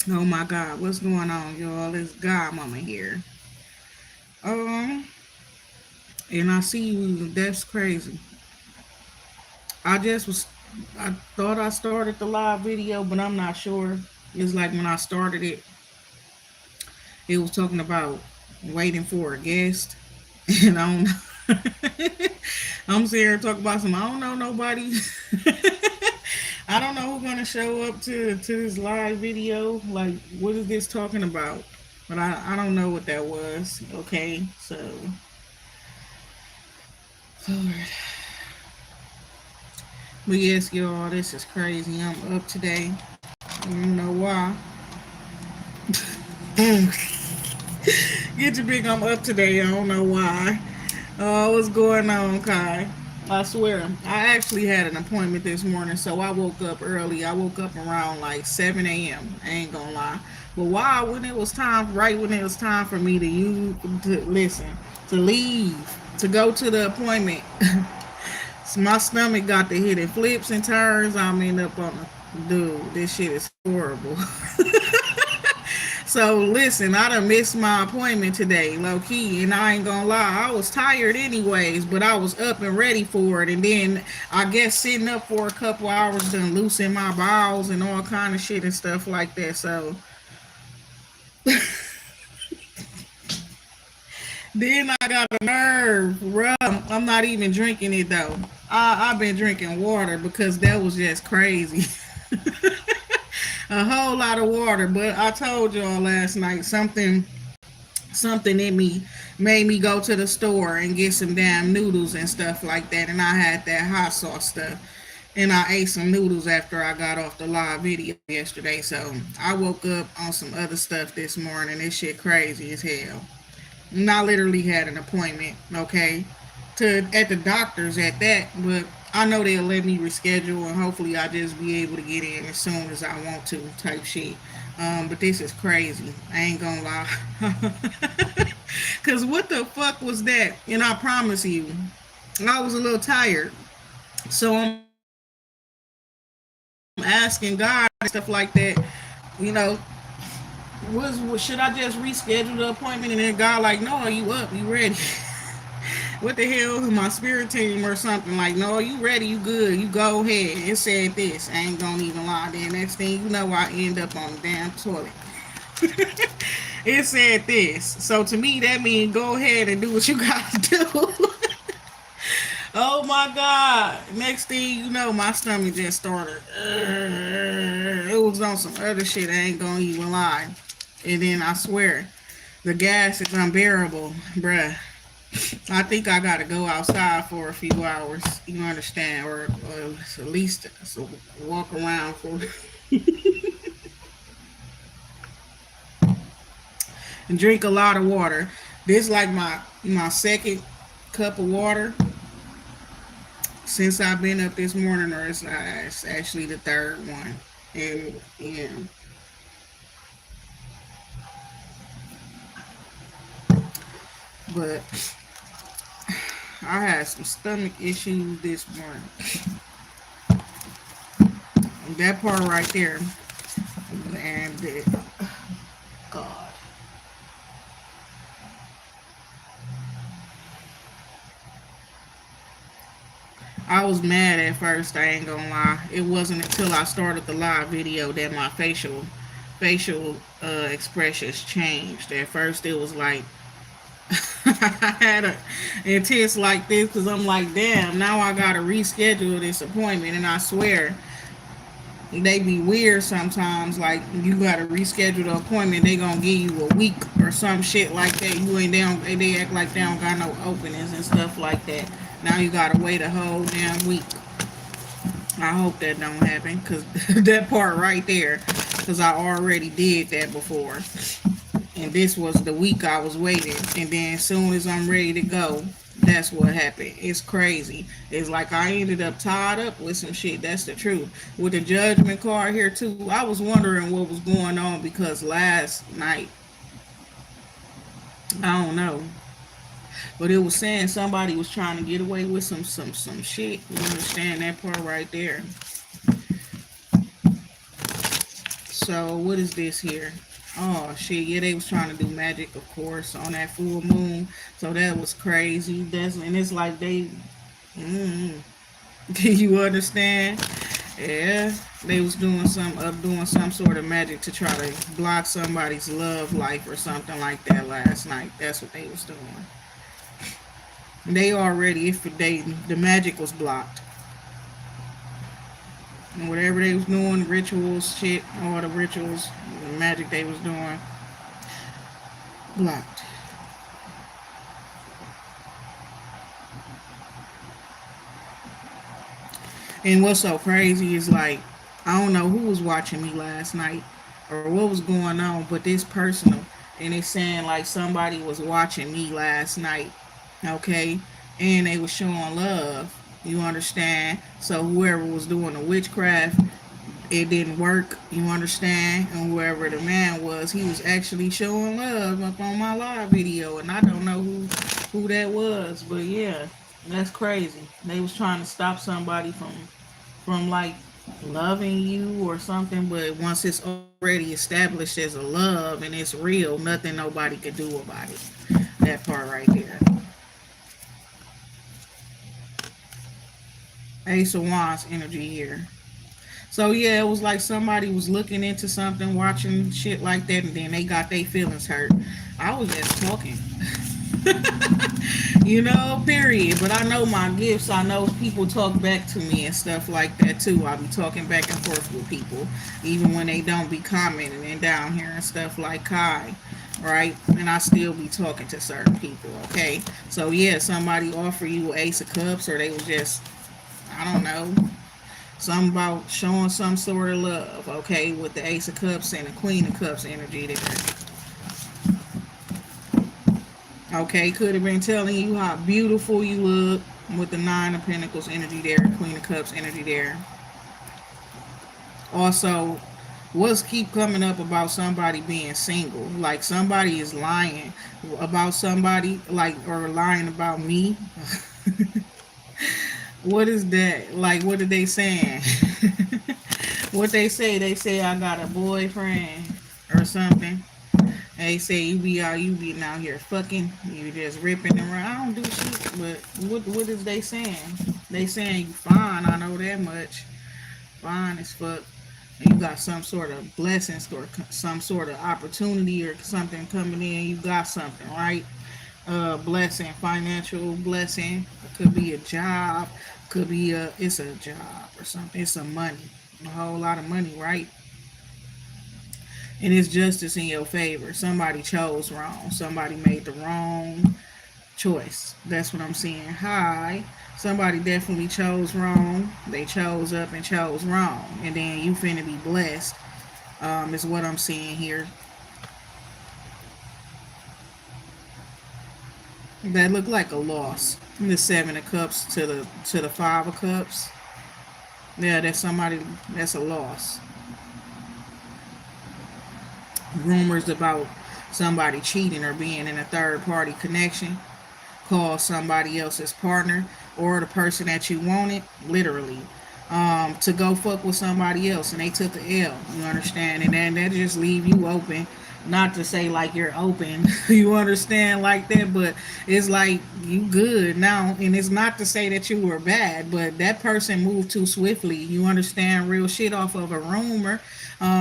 Oh my God, what's going on, y'all? It's God Mama here. Um, and I see you. That's crazy. I just was. I thought I started the live video, but I'm not sure. It's like when I started it, it was talking about waiting for a guest, and I don't know. I'm sitting here talking about some. I don't know nobody. I don't know who's gonna show up to this live video. Like, what is this talking about? But I don't know what that was. Okay, so Lord. But yes, y'all, this is crazy. I'm up today. I don't know why. Get your big I'm up today. I don't know why. What's going on, Kai? I swear, I actually had an appointment this morning, so I woke up early. I woke up around like 7 a.m. I ain't gonna lie. But why, when it was time, right when it was time for me to listen, to leave, to go to the appointment, so my stomach got to hit it flips and turns. I'm end up on the dude. This shit is horrible. So listen, I done missed my appointment today, low key, and I ain't gonna lie, I was tired anyways, but I was up and ready for it, and then I guess sitting up for a couple hours done loosen my bowels and all kind of shit and stuff like that. So then I got a nerve rub. I'm not even drinking it though. I've been drinking water because that was just crazy. A whole lot of water, but I told y'all last night something in me made me go to the store and get some damn noodles and stuff like that. And I had that hot sauce stuff. And I ate some noodles after I got off the live video yesterday. So I woke up on some other stuff this morning. This shit crazy as hell. And I literally had an appointment, okay, to at the doctor's at that, but I know they'll let me reschedule and hopefully I'll just be able to get in as soon as I want to type shit. But this is crazy. I ain't gonna lie. Cause what the fuck was that? And I promise you, I was a little tired. So I'm asking God and stuff like that, you know, was should I just reschedule the appointment? And then God like, no, you up, you ready? What the hell? My spirit team or something like, no, you ready, you good, you go ahead. It said this. I ain't gonna even lie. Then next thing you know, I end up on the damn toilet. It said this. So to me, that means go ahead and do what you gotta do. Oh my God. Next thing you know, my stomach just started. It was on some other shit. I ain't gonna even lie. And then I swear, the gas is unbearable, bruh. I think I gotta go outside for a few hours. You understand, or at least so walk around for and drink a lot of water. This like my second cup of water since I've been up this morning, or it's actually the third one. And yeah, but I had some stomach issues this morning. That part right there, and God. I was mad at first. I ain't gonna lie. It wasn't until I started the live video that my facial expressions changed. At first, it was like I had a intense like this because I'm like, damn. Now I gotta reschedule this appointment, and I swear they be weird sometimes. Like you gotta reschedule the appointment, they gonna give you a week or some shit like that. You ain't down. They act like they don't got no openings and stuff like that. Now you gotta wait a whole damn week. I hope that don't happen, cause that part right there, cause I already did that before, and this was the week I was waiting, and then as soon as I'm ready to go, that's what happened. It's crazy. It's like I ended up tied up with some shit. That's the truth. With the judgment card here too, I was wondering what was going on because last night, I don't know, but it was saying somebody was trying to get away with some shit. You understand that part right there? So what is this here? Oh shit! Yeah, they was trying to do magic, of course, on that full moon. So that was crazy. That's and it's like they. Mm, do you understand? Yeah, they was doing some sort of magic to try to block somebody's love life or something like that last night. That's what they was doing. They already, if they the magic was blocked, and whatever they was doing, rituals, shit, all the rituals, the magic they was doing, blocked. And what's so crazy is like, I don't know who was watching me last night or what was going on, but this personal, and it's saying like somebody was watching me last night, okay, and they was showing love. You understand? So whoever was doing the witchcraft, it didn't work. You understand? And whoever the man was, he was actually showing love up on my live video, and I don't know who that was, but yeah, that's crazy. They was trying to stop somebody from like loving you or something, but once it's already established as a love and it's real, nothing nobody could do about it. That part right there. Ace of Wands energy here. So yeah, it was like somebody was looking into something, watching shit like that, and then they got their feelings hurt. I was just talking. Period. But I know my gifts. I know people talk back to me and stuff like that too. I'll be talking back and forth with people, even when they don't be commenting and down here and stuff like Kai, right? And I still be talking to certain people. Okay, so yeah, somebody offer you Ace of Cups, or they was just, I don't know, something about showing some sort of love. Okay, with the Ace of Cups and the Queen of Cups energy there. Okay, could have been telling you how beautiful you look with the Nine of Pentacles energy there, Queen of Cups energy there. Also, what's keep coming up about somebody being single? Like somebody is lying about somebody, like, or lying about me. What is that? Like, what are they saying? What they say I got a boyfriend or something. They say you be out here fucking, you just ripping around. I don't do shit, but what is they saying? They saying you fine. I know that much. Fine as fuck. And you got some sort of blessings or some sort of opportunity or something coming in. You got something, right? Blessing, financial blessing. It could be a job. Could be it's a job or something. It's some money, a whole lot of money, right? And it's justice in your favor. Somebody chose wrong. Somebody made the wrong choice. That's what I'm seeing. Hi. Somebody definitely chose wrong. They chose up and chose wrong. And then you finna be blessed. Is what I'm seeing here. That looked like a loss. The Seven of Cups to the Five of Cups. Yeah, that's somebody. That's a loss. Rumors about somebody cheating or being in a third party connection, call somebody else's partner or the person that you wanted, literally, to go fuck with somebody else, and they took the L. You understand? And then that just leave you open. Not to say like you're open, you understand, like that, but it's like you good now, and it's not to say that you were bad, but that person moved too swiftly. You understand, real shit off of a rumor,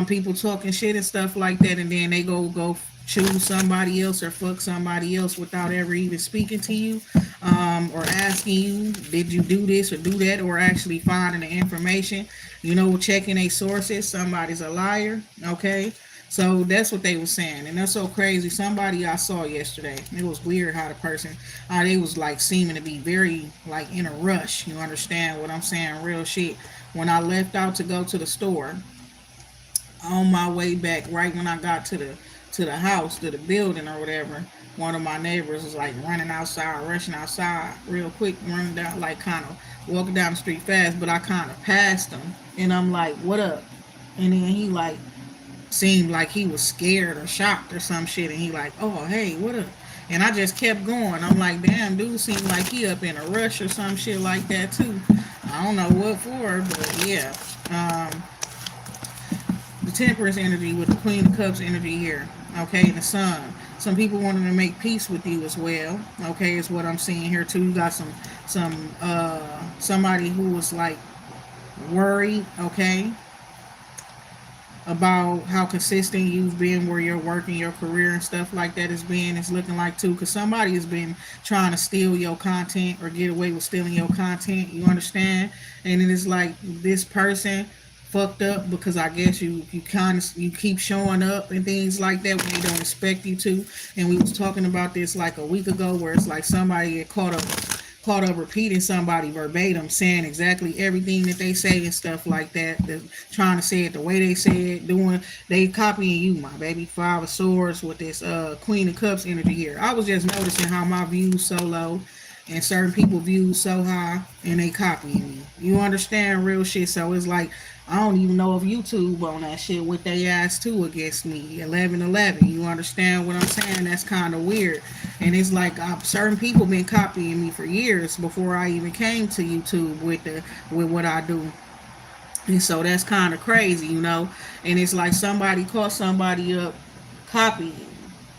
people talking shit and stuff like that, and then they go choose somebody else or fuck somebody else without ever even speaking to you, or asking you, did you do this or do that, or actually finding the information, checking a sources. Somebody's a liar, okay? So that's what they were saying, and that's so crazy. Somebody I saw yesterday, it was weird how the person, they was like seeming to be very like in a rush. You understand what I'm saying? Real shit. When I left out to go to the store, on my way back, right when I got to the house, to the building or whatever, one of my neighbors was like running outside, rushing outside real quick, running down, like kind of walking down the street fast, but I kind of passed him, and I'm like, what up? And then he like seemed like he was scared or shocked or some shit, and he like, oh hey, what up? And I just kept going. I'm like, damn, dude seemed like he up in a rush or some shit like that too. I don't know what for, but yeah. Temperance energy with the Queen of Cups energy here. Okay, and the Sun. Some people wanting to make peace with you as well. Okay, is what I'm seeing here too. You got somebody who was like worried. Okay, about how consistent you've been where you're working your career and stuff like that is being it's looking like too, because somebody has been trying to steal your content or get away with stealing your content, you understand? And it is like this person fucked up because I guess you kind of you keep showing up and things like that when they don't expect you to. And we was talking about this like a week ago where it's like somebody get caught up repeating somebody verbatim, saying exactly everything that they say and stuff like that. They're trying to say it the way they say it, doing they copying you, my baby. Five of Swords with this Queen of Cups energy here. I was just noticing how my views so low and certain people views so high and they copying me. You understand real shit? So it's like I don't even know if YouTube on that shit with they ass too against me. 1111. You understand what I'm saying? That's kind of weird. And it's like certain people been copying me for years before I even came to YouTube with what I do. And so that's kind of crazy, you know. And it's like somebody caught somebody up copying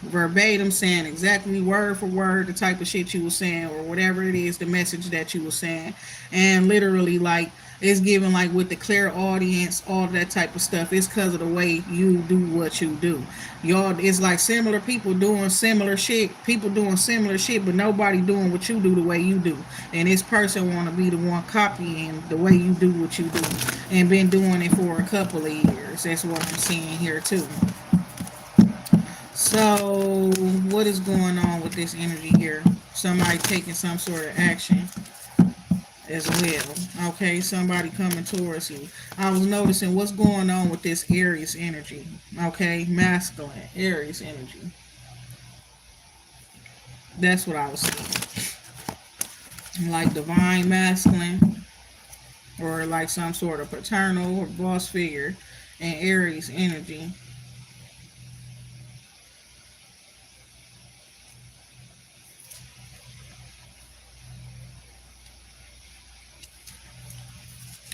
verbatim, saying exactly word for word the type of shit you were saying or whatever it is, the message that you were saying. And literally, like, it's given like with the clear audience, all that type of stuff. It's because of the way you do what you do. Y'all, it's like similar people doing similar shit, people doing similar shit, but nobody doing what you do the way you do. And this person want to be the one copying the way you do what you do, and been doing it for a couple of years. That's what I'm seeing here too. So, what is going on with this energy here? Somebody taking some sort of action as well. Okay, somebody coming towards you. I was noticing what's going on with this Aries energy. Okay, masculine Aries energy. That's what I was seeing. Like divine masculine, or like some sort of paternal or boss figure, and Aries energy.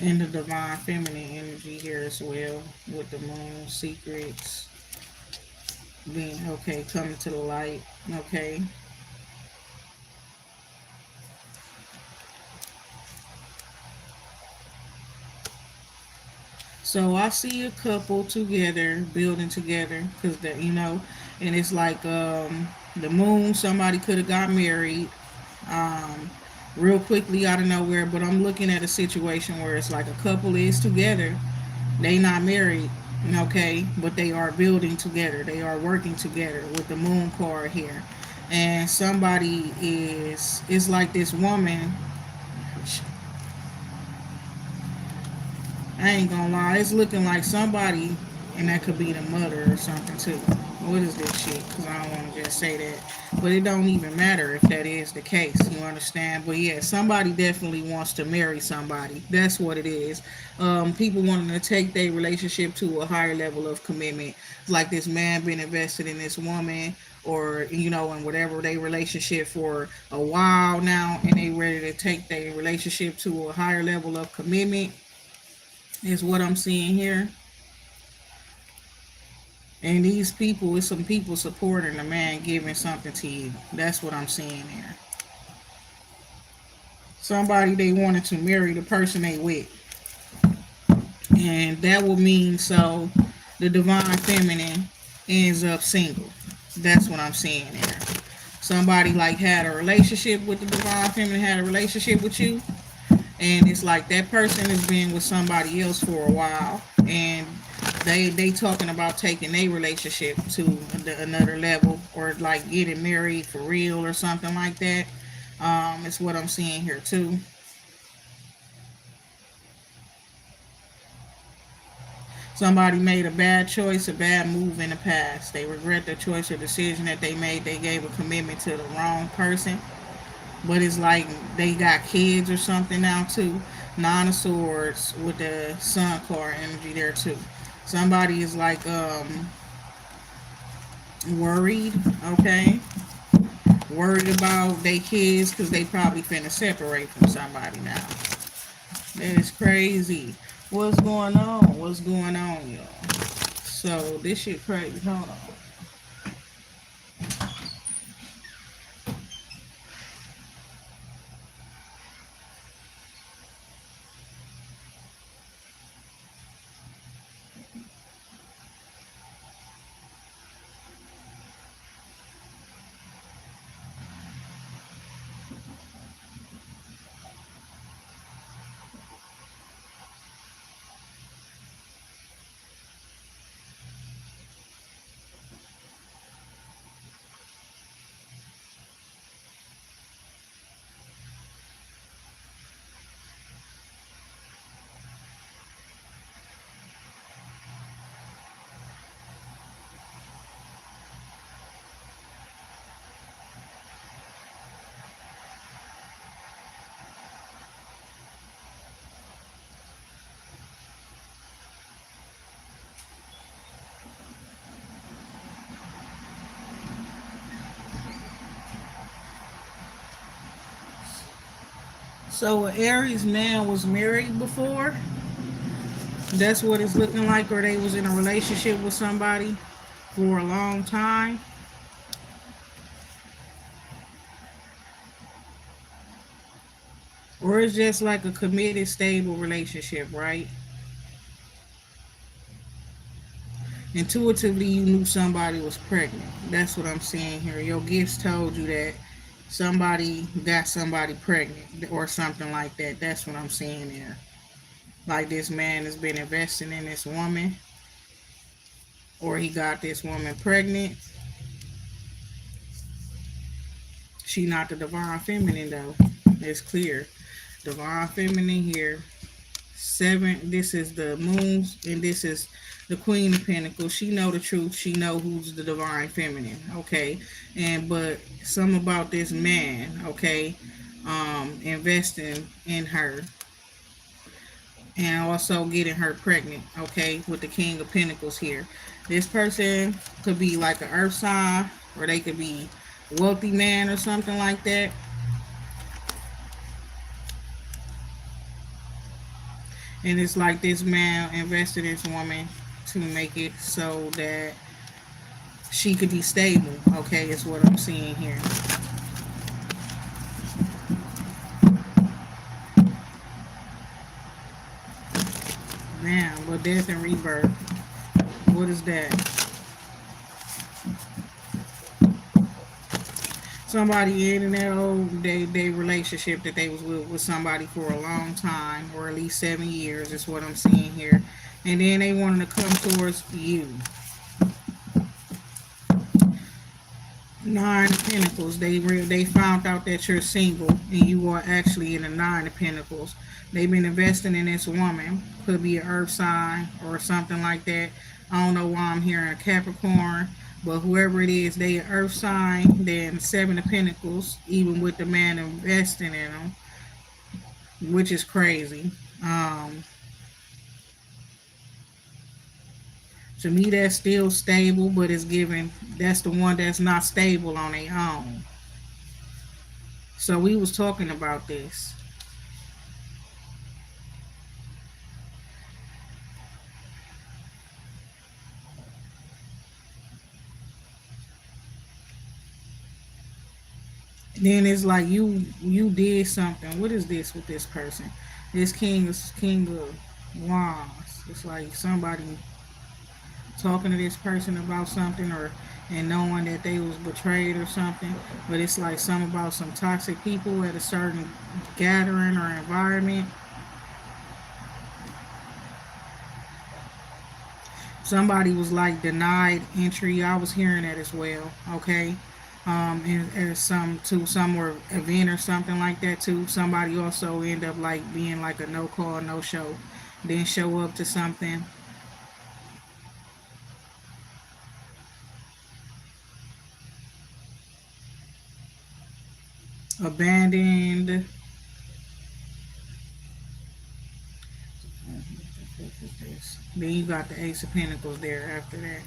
And the divine feminine energy here as well with the moon secrets being okay, coming to the light. Okay, so I see a couple together building together because that, you know, and it's like the moon, somebody could have got married um real quickly out of nowhere, but I'm looking at a situation where it's like a couple is together, they not married, okay, but they are building together, they are working together with the moon card here. And somebody is like this woman. I ain't gonna lie, it's looking like somebody, and that could be the mother or something too. What is this shit? Because I don't want to just say that. But it don't even matter if that is the case. You understand? But yeah, somebody definitely wants to marry somebody. That's what it is. People wanting to take their relationship to a higher level of commitment. Like this man been invested in this woman, or you know, in whatever they relationship for a while now, and they ready to take their relationship to a higher level of commitment is what I'm seeing here. And these people, is some people supporting a man giving something to you. That's what I'm seeing here. Somebody they wanted to marry the person they with. And that will mean so the divine feminine ends up single. That's what I'm seeing here. Somebody like had a relationship with the divine feminine, had a relationship with you, and it's like that person has been with somebody else for a while, and they talking about taking their relationship to another level, or like getting married for real or something like that. It's what I'm seeing here too. Somebody made a bad choice, a bad move in the past. They regret the choice or decision that they made. They gave a commitment to the wrong person. But it's like they got kids or something now too. Nine of Swords with the Sun card energy there too. Somebody is like worried, okay, worried about their kids because they probably finna separate from somebody now. That is crazy. What's going on? What's going on, y'all? So this shit crazy. Hold on. So an Aries man was married before. That's what it's looking like, or they was in a relationship with somebody for a long time, or it's just like a committed, stable relationship, right? Intuitively, you knew somebody was pregnant. That's what I'm saying here. Your gifts told you that somebody got somebody pregnant or something like that. That's what I'm saying there. Like this man has been investing in this woman, or he got this woman pregnant. She not the divine feminine though. It's clear. Divine feminine here. Seven. This is the moons, and this is the Queen of Pentacles. She know the truth. She know who's the divine feminine. Okay, and but some about this man. Okay, investing in her and also getting her pregnant. Okay, with the King of Pentacles here. This person could be like an Earth sign, or they could be a wealthy man or something like that. And it's like this man invested in this woman to make it so that she could be stable. Okay, is what I'm seeing here. Damn, but death and rebirth. What is that? Somebody in that old they relationship that they was with somebody for a long time, or at least 7 years is what I'm seeing here. And then they wanted to come towards you. Nine of Pentacles. They found out that you're single and you are actually in the Nine of Pentacles. They've been investing in this woman. Could be an Earth sign or something like that. I don't know why I'm hearing a Capricorn, but whoever it is, they an Earth sign. Then Seven of Pentacles, even with the man investing in them, which is crazy. Um, to me, that's still stable, but it's given. That's the one that's not stable on their own. So we was talking about this. Then it's like you did something. What is this with this person? This king is king of wands. It's like somebody talking to this person about something, or and knowing that they was betrayed or something. But it's like something about some toxic people at a certain gathering or environment. Somebody was like denied entry. I was hearing that as well. Okay. And some to some or event or something like that too. Somebody also end up like being like a no call, no show, then show up to something abandoned. Then you got the Ace of Pentacles there after that.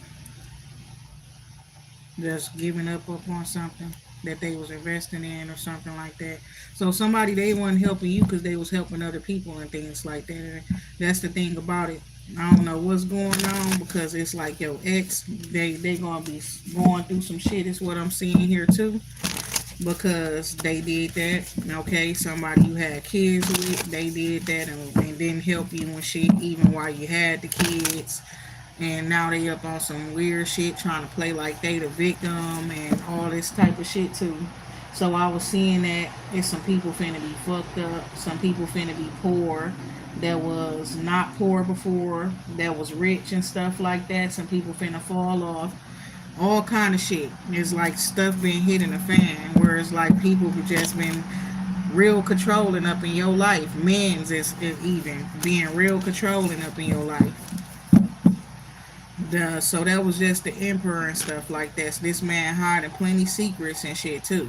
Just giving up on something that they was investing in or something like that. So somebody they wasn't helping you because they was helping other people and things like that. And that's the thing about it. I don't know what's going on because it's like your ex, they gonna be going through some shit. Is what I'm seeing here too, because they did that. Okay, somebody you had kids with, they did that and didn't help you and shit, even while you had the kids. And now they up on some weird shit, trying to play like they the victim and all this type of shit too. So I was seeing that it's some people finna be fucked up, some people finna be poor that was not poor before, that was rich and stuff like that. Some people finna fall off, all kind of shit. It's like stuff being hit in the fan, where it's like people who just been real controlling up in your life. Men's is even being real controlling up in your life. So that was just the emperor and stuff like that. So this man hiding plenty secrets and shit too.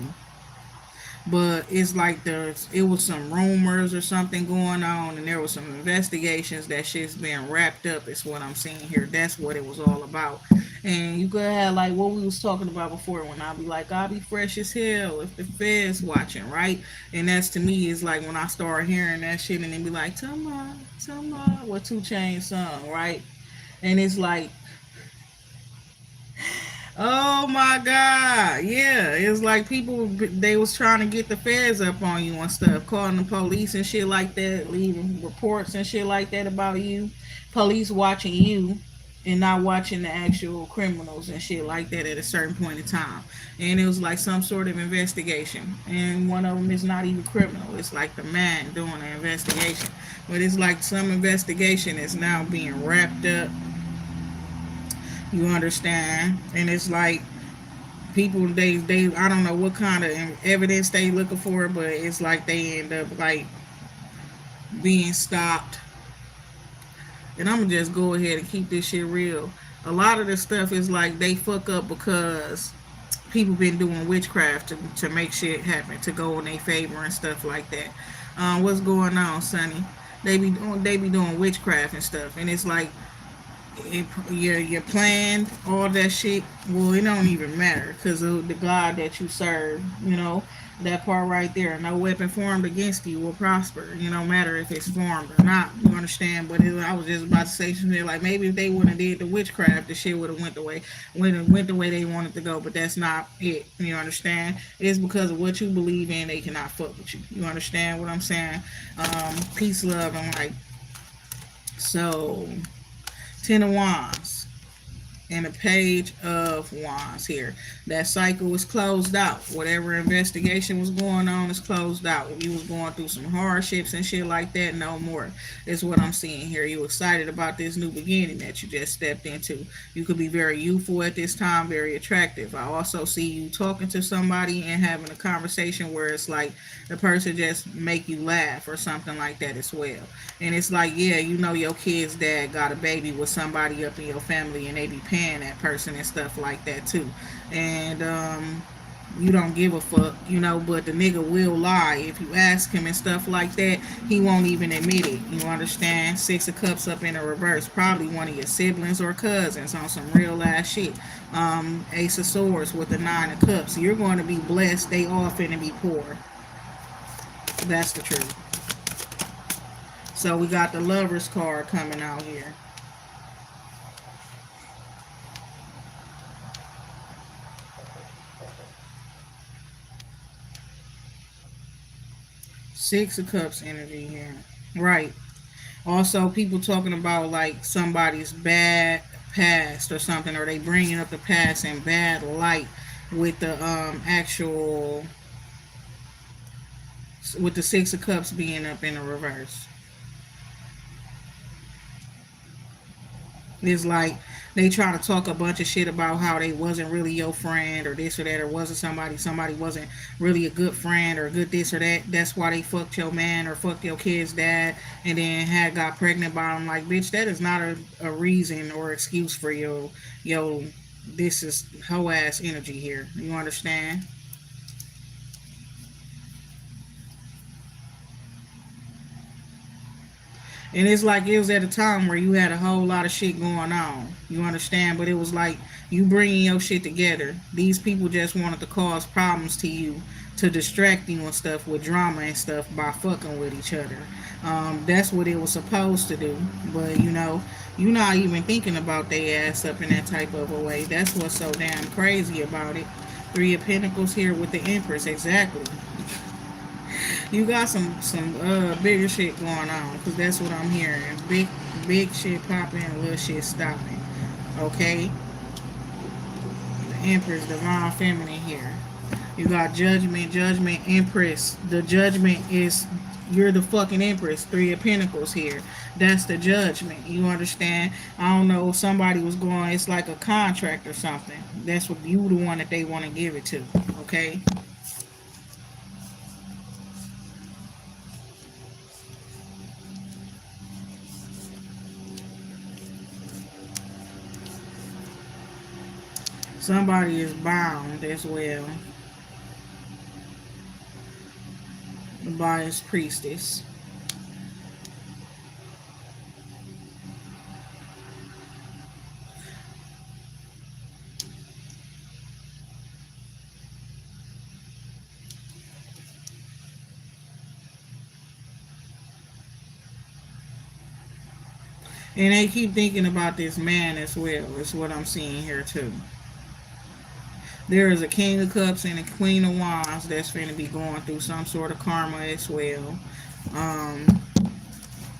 But it's like it was some rumors or something going on, and there was some investigations. That shit's being wrapped up. Is what I'm seeing here. That's what it was all about. And you could have like what we was talking about before, when I be like, I'll be fresh as hell if the Feds watching, right? And that's, to me, is like when I start hearing that shit and they be like, tell me what 2 Chainz song, right? And it's like, oh my God. Yeah. It's like people, they was trying to get the feds up on you and stuff, calling the police and shit like that, leaving reports and shit like that about you. Police watching you and not watching the actual criminals and shit like that at a certain point in time. And it was like some sort of investigation. And one of them is not even criminal. It's like the man doing the investigation. But it's like some investigation is now being wrapped up, you understand? And it's like people, they I don't know what kind of evidence they looking for, but it's like they end up like being stopped. And I'm gonna just go ahead and keep this shit real. A lot of this stuff is like they fuck up because people been doing witchcraft to make shit happen, to go in their favor and stuff like that. What's going on, Sonny? They be doing witchcraft and stuff, and it's like your plan, all that shit. Well, it don't even matter because of the God that you serve. That part right there. No weapon formed against you will prosper. No matter if it's formed or not. You understand? But I was just about to say something like maybe if they wouldn't have did the witchcraft, the shit would have went the way they wanted to go. But that's not it. You understand? It's because of what you believe in. They cannot fuck with you. You understand what I'm saying? Peace, love, and light. So 10 of Wands and a Page of Wands here. That cycle was closed out. Whatever investigation was going on is closed out. If you was going through some hardships and shit like that, no more. Is what I'm seeing here. You excited about this new beginning that you just stepped into. You could be very youthful at this time, very attractive. I also see you talking to somebody and having a conversation where it's like the person just make you laugh or something like that as well. And it's like, yeah, your kid's dad got a baby with somebody up in your family and they be paying that person and stuff like that too. And you don't give a fuck, but the nigga will lie. If you ask him and stuff like that, he won't even admit it. You understand? 6 of Cups up in the reverse. Probably one of your siblings or cousins on some real ass shit. Ace of Swords with the 9 of Cups. You're going to be blessed. They all finna be poor. That's the truth. So we got the Lovers card coming out here. 6 of Cups energy here. Right. Also, people talking about like somebody's bad past or something, or they bringing up the past in bad light with the actual with the 6 of Cups being up in the reverse. It's like they try to talk a bunch of shit about how they wasn't really your friend or this or that, or wasn't somebody wasn't really a good friend or good this or that. That's why they fucked your man or fucked your kid's dad and then had got pregnant by him. Like, bitch, that is not a reason or excuse for your this is hoe ass energy here. You understand? And it's like it was at a time where you had a whole lot of shit going on. You understand? But it was like you bringing your shit together. These people just wanted to cause problems to you, to distract you and stuff with drama and stuff by fucking with each other. That's what it was supposed to do. But you're not even thinking about their ass up in that type of a way. That's what's so damn crazy about it. Three of Pentacles here with the Empress, exactly. You got some bigger shit going on, because that's what I'm hearing. Big shit popping, little shit stopping. Okay, the Empress, divine feminine here. You got Judgment, Empress. The Judgment is you're the fucking Empress. Three of Pentacles here. That's the Judgment. You understand? I don't know. Somebody was going. It's like a contract or something. That's what you the one that they want to give it to. Okay. Somebody is bound as well by his priestess. And they keep thinking about this man as well. Is what I'm seeing here too. There is a King of Cups and a Queen of Wands that's going to be going through some sort of karma as well. Um,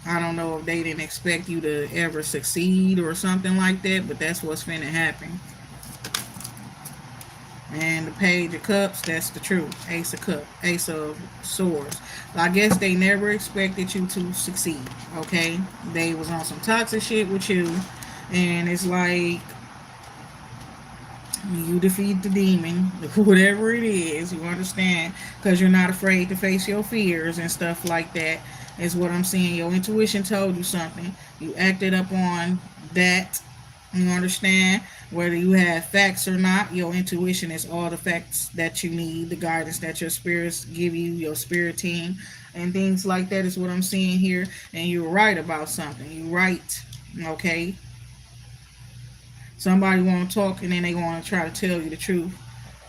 I don't know if they didn't expect you to ever succeed or something like that, but that's what's finna happen. And the Page of Cups, that's the truth. Ace of Cups, Ace of Swords. I guess they never expected you to succeed, okay? They was on some toxic shit with you, and it's like you defeat the demon, whatever it is, you understand, because you're not afraid to face your fears and stuff like that, is what I'm seeing. Your intuition told you something. You acted up on that. You understand? Whether you have facts or not, your intuition is all the facts that you need, the guidance that your spirits give you, your spirit team, and things like that is what I'm seeing here. And you're right about something. You're right. Okay? Somebody want to talk and then they want to try to tell you the truth,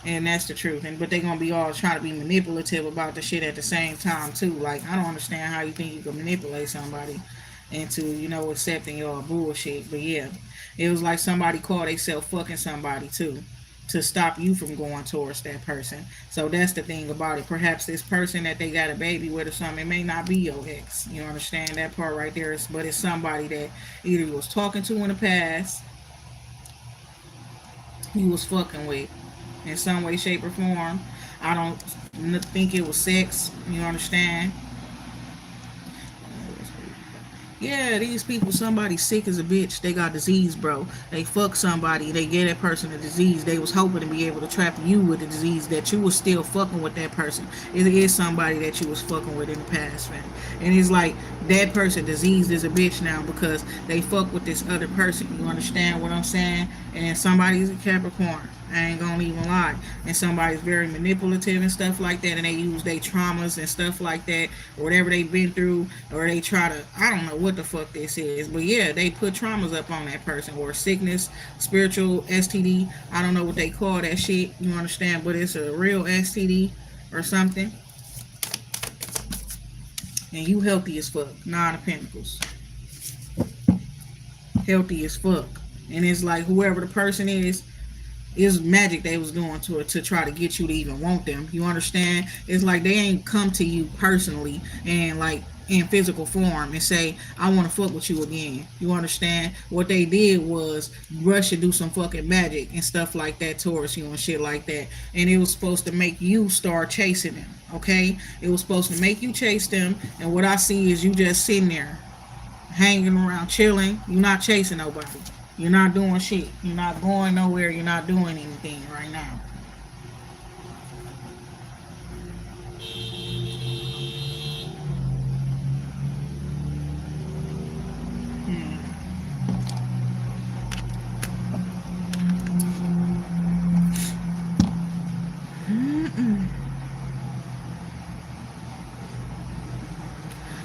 and that's the truth. And but they gonna be all trying to be manipulative about the shit at the same time too. Like I don't understand how you think you can manipulate somebody into accepting your bullshit. But yeah, it was like somebody called themselves fucking somebody too, to stop you from going towards that person. So that's the thing about it. Perhaps this person that they got a baby with or something, it may not be your ex. You understand that part right there? But it's somebody that either you was talking to in the past, he was fucking with in some way, shape, or form. I don't think it was sex. You understand? Yeah, these people, somebody sick as a bitch. They got disease, bro. They fuck somebody. They gave that person a disease. They was hoping to be able to trap you with the disease that you was still fucking with that person. It is somebody that you was fucking with in the past, man. And it's like that person diseased as a bitch now because they fuck with this other person. You understand what I'm saying? And somebody's a Capricorn. I ain't gonna even lie. And somebody's very manipulative and stuff like that, and they use their traumas and stuff like that, or whatever they've been through, or they try to, I don't know what the fuck this is, but yeah, they put traumas up on that person, or sickness, spiritual STD, I don't know what they call that shit, you understand, but it's a real STD or something, and you healthy as fuck, Nine of Pentacles, healthy as fuck, and it's like whoever the person is magic they was doing to it to try to get you to even want them. You understand? It's like they ain't come to you personally and like in physical form and say, I want to fuck with you again. You understand? What they did was rush and do some fucking magic and stuff like that towards you and shit like that. And it was supposed to make you start chasing them. Okay? It was supposed to make you chase them. And what I see is you just sitting there hanging around chilling. You're not chasing nobody. You're not doing shit. You're not going nowhere. You're not doing anything right now.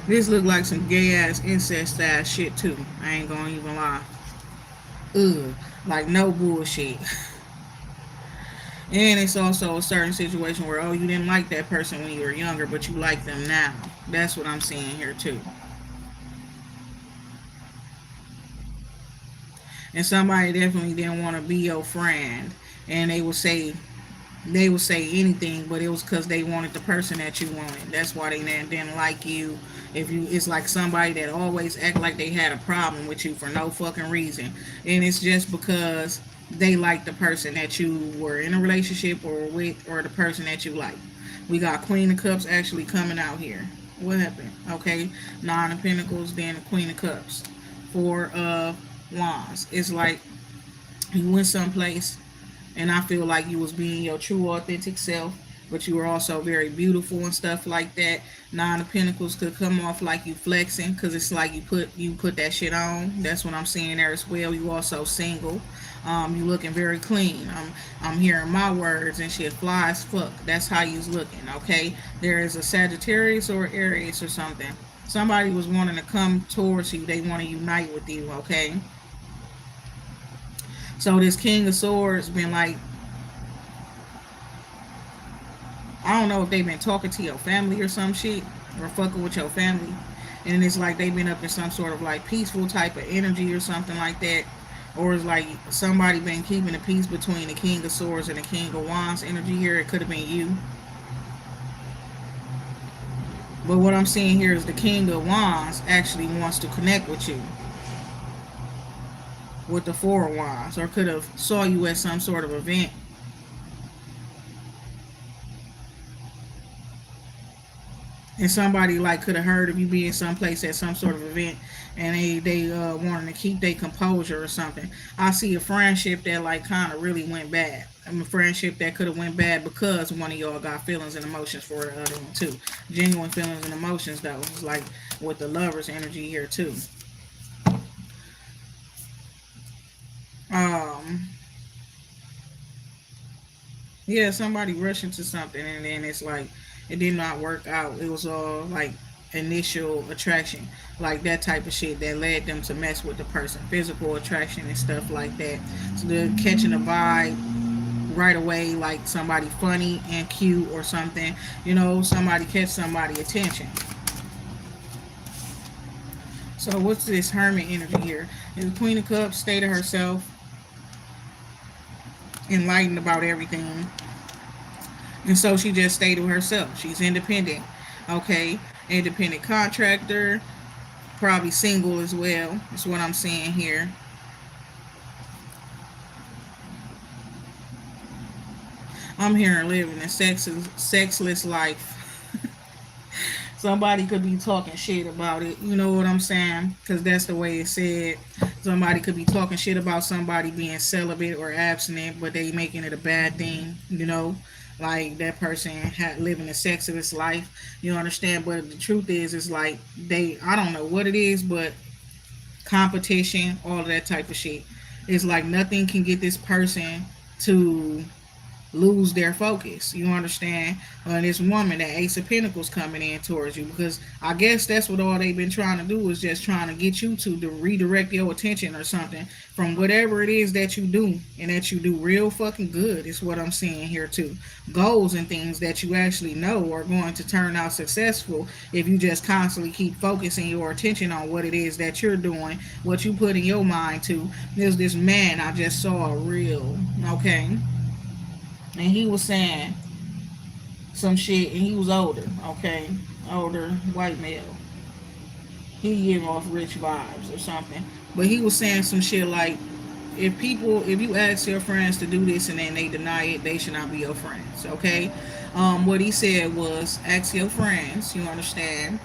This look like some gay ass incest ass shit too. I ain't gonna even lie. Ugh, like no bullshit. And it's also a certain situation where, oh, you didn't like that person when you were younger, but you like them now. That's what I'm seeing here too. And somebody definitely didn't want to be your friend, and they would say anything, but it was because they wanted the person that you wanted. That's why they didn't like you. If you, it's like somebody that always act like they had a problem with you for no fucking reason, and it's just because they like the person that you were in a relationship or with, or the person that you like. We got Queen of Cups actually coming out here. What happened? Okay, Nine of Pentacles, then the Queen of Cups, Four of Wands. It's like you went someplace, and I feel like you was being your true authentic self, but you were also very beautiful and stuff like that. Nine of Pentacles could come off like you flexing, because it's like you put that shit on. That's what I'm seeing there as well. You also single. You looking very clean. I'm hearing my words and shit fly as fuck. That's how you's looking. Okay, there is a Sagittarius or Aries or something. Somebody was wanting to come towards you. They want to unite with you. Okay, so this King of Swords been like, I don't know if they've been talking to your family or some shit, or fucking with your family, and it's like they've been up in some sort of like peaceful type of energy or something like that, or it's like somebody been keeping the peace between the King of Swords and the King of Wands energy here. It could have been you, but what I'm seeing here is the King of Wands actually wants to connect with you with the Four of Wands, or could have saw you at some sort of event, and somebody like could have heard of you being someplace at some sort of event, and they wanted to keep their composure or something. I see a friendship that like kind of really went bad. I mean, a friendship that could have went bad because one of y'all got feelings and emotions for the other one too. Genuine feelings and emotions though. It's like with the lovers energy here too. Um, yeah, somebody rushed into something and then it's like it did not work out. It was all like initial attraction, like that type of shit that led them to mess with the person, physical attraction and stuff like that. So they're catching a vibe right away, like somebody funny and cute or something. Somebody catch somebody attention. So what's this Hermit energy here? And the Queen of Cups stated herself, enlightened about everything. And so she just stayed to herself. She's independent. Okay. Independent contractor. Probably single as well. That's what I'm seeing here. I'm hearing living a sexless life. Somebody could be talking shit about it. You know what I'm saying? Because that's the way it's said. Somebody could be talking shit about somebody being celibate or abstinent, but they making it a bad thing. Like that person living a sexless life. You understand? But the truth is, it's like I don't know what it is, but competition, all of that type of shit. It's like nothing can get this person to lose their focus. You understand? This woman, that Ace of Pentacles coming in towards you, because I guess that's what all they've been trying to do is just trying to get you to redirect your attention or something from whatever it is that you do, and that you do real fucking good. Is what I'm seeing here too. Goals and things that you actually know are going to turn out successful if you just constantly keep focusing your attention on what it is that you're doing, what you put in your mind to. There's this man I just saw a reel, okay, and he was saying some shit, and he was older, okay, older white male. He gave off rich vibes or something, but he was saying some shit like, if you ask your friends to do this and then they deny it, they should not be your friends, okay. What he said was, ask your friends, you understand.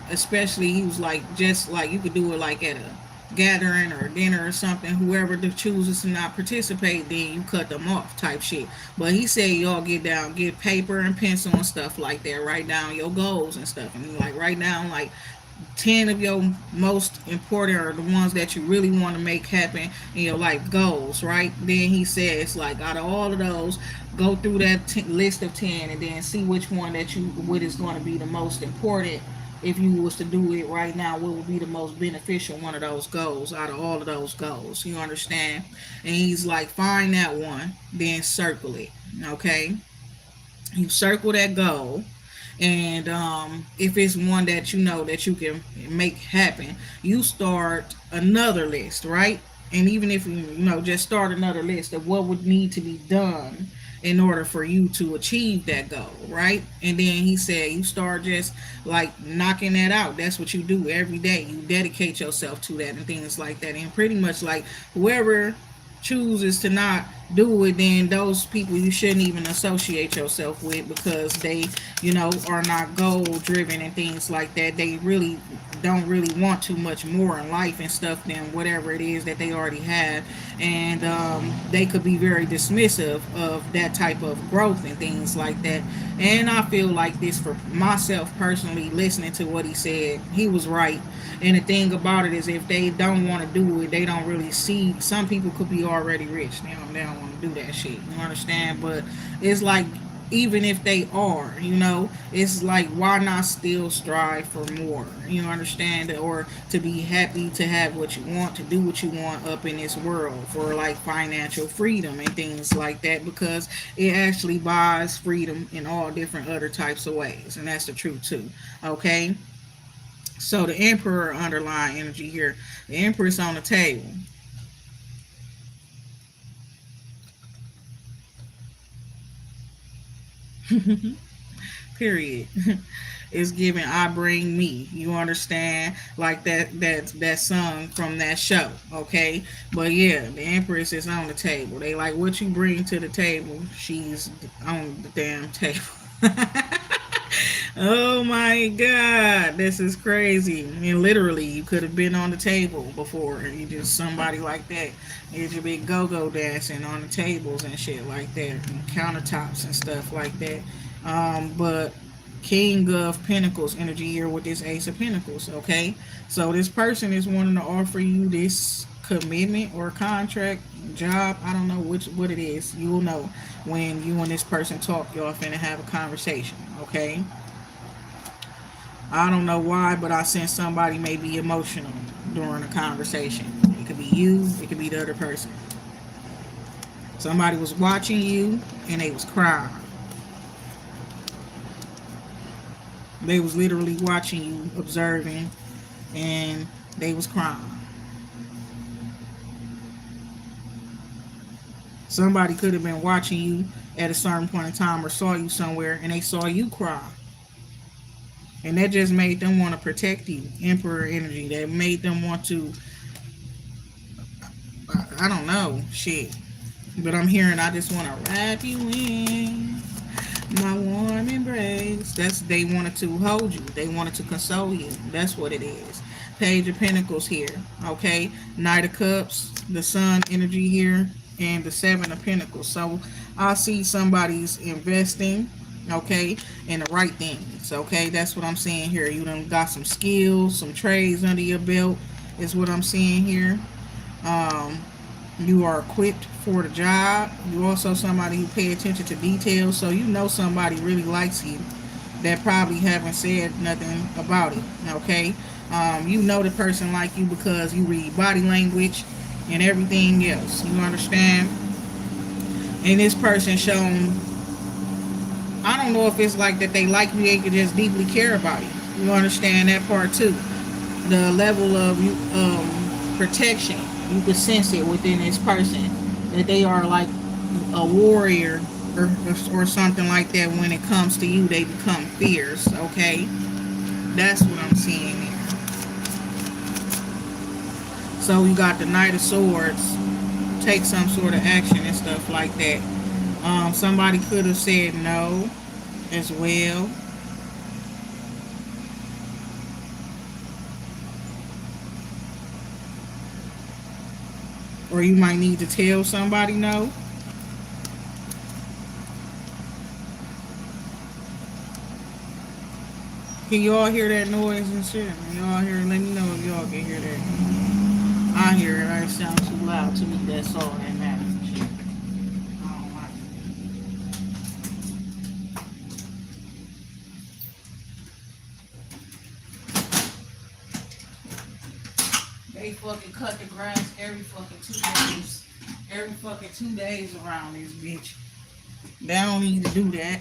Especially he was like, just like you could do it like at a gathering or dinner or something, whoever chooses to not participate, then you cut them off type shit. But he said y'all get paper and pencil and stuff like that, write down your goals and stuff, and like write down like 10 of your most important, or the ones that you really want to make happen in your life goals, right? Then he says, like, out of all of those, go through that list of 10 and then see which one that what is going to be the most important if you was to do it right now, what would be the most beneficial one of those goals out of all of those goals? You understand? And he's like, find that one, then circle it. Okay, you circle that goal, and if it's one that you know that you can make happen, you start another list, right? And even if you know, just start another list of what would need to be done in order for you to achieve that goal, right? And then he said you start just like knocking that out. That's what you do every day. You dedicate yourself to that and things like that. And pretty much like whoever chooses to not do it, then those people you shouldn't even associate yourself with, because they, you know, are not goal driven and things like that. They really don't really want too much more in life and stuff than whatever it is that they already have. And they could be very dismissive of that type of growth and things like that. And I feel like this for myself personally, listening to what he said, he was right. And the thing about it is, if they don't want to do it, they don't really see. Some people could be already rich. They don't want to do that shit. You understand? But it's like, even if they are, you know, it's like, why not still strive for more? You understand? Or to be happy to have what you want, to do what you want up in this world, for like financial freedom and things like that, because it actually buys freedom in all different other types of ways. And that's the truth too. Okay? So the emperor underlying energy here, the empress on the table. Period. It's giving I bring me. You understand? Like that song from that show. Okay? But yeah, the empress is on the table. They like, what you bring to the table, she's on the damn table. Oh my god, this is crazy. And literally, you could have been on the table before. You just somebody like that. Here's your big go-go dancing on the tables and shit like that, and countertops and stuff like that. But King of Pentacles energy here with this Ace of Pentacles. Okay, so this person is wanting to offer you this commitment or contract, job. I don't know what it is. You'll know when you and this person talk. Y'all finna have a conversation. Okay, I don't know why, but I sense somebody may be emotional during a conversation. It could be you, it could be the other person. Somebody was watching you and they was crying. They was literally watching you, observing, and they was crying. Somebody could have been watching you at a certain point in time or saw you somewhere and they saw you cry. And that just made them want to protect you. Emperor energy. That made them want to, I don't know, shit. But I'm hearing, I just want to wrap you in my warm embrace. That's, they wanted to hold you. They wanted to console you. That's what it is. Page of Pentacles here. Okay. Knight of Cups. The Sun energy here. And the Seven of Pentacles. So I see somebody's investing, okay, in the right things. Okay. That's what I'm seeing here. You done got some skills, some trades under your belt is what I'm seeing here. Um, you are equipped for the job. You also somebody who pay attention to details, so you know somebody really likes you that probably haven't said nothing about it. Okay, you know the person like you because you read body language and everything else. You understand? And this person shown, I don't know if it's like that they like you, they could just deeply care about you. You understand that part too. The level of protection, you can sense it within this person that they are like a warrior or something like that. When it comes to you, they become fierce. Okay, that's what I'm seeing here. So you got the Knight of Swords, take some sort of action and stuff like that. Somebody could have said no as well. Or you might need to tell somebody no. Can y'all hear that noise and shit? Y'all hear it? Let me know if y'all can hear that. I hear it. It sounds too loud to me. That's all that matters. Shit. I don't like it. fucking cut the grass every fucking 2 days. Every fucking 2 days around this bitch. They don't need to do that.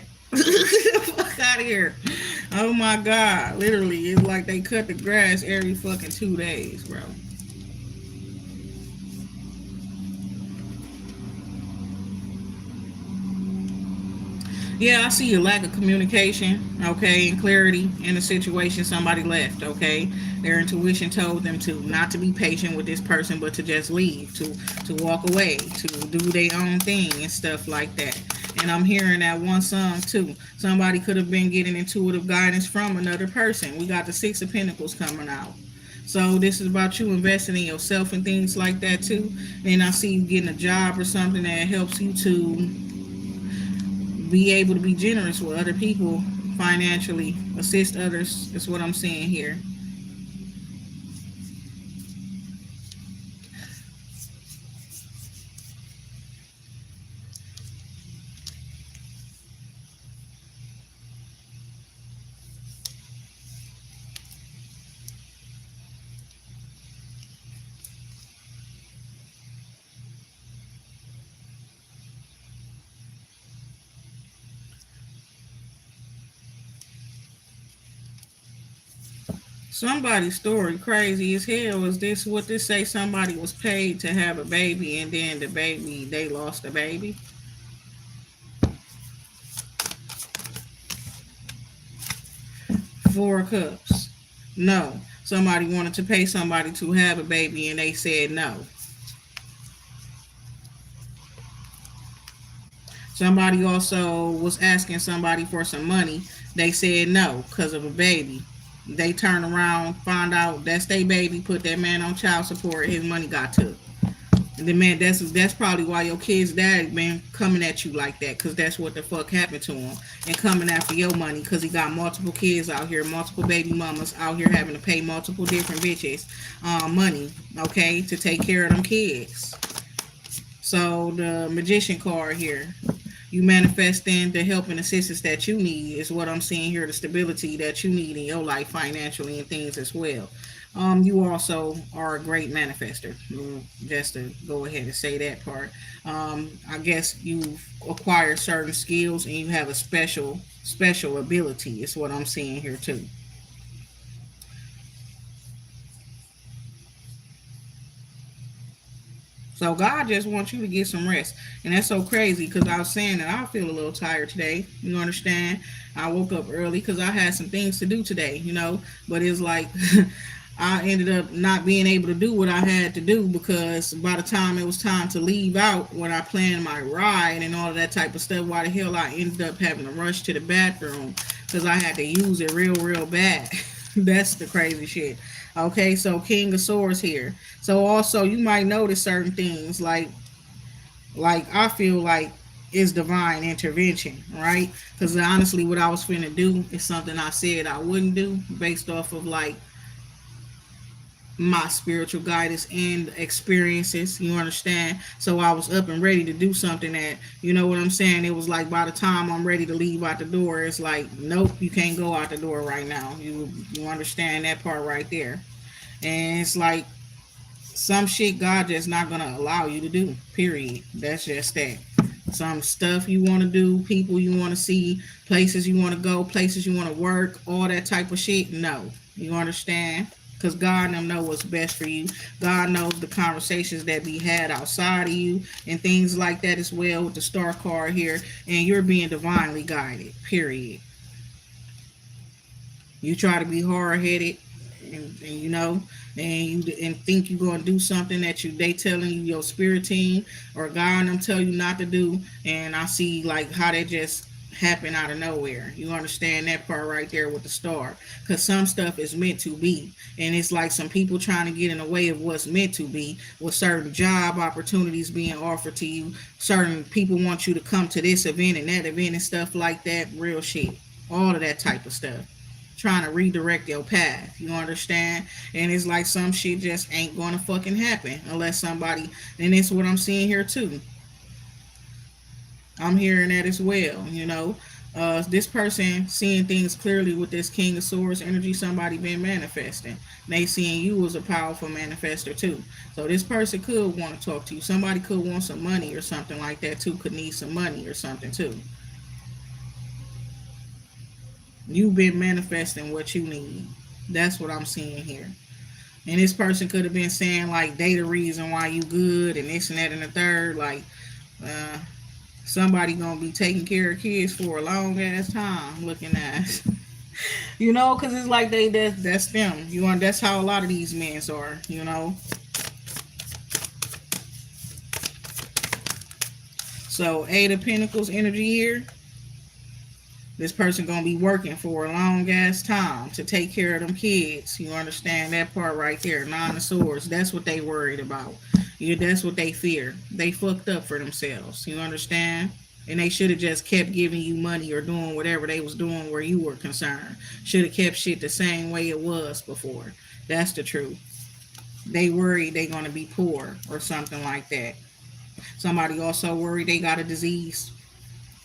Fuck out of here. Oh my god. Literally, it's like they cut the grass every fucking 2 days, bro. Yeah, I see a lack of communication, okay, and clarity in the situation. Somebody left, okay. Their intuition told them to not to be patient with this person, but to just leave, to walk away, to do their own thing and stuff like that. And I'm hearing that one song too. Somebody could have been getting intuitive guidance from another person. We got the Six of Pentacles coming out. So this is about you investing in yourself and things like that too. And I see you getting a job or something that helps you to be able to be generous with other people financially, assist others. That's what I'm seeing here. Somebody's story crazy as hell. Is this what this say? Somebody was paid to have a baby, and then the baby, they lost the baby. 4 cups. No. Somebody wanted to pay somebody to have a baby, and they said no. Somebody also was asking somebody for some money. They said no because of a baby. They turn around, find out that's their baby, put that man on child support, his money got took. And then man, that's probably why your kid's dad been coming at you like that, cause that's what the fuck happened to him, and coming after your money, cause he got multiple kids out here, multiple baby mamas out here having to pay multiple different bitches money, okay, to take care of them kids. So the magician card here, you manifesting the help and assistance that you need is what I'm seeing here. The stability that you need in your life financially and things as well. You also are a great manifester. Just to go ahead and say that part. I guess you've acquired certain skills and you have a special ability. Is what I'm seeing here too. So God just wants you to get some rest. And that's so crazy because I was saying that I feel a little tired today. You understand? I woke up early because I had some things to do today. But it's like I ended up not being able to do what I had to do because by the time it was time to leave out, when I planned my ride and all of that type of stuff, why the hell I ended up having to rush to the bathroom because I had to use it real, real bad. That's the crazy shit. Okay, so King of Swords here. So also you might notice certain things like I feel like it's divine intervention, right? Because honestly, what I was finna do is something I said I wouldn't do based off of like my spiritual guidance and experiences. You understand? So I was up and ready to do something that, you know what I'm saying? It was like by the time I'm ready to leave out the door, it's like, nope, you can't go out the door right now. You understand that part right there? And it's like some shit God just not gonna allow you to do. Period. That's just that. Some stuff you want to do, people you want to see, places you want to go, places you want to work, all that type of shit. No, you understand? Because God know what's best for you. God knows the conversations that be had outside of you and things like that as well with the star card here. And you're being divinely guided. Period. You try to be hard headed, and think you're gonna do something that they telling you your spirit team or God and them tell you not to do, and I see like how they just happen out of nowhere. You understand that part right there with the star, because some stuff is meant to be, and it's like some people trying to get in the way of what's meant to be with certain job opportunities being offered to you. Certain people want you to come to this event and that event and stuff like that. Real shit, all of that type of stuff, trying to redirect your path. You understand? And it's like some shit just ain't gonna fucking happen unless somebody. And it's what I'm seeing here too. I'm hearing that as well. This person seeing things clearly with this King of Swords energy. Somebody been manifesting. They seeing you as a powerful manifester too. So this person could want to talk to you. Somebody could want some money or something like that too. Could need some money or something too. You've been manifesting what you need. That's what I'm seeing here. And this person could have been saying like they the reason why you good and this and that and the third. Like uh, somebody gonna be taking care of kids for a long ass time. Looking at, you know, because it's like that's them. You want that's how a lot of these men are. You know. So Eight of Pentacles energy here. This person gonna be working for a long ass time to take care of them kids. You understand that part right there? Nine of Swords. That's what they worried about. Yeah, that's what they fear. They fucked up for themselves. You understand? And they should have just kept giving you money or doing whatever they was doing where you were concerned. Should have kept shit the same way it was before. That's the truth. They worried they gonna be poor or something like that. Somebody also worried they got a disease.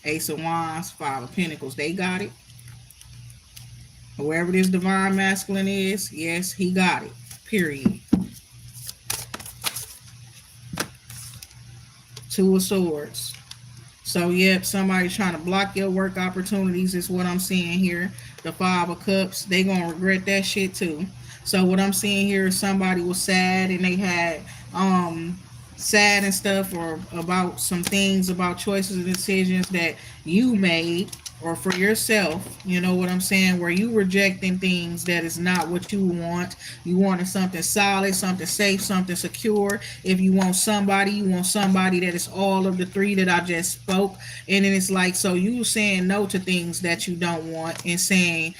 Ace of Wands, Five of Pentacles. They got it. Whoever this divine masculine is, yes, he got it. Period. Two of Swords. So, yep, somebody's trying to block your work opportunities is what I'm seeing here. The Five of Cups, they going to regret that shit too. So, what I'm seeing here is somebody was sad and they had sad and stuff or about some things about choices and decisions that you made or for yourself, you know what I'm saying, where you rejecting things that is not what you want. You wanted something solid, something safe, something secure. If you want somebody, you want somebody that is all of the three that I just spoke. And then it's like, so you saying no to things that you don't want and saying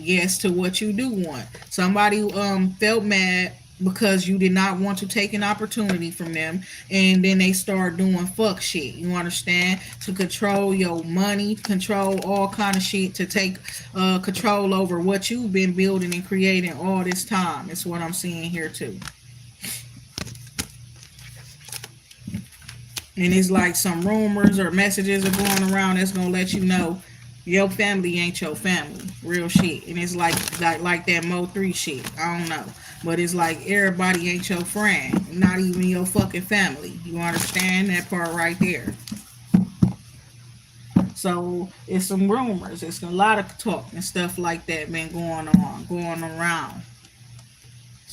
yes to what you do want. Somebody felt mad because you did not want to take an opportunity from them, and then they start doing fuck shit, you understand, to control your money, control all kind of shit, to take control over what you've been building and creating all this time. It's what I'm seeing here too. And it's like some rumors or messages are going around that's gonna let you know your family ain't your family. Real shit. And it's like that Mo 3 shit. I don't know. But it's like everybody ain't your friend. Not even your fucking family. You understand that part right there? So it's some rumors. It's a lot of talk and stuff like that been going around.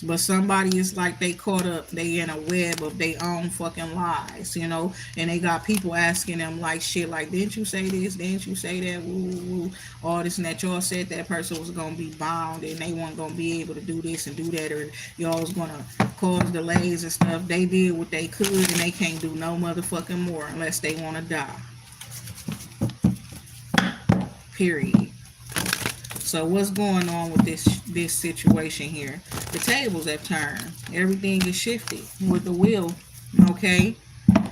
But somebody is like they caught up, they in a web of their own fucking lies, you know, and they got people asking them like shit like, didn't you say this? Didn't you say that? Woo, woo, woo. All this and that. Y'all said that person was gonna be bound and they weren't gonna be able to do this and do that, or y'all was gonna cause delays and stuff. They did what they could and they can't do no motherfucking more unless they wanna die. Period. So what's going on with this situation here? The tables have turned. Everything is shifted with the wheel. Okay,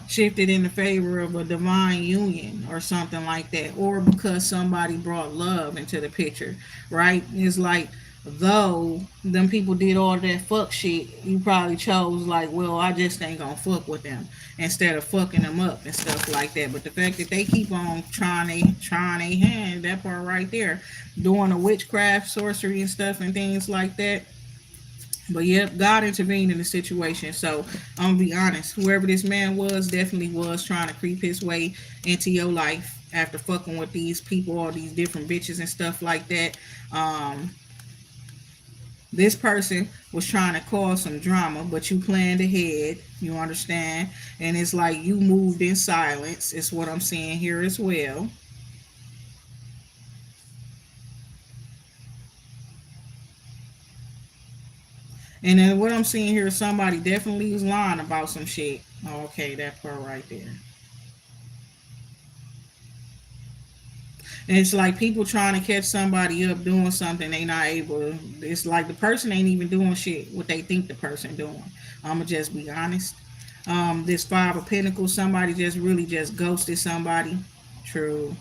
shifted in the favor of a divine union or something like that, or because somebody brought love into the picture. Right? It's like though them people did all that fuck shit, you probably chose like, well, I just ain't gonna fuck with them instead of fucking them up and stuff like that. But the fact that they keep on trying a hand, that part right there, doing a witchcraft, sorcery and stuff and things like that. But yep, God intervened in the situation. So I'm gonna be honest, whoever this man was definitely was trying to creep his way into your life after fucking with these people, all these different bitches and stuff like that. This person was trying to cause some drama, but you planned ahead. You understand? And it's like you moved in silence. It's what I'm seeing here as well. And then what I'm seeing here is somebody definitely was lying about some shit. Okay, that part right there. And it's like people trying to catch somebody up doing something they not able to. It's like the person ain't even doing shit what they think the person doing. I'ma just be honest. This Five of Pentacles, somebody just really just ghosted somebody. True.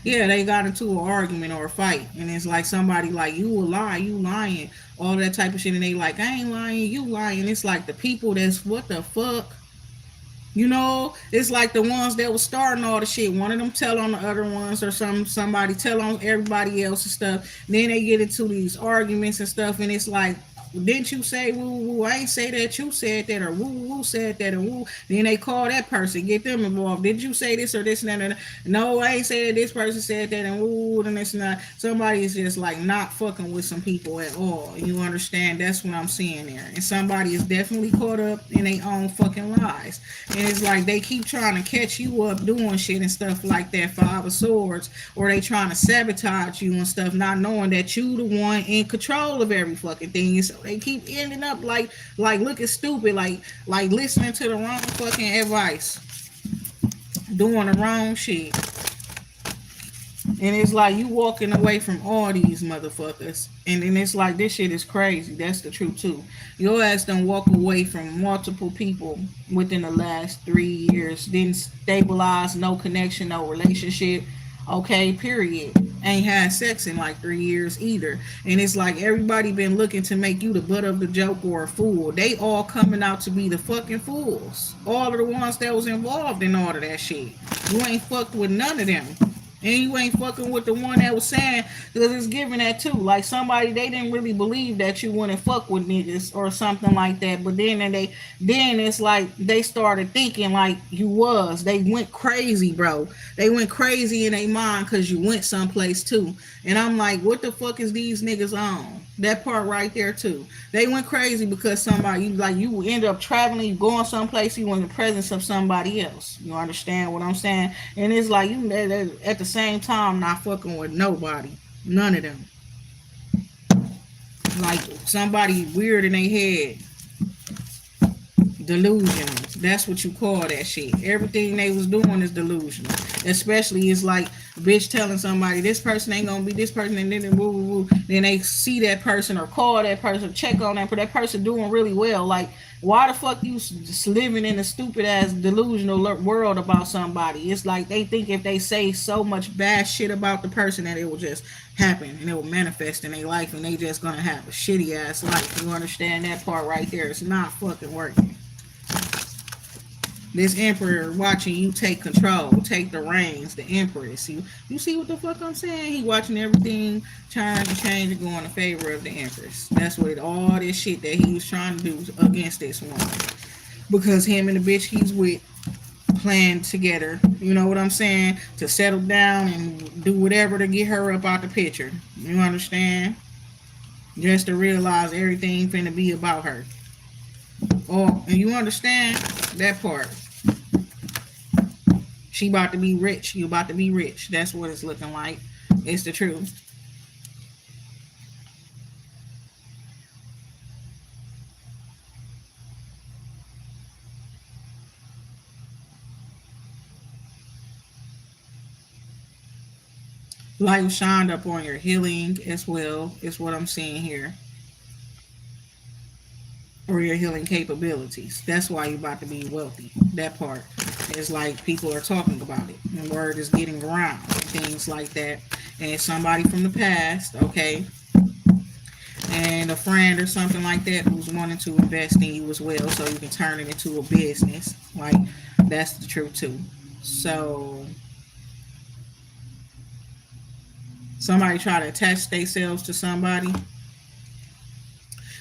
Yeah, they got into an argument or a fight, and it's like somebody like you a lie, you lying, all that type of shit, and they like I ain't lying, you lying. It's like the people that's what the fuck. It's like the ones that was starting all the shit. One of them tell on the other ones, or somebody tell on everybody else and stuff. Then they get into these arguments and stuff, and it's like, didn't you say woo woo? Woo? I ain't say that. You said that, or woo woo said that, and woo. Then they call that person, get them involved. Did you say this or this and that? And that? No, I ain't say that. This person said that, and woo and this and that. Somebody is just like not fucking with some people at all. You understand? That's what I'm seeing there. And somebody is definitely caught up in their own fucking lies. And it's like they keep trying to catch you up doing shit and stuff like that, Five of Swords, or they trying to sabotage you and stuff, not knowing that you the one in control of every fucking thing. And so they keep ending up like looking stupid, like listening to the wrong fucking advice, doing the wrong shit. And it's like you walking away from all these motherfuckers. And then it's like this shit is crazy. That's the truth too. Your ass done walk away from multiple people within the last 3 years. Didn't stabilize, no connection, no relationship. Okay, period. Ain't had sex in like 3 years either. And it's like everybody been looking to make you the butt of the joke or a fool. They all coming out to be the fucking fools. All of the ones that was involved in all of that shit. You ain't fucked with none of them. And you ain't fucking with the one that was saying, because it's giving that too. Like somebody, they didn't really believe that you wouldn't fuck with niggas or something like that. But then it's like they started thinking like you was. They went crazy, bro. They went crazy in their mind because you went someplace too. And I'm like, what the fuck is these niggas on? That part right there too. They went crazy because somebody, you end up traveling, you going someplace, you in the presence of somebody else. You understand what I'm saying? And it's like you at the same time not fucking with nobody, none of them. Like somebody weird in their head, delusional. That's what you call that shit. Everything they was doing is delusional. Especially it's like a bitch telling somebody this person ain't gonna be this person, and then woo woo woo. Then they see that person or call that person, check on that person doing really well. Like why the fuck you just living in a stupid ass delusional world about somebody? It's like they think if they say so much bad shit about the person that it will just happen and it will manifest in their life and they just gonna have a shitty ass life. You understand that part right there? It's not fucking working. This emperor watching you take control, take the reins, the empress. You see what the fuck I'm saying? He watching everything, trying to change and go in favor of the empress. That's what all this shit that he was trying to do against this woman. Because him and the bitch he's with planned together, you know what I'm saying? To settle down and do whatever to get her up out the picture. You understand? Just to realize everything finna be about her. Oh, and you understand that part. She about to be rich. You about to be rich. That's what it's looking like. It's the truth. Light shined up on your healing as well, is what I'm seeing here. Or your healing capabilities. That's why you're about to be wealthy. That part is like people are talking about it. The word is getting around and things like that. And somebody from the past, okay, and a friend or something like that who's wanting to invest in you as well so you can turn it into a business. Like that's the truth too. So somebody try to attach themselves to somebody.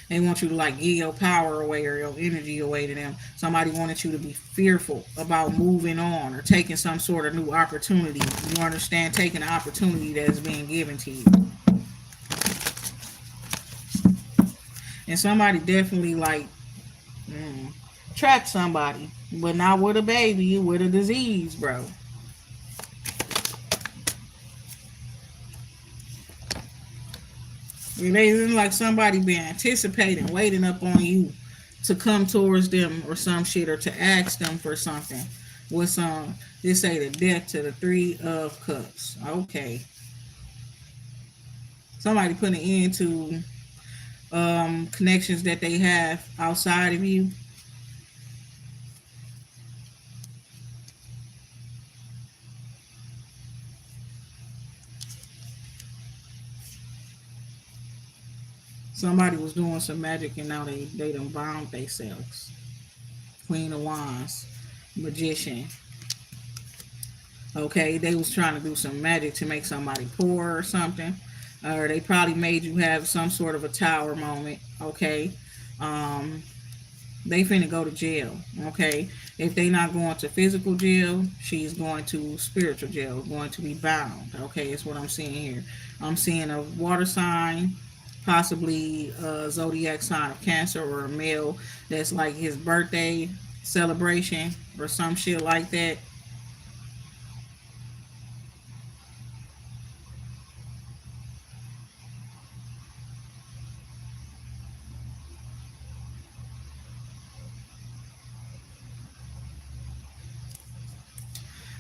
They want you to like give your power away or your energy away to them. Somebody wanted you to be fearful about moving on or taking some sort of new opportunity. You understand? Taking an opportunity that is being given to you. And somebody definitely like trapped somebody, but not with a baby, with a disease, bro. They look like somebody been anticipating, waiting up on you to come towards them or some shit, or to ask them for something. With some, they say the death to the 3 of Cups. Okay, somebody putting an end to connections that they have outside of you. Somebody was doing some magic and now they done bound themselves. Queen of Wands, magician. Okay, they was trying to do some magic to make somebody poor or something, or they probably made you have some sort of a tower moment. Okay, um, they finna go to jail. Okay, if they not going to physical jail, she's going to spiritual jail, going to be bound. Okay, is what I'm seeing here. I'm seeing a water sign, possibly a zodiac sign of Cancer, or a male that's like his birthday celebration or some shit like that.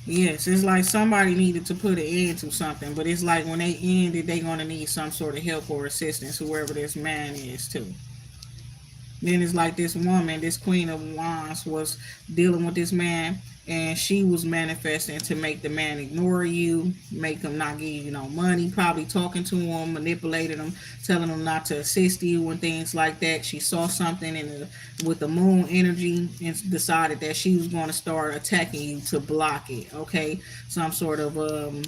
Yes, it's like somebody needed to put an end to something, but it's like when they end it, they gonna need some sort of help or assistance, whoever this man is too. Then it's like this woman, this Queen of Wands, was dealing with this man, and she was manifesting to make the man ignore you, make him not give you no money, probably talking to him, manipulating him, telling him not to assist you and things like that. She saw something with the moon energy and decided that she was going to start attacking you to block it. Okay, some sort of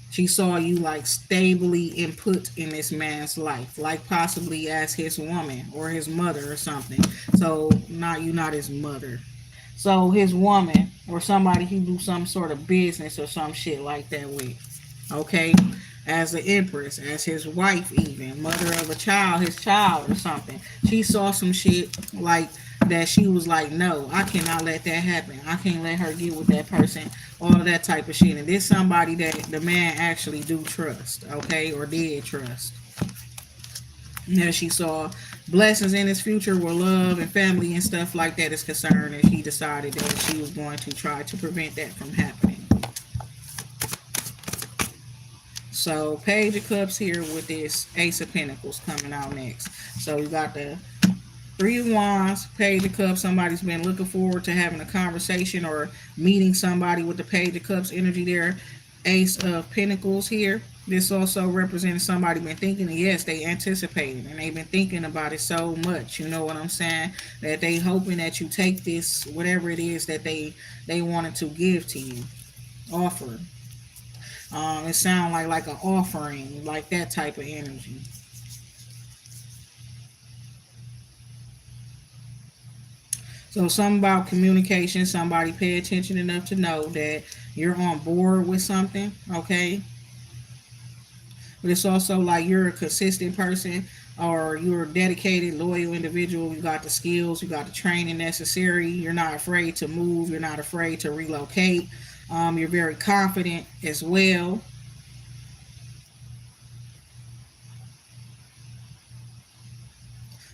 she saw you like stably input in this man's life, like possibly as his woman or his mother or something. So not you, not his mother. So his woman or somebody he do some sort of business or some shit like that with. Okay, as the empress, as his wife, even mother of a child, his child or something. She saw some shit like that. She was like, no, I cannot let that happen. I can't let her get with that person. All of that type of shit. And this somebody that the man actually do trust, okay, or did trust. Now she saw blessings in his future where love and family and stuff like that is concerned, and she decided that she was going to try to prevent that from happening. So Page of Cups here with this Ace of Pentacles coming out next. So you got the Three of Wands, Page of Cups. Somebody's been looking forward to having a conversation or meeting somebody with the Page of Cups energy there. Ace of Pentacles here. This also represents somebody been thinking, yes, they anticipated and they've been thinking about it so much. You know what I'm saying? That they hoping that you take this, whatever it is that they wanted to give to you, offer. It sounds like an offering, like that type of energy. So something about communication, somebody pay attention enough to know that you're on board with something, okay? But it's also like you're a consistent person or you're a dedicated, loyal individual. You got the skills, you got the training necessary. You're not afraid to move, you're not afraid to relocate. You're very confident as well.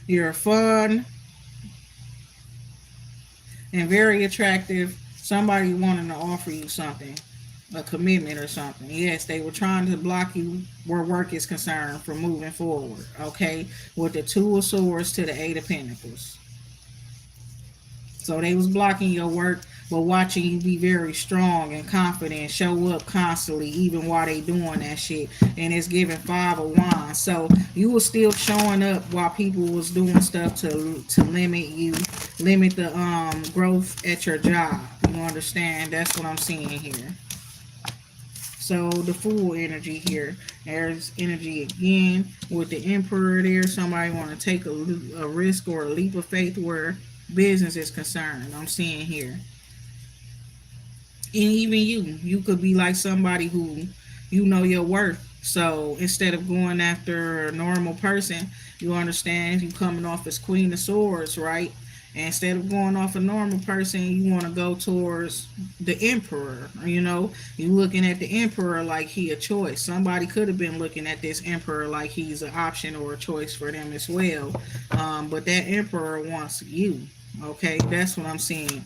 You're fun and very attractive. Somebody wanting to offer you something, a commitment or something. Yes, they were trying to block you where work is concerned from moving forward. Okay, with the Two of Swords to the Eight of Pentacles. So they was blocking your work, but watching you be very strong and confident, show up constantly, even while they doing that shit. And it's giving Five of Wands. So you was still showing up while people was doing stuff to limit you, limit the growth at your job. You understand? That's what I'm seeing here. So the Fool energy here. There's energy again with the Emperor there. Somebody want to take a risk or a leap of faith where business is concerned. I'm seeing here. And even you could be like somebody who you know your worth. So instead of going after a normal person, you understand you coming off as Queen of Swords, right? And instead of going off a normal person, you want to go towards the Emperor. You know, you looking at the Emperor like he a choice. Somebody could have been looking at this Emperor like he's an option or a choice for them as well. But that Emperor wants you. Okay, that's what I'm seeing.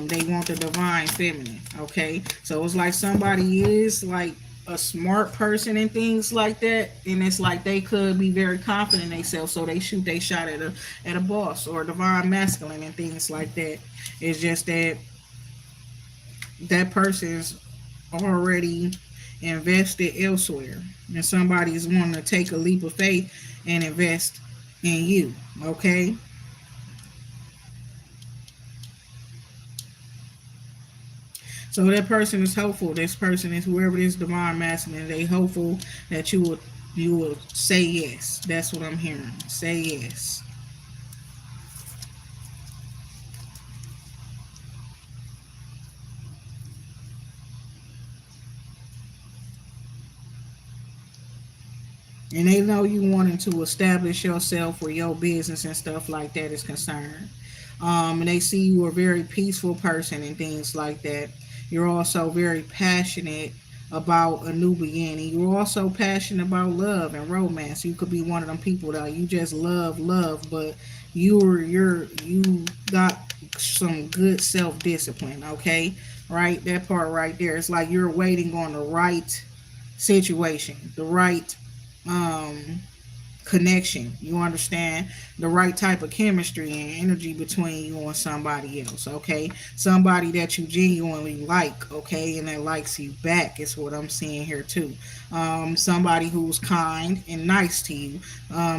They want the divine feminine. Okay, so it's like somebody is like a smart person and things like that, and it's like they could be very confident in themselves, so they shoot they shot at a boss or a divine masculine and things like that. It's just that that person's already invested elsewhere, and somebody's wanting to take a leap of faith and invest in you. Okay. So that person is hopeful. This person is whoever this divine masculine. They hopeful that you will say yes. That's what I'm hearing. Say yes. And they know you wanting to establish yourself where your business and stuff like that is concerned. And they see you a very peaceful person and things like that. You're also very passionate about a new beginning. You're also passionate about love and romance. You could be one of them people that you just love, but you got some good self discipline. Okay, right? That part right there. It's like you're waiting on the right situation, the right um connection. You understand the right type of chemistry and energy between you and somebody else. Okay, somebody that you genuinely like. Okay, and that likes you back is what I'm seeing here too. Somebody who's kind and nice to you.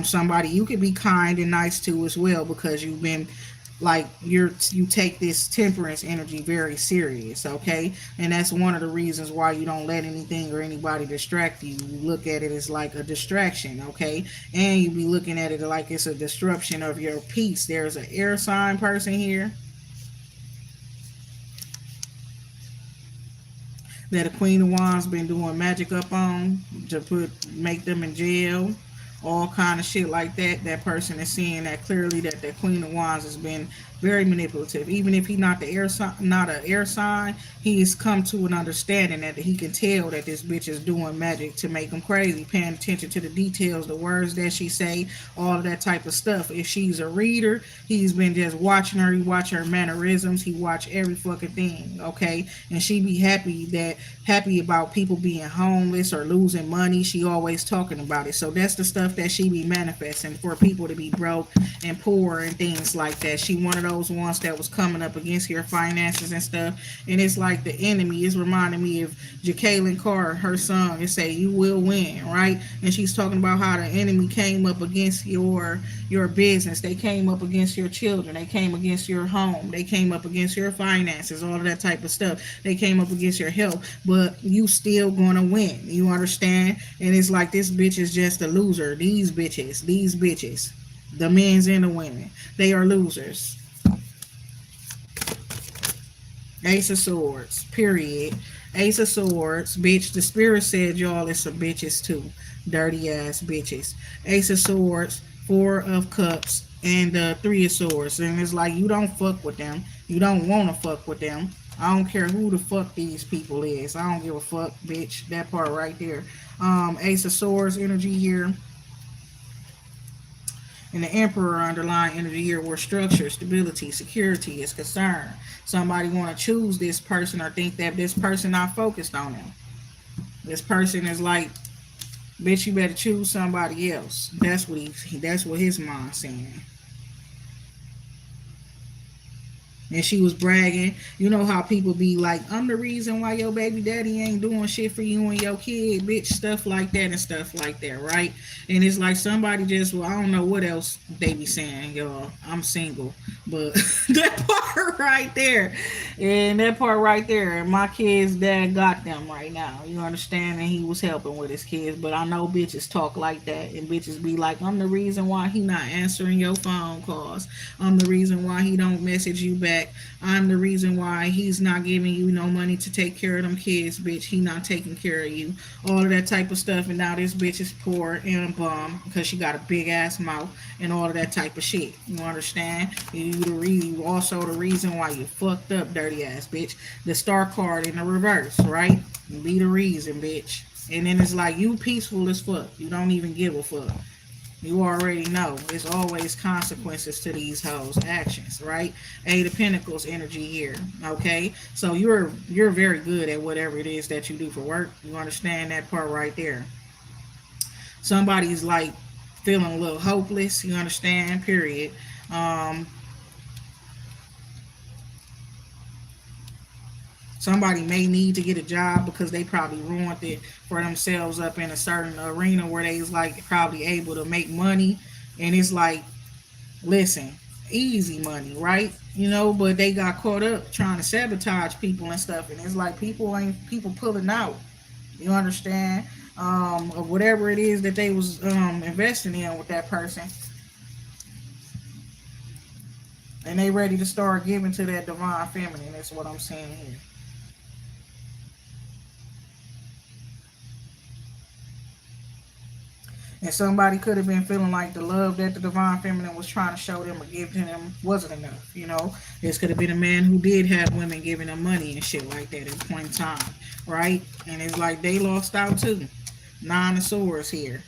Somebody you could be kind and nice to as well because you've been like you take this temperance energy very serious. Okay, and that's one of the reasons why you don't let anything or anybody distract you. You look at it as like a distraction. Okay, and you be looking at it like it's a disruption of your peace. There's an air sign person here that a Queen of Wands been doing magic up on to make them in jail, all kind of shit like that. That person is seeing that clearly that the Queen of Wands has been very manipulative. Even if he's not the air sign, not an air sign, he has come to an understanding that he can tell that this bitch is doing magic to make him crazy, paying attention to the details, the words that she say, all of that type of stuff. If she's a reader, he's been just watching her. He watch her mannerisms. He watch every fucking thing. Okay, and she be happy about people being homeless or losing money. She always talking about it. So that's the stuff that she be manifesting for people to be broke and poor and things like that. She one of those ones that was coming up against your finances and stuff. And it's like the enemy is reminding me of Jacqueline Carr, her song. It say you will win, right? And she's talking about how the enemy came up against your business. They came up against your children. They came against your home. They came up against your finances, all of that type of stuff. They came up against your health, but you still gonna win. You understand? And it's like this bitch is just a loser. These bitches, the men's and the women, they are losers. Ace of Swords, period. Ace of Swords, bitch. The spirit said y'all is some bitches too. Dirty ass bitches. Ace of Swords, Four of Cups, and Three of Swords. And it's like you don't fuck with them. You don't want to fuck with them. I don't care who the fuck these people is. I don't give a fuck, bitch. That part right there. Ace of Swords energy here. And the Emperor underlying energy here where structure, stability, security is concerned. Somebody want to choose this person or think that this person not focused on them. This person is like, bitch, you better choose somebody else. That's what his mind's saying. And she was bragging. You know how people be like, I'm the reason why your baby daddy ain't doing shit for you and your kid, bitch, stuff like that and stuff like that, right? And it's like somebody just, well, I don't know what else they be saying, y'all. I'm single. But that part right there, and that part right there, my kid's dad got them right now. You understand? And he was helping with his kids. But I know bitches talk like that. And bitches be like, I'm the reason why he not answering your phone calls. I'm the reason why he don't message you back. I'm the reason why he's not giving you no money to take care of them kids, bitch. He not taking care of you. All of that type of stuff. And now this bitch is poor and a bum because she got a big ass mouth and all of that type of shit. You understand? You also the reason why you fucked up, dirty ass bitch. The star card in the reverse, right? Be the reason, bitch. And then it's like you peaceful as fuck. You don't even give a fuck. You already know there's always consequences to these hoes' actions, right? Eight of Pentacles energy here. Okay, so you're very good at whatever it is that you do for work. You understand that part right there. Somebody's like feeling a little hopeless. You understand? Period. Um, Somebody may need to get a job because they probably ruined it for themselves up in a certain arena where they is like probably able to make money And it's like, listen, easy money, right? But they got caught up trying to sabotage people and stuff, and it's like people pulling out. You understand? Of whatever it is that they was investing in with that person, and they ready to start giving to that divine feminine. That's what I'm saying here. And somebody could have been feeling like the love that the divine feminine was trying to show them or give to them wasn't enough. This could have been a man who did have women giving him money and shit like that at a point in time, right? And it's like they lost out too. Nine of Swords here.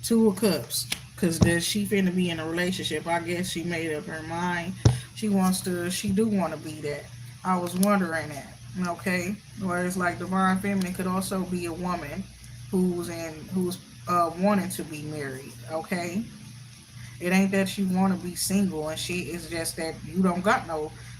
Two of Cups. Because does she finna be in a relationship? I guess she made up her mind. She do want to be that. I was wondering that. Okay? Whereas like divine feminine could also be a woman who's wanting to be married. Okay? It ain't that you want to be single and shit. It's just that you don't got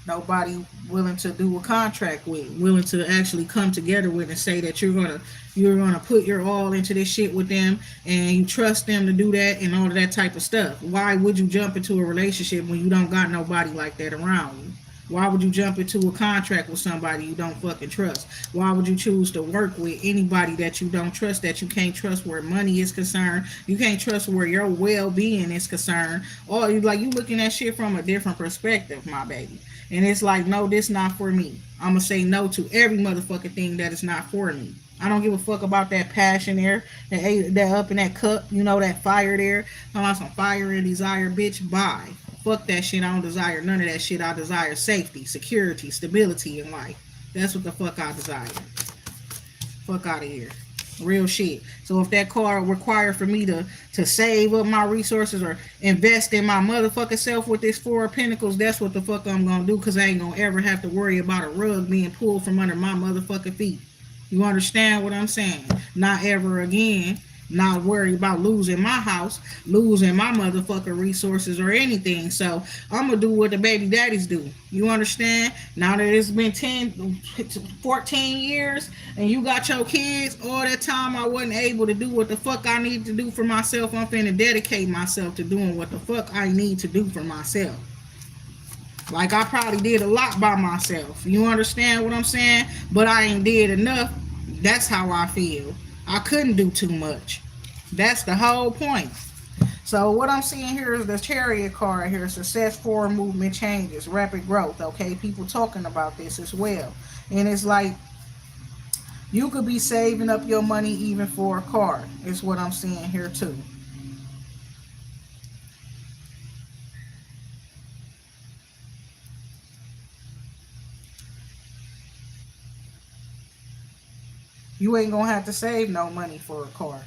nobody willing to do a contract with, willing to actually come together with and say that you're gonna put your all into this shit with them and you trust them to do that and all of that type of stuff. Why would you jump into a relationship when you don't got nobody like that around you? Why would you jump into a contract with somebody you don't fucking trust? Why would you choose to work with anybody that you don't trust, that you can't trust where money is concerned? You can't trust where your well-being is concerned. Or you looking at shit from a different perspective, my baby. And it's like, no, this not for me. I'm gonna say no to every motherfucking thing that is not for me. I don't give a fuck about that passion there, that up in that cup, that fire there. I want some fire and desire, bitch. Bye. Fuck that shit. I don't desire none of that shit. I desire safety, security, stability in life. That's what the fuck I desire. Fuck out of here. Real shit. So if that car required for me to save up my resources or invest in my motherfucking self with this Four of Pentacles, that's what the fuck I'm gonna do, because I ain't gonna ever have to worry about a rug being pulled from under my motherfucking feet. You understand what I'm saying? Not ever again. Not worry about losing my house, losing my motherfucking resources or anything. So I'm gonna do what the baby daddies do. You understand? Now that it's been 10, 14 years and you got your kids, all that time I wasn't able to do what the fuck I need to do for myself. I'm finna dedicate myself to doing what the fuck I need to do for myself. Like I probably did a lot by myself. You understand what I'm saying? But I ain't did enough. That's how I feel. I couldn't do too much. That's the whole point. So what I'm seeing here is the Chariot card here. Success, forward movement, changes, rapid growth. Okay, people talking about this as well. And it's like you could be saving up your money even for a car. Is what I'm seeing here too. You ain't gonna have to save no money for a car.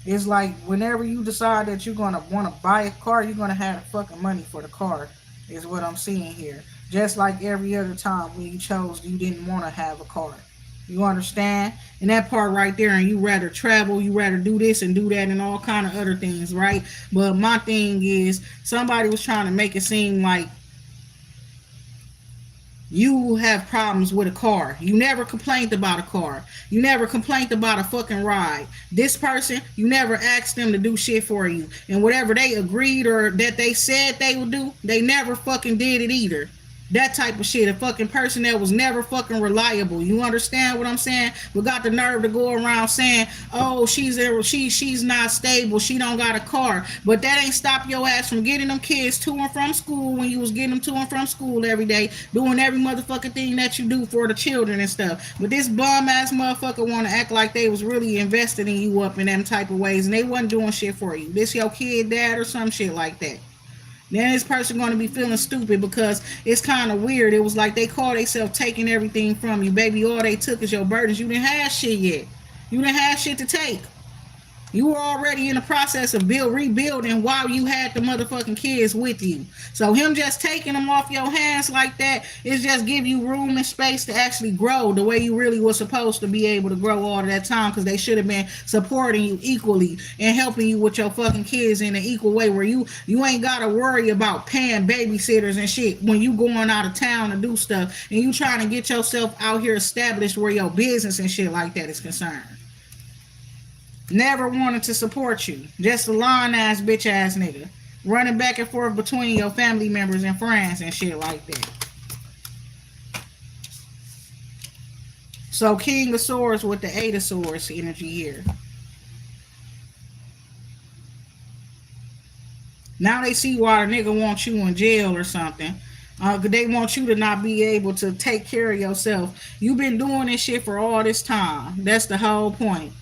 It's like whenever you decide that you're gonna want to buy a car, you're gonna have the fucking money for the car. Is what I'm seeing here. Just like every other time when you chose you didn't want to have a car. You understand? And that part right there, and you rather travel, you rather do this and do that and all kind of other things, right? But my thing is, somebody was trying to make it seem like you have problems with a car. You never complained about a car. You never complained about a fucking ride. This person, you never asked them to do shit for you. And whatever they agreed or that they said they would do, they never fucking did it either. That type of shit. A fucking person that was never fucking reliable. You understand what I'm saying? We got the nerve to go around saying, "Oh, she's not stable. She don't got a car." But that ain't stop your ass from getting them kids to and from school when you was getting them to and from school every day, doing every motherfucking thing that you do for the children and stuff. But this bum ass motherfucker want to act like they was really invested in you up in them type of ways, and they wasn't doing shit for you. This your kid dad or some shit like that. Then this person going to be feeling stupid because it's kind of weird. It was like they call themselves taking everything from you. Baby, all they took is your burdens. You didn't have shit yet. You didn't have shit to take. You were already in the process of rebuilding while you had the motherfucking kids with you. So him just taking them off your hands like that is just give you room and space to actually grow the way you really were supposed to be able to grow all of that time, because they should have been supporting you equally and helping you with your fucking kids in an equal way where you ain't got to worry about paying babysitters and shit when you going out of town to do stuff and you trying to get yourself out here established where your business and shit like that is concerned. Never wanted to support you. Just a lying ass bitch ass nigga. Running back and forth between your family members and friends and shit like that. So King of Swords with the Eight of Swords energy here. Now they see why a nigga wants you in jail or something. They want you to not be able to take care of yourself. You've been doing this shit for all this time. That's the whole point.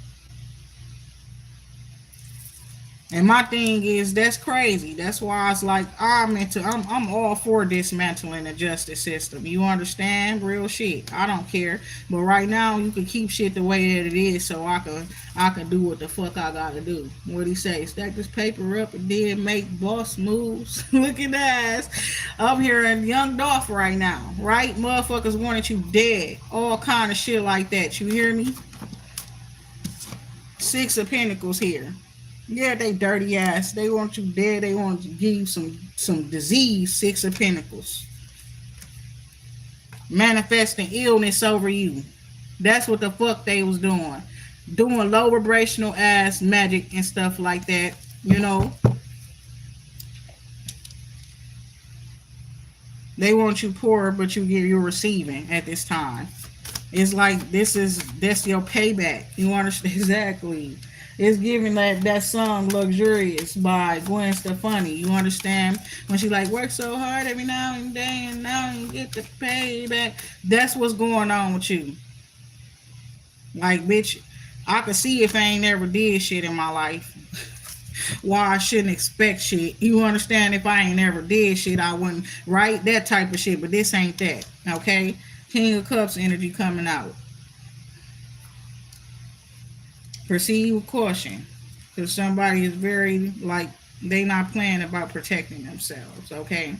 And my thing is that's crazy. That's why it's like I'm all for dismantling the justice system. You understand? Real shit. I don't care. But right now you can keep shit the way that it is so I can do what the fuck I gotta do. What he say? Stack this paper up and then make boss moves. Look at that. I'm hearing Young Dolph right now. Right? Motherfuckers wanted you dead. All kind of shit like that. You hear me? Six of Pentacles here. Yeah, they dirty ass. They want you dead. They want to give you some disease. Six of Pentacles. Manifesting illness over you. That's what the fuck they was doing. Doing low vibrational ass magic and stuff like that. You know. They want you poor, but you're receiving at this time. It's like that's your payback. You understand? Exactly. It's giving that song Luxurious by Gwen Stefani. You understand? When she like work so hard every now and then and now you get the payback. That's what's going on with you. Like, bitch, I can see if I ain't never did shit in my life. Why I shouldn't expect shit. You understand? If I ain't never did shit, I wouldn't, right? That type of shit. But this ain't that. Okay? King of Cups energy coming out. Proceed with caution. Because somebody is very, like, they not playing about protecting themselves. Okay?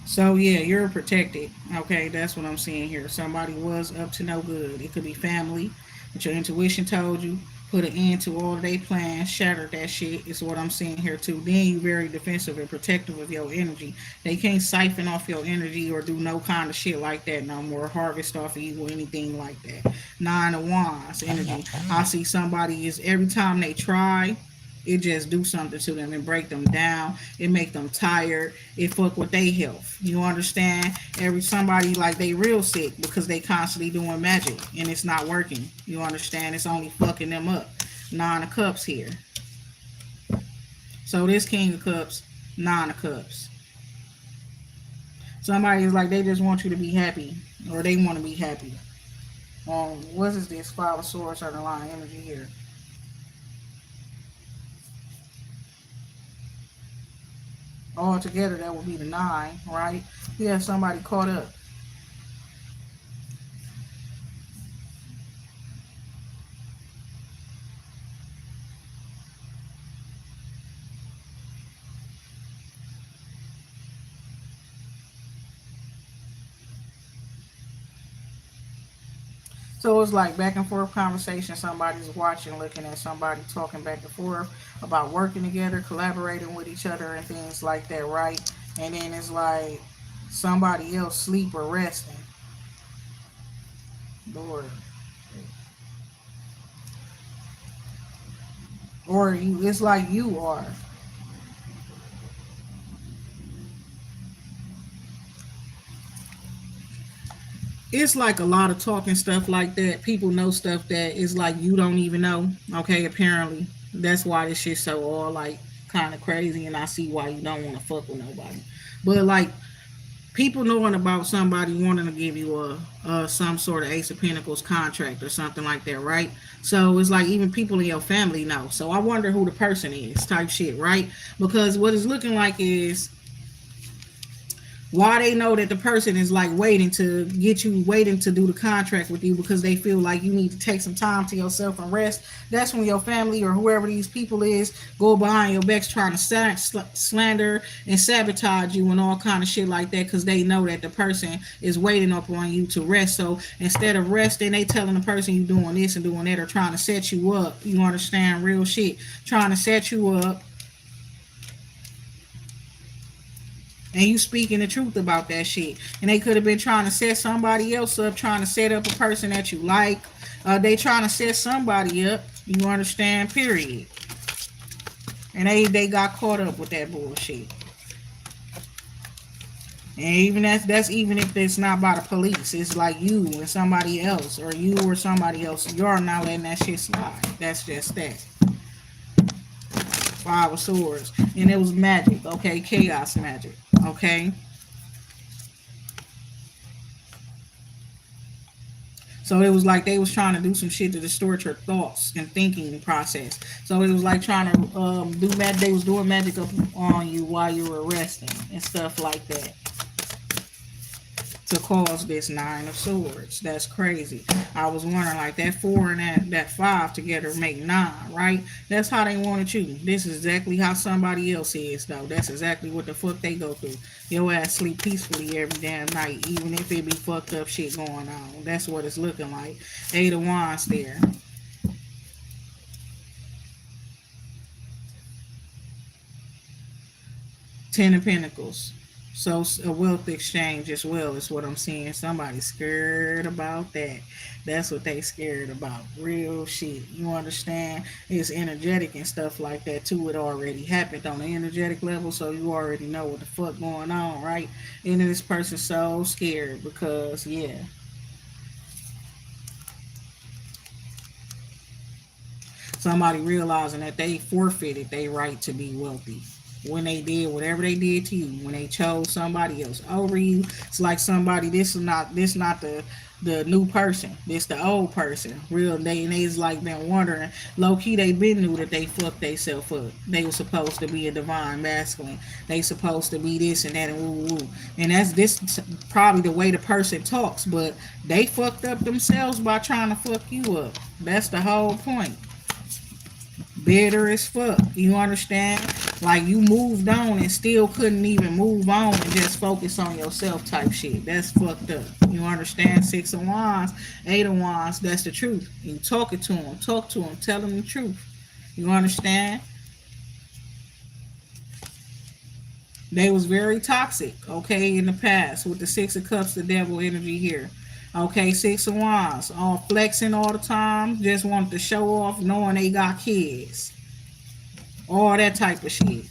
So yeah, you're protected. Okay, that's what I'm seeing here. Somebody was up to no good. It could be family, but your intuition told you. Put an end to all of their plans, shattered that shit, is what I'm seeing here too. Then you very defensive and protective of your energy. They can't siphon off your energy or do no kind of shit like that no more. Harvest off of you or anything like that. Nine of Wands energy. I see somebody is every time they try, it just do something to them and break them down. It make them tired. It fuck with their health. You understand? Every somebody like they real sick because they constantly doing magic and it's not working. You understand? It's only fucking them up. Nine of Cups here. So this King of Cups, Nine of Cups. Somebody is like they just want you to be happy or they want to be happy. What is this? Five of Swords underlying energy here. All together, that would be the nine, right? We have somebody caught up. So it's like back and forth conversation. Somebody's watching, looking at somebody talking back and forth about working together, collaborating with each other and things like that, right? And then it's like somebody else sleep or resting. Lord. Or you, it's like you are. It's like a lot of talking stuff like that. People know stuff that is like you don't even know. Okay, apparently. That's why this shit's so all like kind of crazy and I see why you don't want to fuck with nobody. But like people knowing about somebody wanting to give you a some sort of Ace of Pentacles contract or something like that, right? So it's like even people in your family know. So I wonder who the person is, type shit, right? Because what it's looking like is why they know that the person is like waiting to get you, waiting to do the contract with you because they feel like you need to take some time to yourself and rest. That's when your family or whoever these people is go behind your backs trying to slander and sabotage you and all kind of shit like that because they know that the person is waiting up on you to rest. So instead of resting, they telling the person you doing this and doing that or trying to set you up. You understand? Real shit. Trying to set you up and you speaking the truth about that shit. And they could have been trying to set somebody else up, trying to set up a person that you like. They trying to set somebody up. You understand? Period. And they got caught up with that bullshit. And even that's even if it's not by the police, it's like you and somebody else, or you or somebody else. You're not letting that shit slide. That's just that. Five of Swords, and it was magic. Okay, chaos magic. Okay, so it was like they was trying to do some shit to distort your thoughts and thinking process. So it was like trying to do magic. They was doing magic up on you while you were resting and stuff like that, to cause this Nine of Swords. That's crazy. I was wondering, like, that four and that five together make nine, right? That's how they wanted you. This is exactly how somebody else is, though. That's exactly what the fuck they go through. Your ass sleep peacefully every damn night, even if it be fucked up shit going on. That's what it's looking like. Eight of Wands there. Ten of Pentacles. So a wealth exchange as well is what I'm seeing. Somebody's scared about that. That's what they scared about. Real shit. You understand? It's energetic and stuff like that too. It already happened on the energetic level, so you already know what the fuck going on, right? And this person's so scared because yeah, somebody realizing that they forfeited their right to be wealthy when they did whatever they did to you, when they chose somebody else over you. It's like somebody, this not the new person, this the old person. Real, they's like been wondering, low key they been knew that they fucked theyself up. They was supposed to be a divine masculine, they supposed to be this and that and woo woo. And that's this probably the way the person talks, but they fucked up themselves by trying to fuck you up. That's the whole point. Bitter as fuck. You understand? Like you moved on and still couldn't even move on and just focus on yourself type shit. That's fucked up. You understand? Six of Wands, Eight of Wands. That's the truth. You talking to them, talk to them, tell them the truth. You understand? They was very toxic, okay, in the past with the Six of Cups, the devil energy here. Okay, Six of Wands, all flexing all the time, just want to show off knowing they got kids. All that type of shit.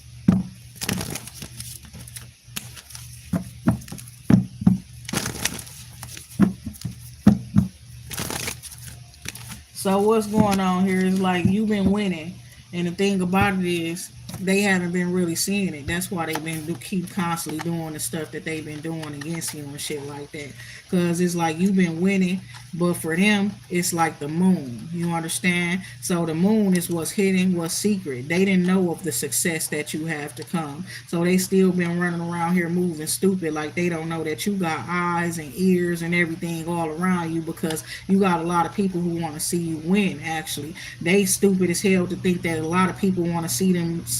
So what's going on here is like you've been winning, and the thing about it is they haven't been really seeing it. That's why they've been keep constantly doing the stuff that they've been doing against you and shit like that. Cause it's like you've been winning, but for them it's like the moon. You understand? So the moon is what's hidden, what's secret. They didn't know of the success that you have to come. So they still been running around here moving stupid, like they don't know that you got eyes and ears and everything all around you, because you got a lot of people who want to see you win. Actually, they stupid as hell to think that a lot of people want to see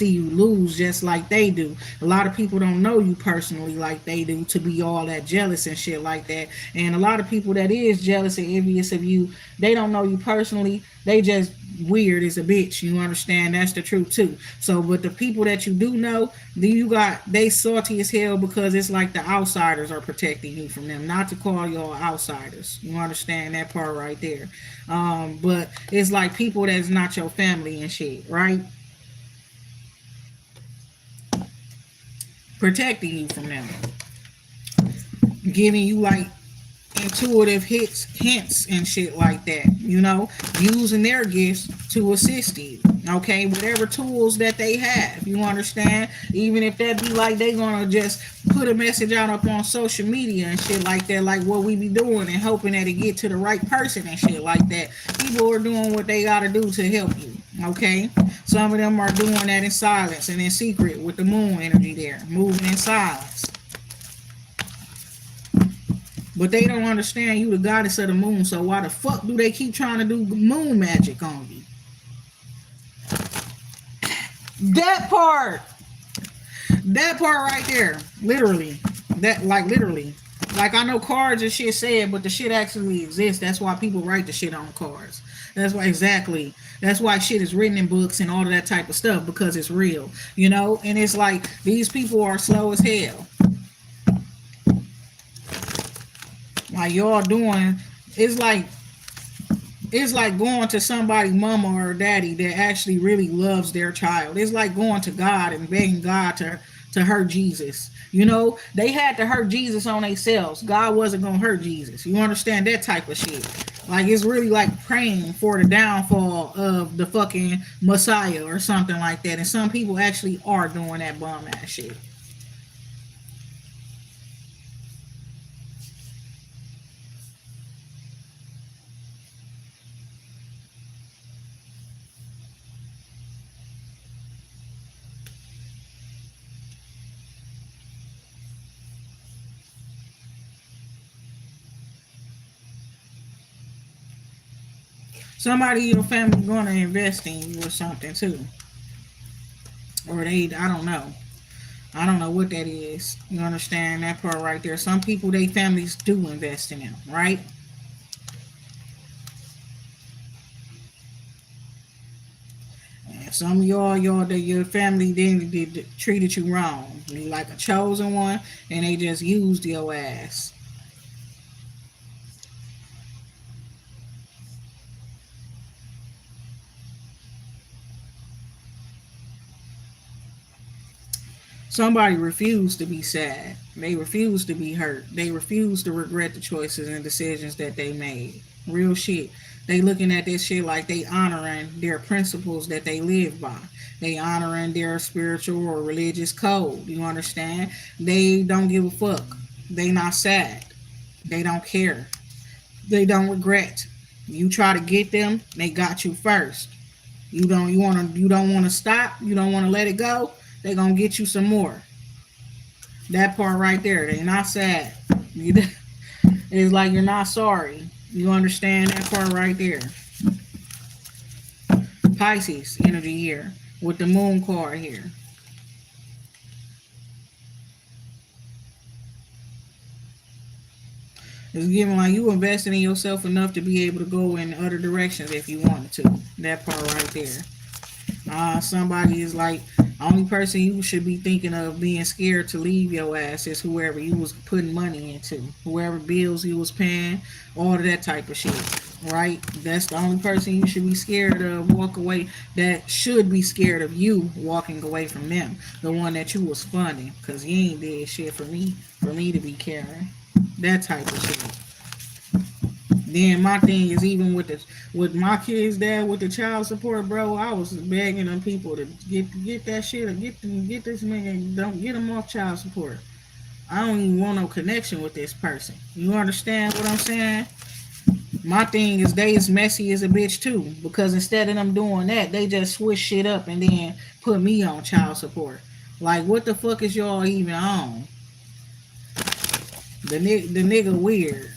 you lose just like they do. A lot of people don't know you personally like they do to be all that jealous and shit like that. And a lot of people that is jealous and envious of you, they don't know you personally. They just weird as a bitch. You understand? That's the truth too. So, but the people that you do know, they salty as hell because it's like the outsiders are protecting you from them. Not to call y'all outsiders. You understand that part right there? But it's like people that's not your family and shit, right? Protecting you from them, giving you like intuitive hints and shit like that, using their gifts to assist you. Okay, whatever tools that they have, you understand? Even if that be like they gonna just put a message out up on social media and shit like that, like what we be doing and hoping that it get to the right person and shit like that. People are doing what they gotta do to help you. Okay, some of them are doing that in silence and in secret with the moon energy there, moving in silence. But they don't understand you the goddess of the moon, so why the fuck do they keep trying to do moon magic on you? That part! That part right there. Literally. Literally. Like I know cards and shit said, but the shit actually exists. That's why people write the shit on cards. That's why exactly. That's why shit is written in books and all of that type of stuff, because it's real. And it's like these people are slow as hell. Like y'all doing, it's like it's like going to somebody mama or daddy that actually really loves their child. It's like going to God and begging God to hurt Jesus. You know, they had to hurt Jesus on themselves. God wasn't gonna hurt Jesus. You understand that type of shit? Like it's really like praying for the downfall of the fucking Messiah or something like that. And some people actually are doing that bum ass shit. Somebody in your family gonna invest in you or something too, or they, I don't know. I don't know what that is. You understand that part right there? Some people, they families do invest in them, right? And some of your family then did treated you wrong. You like a chosen one, and they just used your ass. Somebody refused to be sad. They refused to be hurt. They refused to regret the choices and decisions that they made. Real shit. They looking at this shit like they honoring their principles that they live by. They honoring their spiritual or religious code. You understand? They don't give a fuck. They not sad. They don't care. They don't regret. You try to get them, they got you first. You don't wanna stop, you don't wanna let it go, they gonna get you some more. That part right there, they not sad. It's like you're not sorry. You understand that part right there. Pisces energy here with the moon card here. It's giving like you invested in yourself enough to be able to go in other directions if you wanted to. That part right there. Somebody is like, only person you should be thinking of being scared to leave your ass is whoever you was putting money into, whoever bills you was paying, all of that type of shit. Right? That's the only person you should be scared of walk away. That should be scared of you walking away from them, the one that you was funding, cause you ain't did shit for me to be caring. That type of shit. Then my thing is even with my kids' dad with the child support, bro. I was begging them people to get that shit or get this man, don't get him off child support. I don't even want no connection with this person. You understand what I'm saying? My thing is they as messy as a bitch too, because instead of them doing that, they just switch shit up and then put me on child support. Like what the fuck is y'all even on? The nigga weird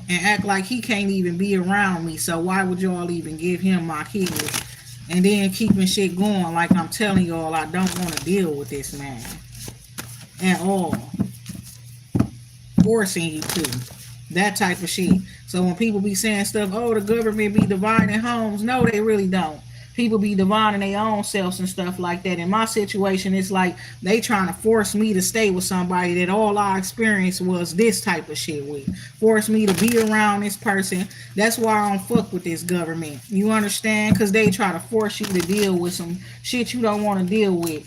and act like he can't even be around me. So why would y'all even give him my kids? And then keeping shit going like I'm telling y'all I don't want to deal with this man at all. Forcing you to. That type of shit. So when people be saying stuff, oh, the government be dividing homes, no, they really don't. People be dividing their own selves and stuff like that. In my situation, it's like they trying to force me to stay with somebody that all I experienced was this type of shit with. Force me to be around this person. That's why I don't fuck with this government. You understand? Because they try to force you to deal with some shit you don't want to deal with.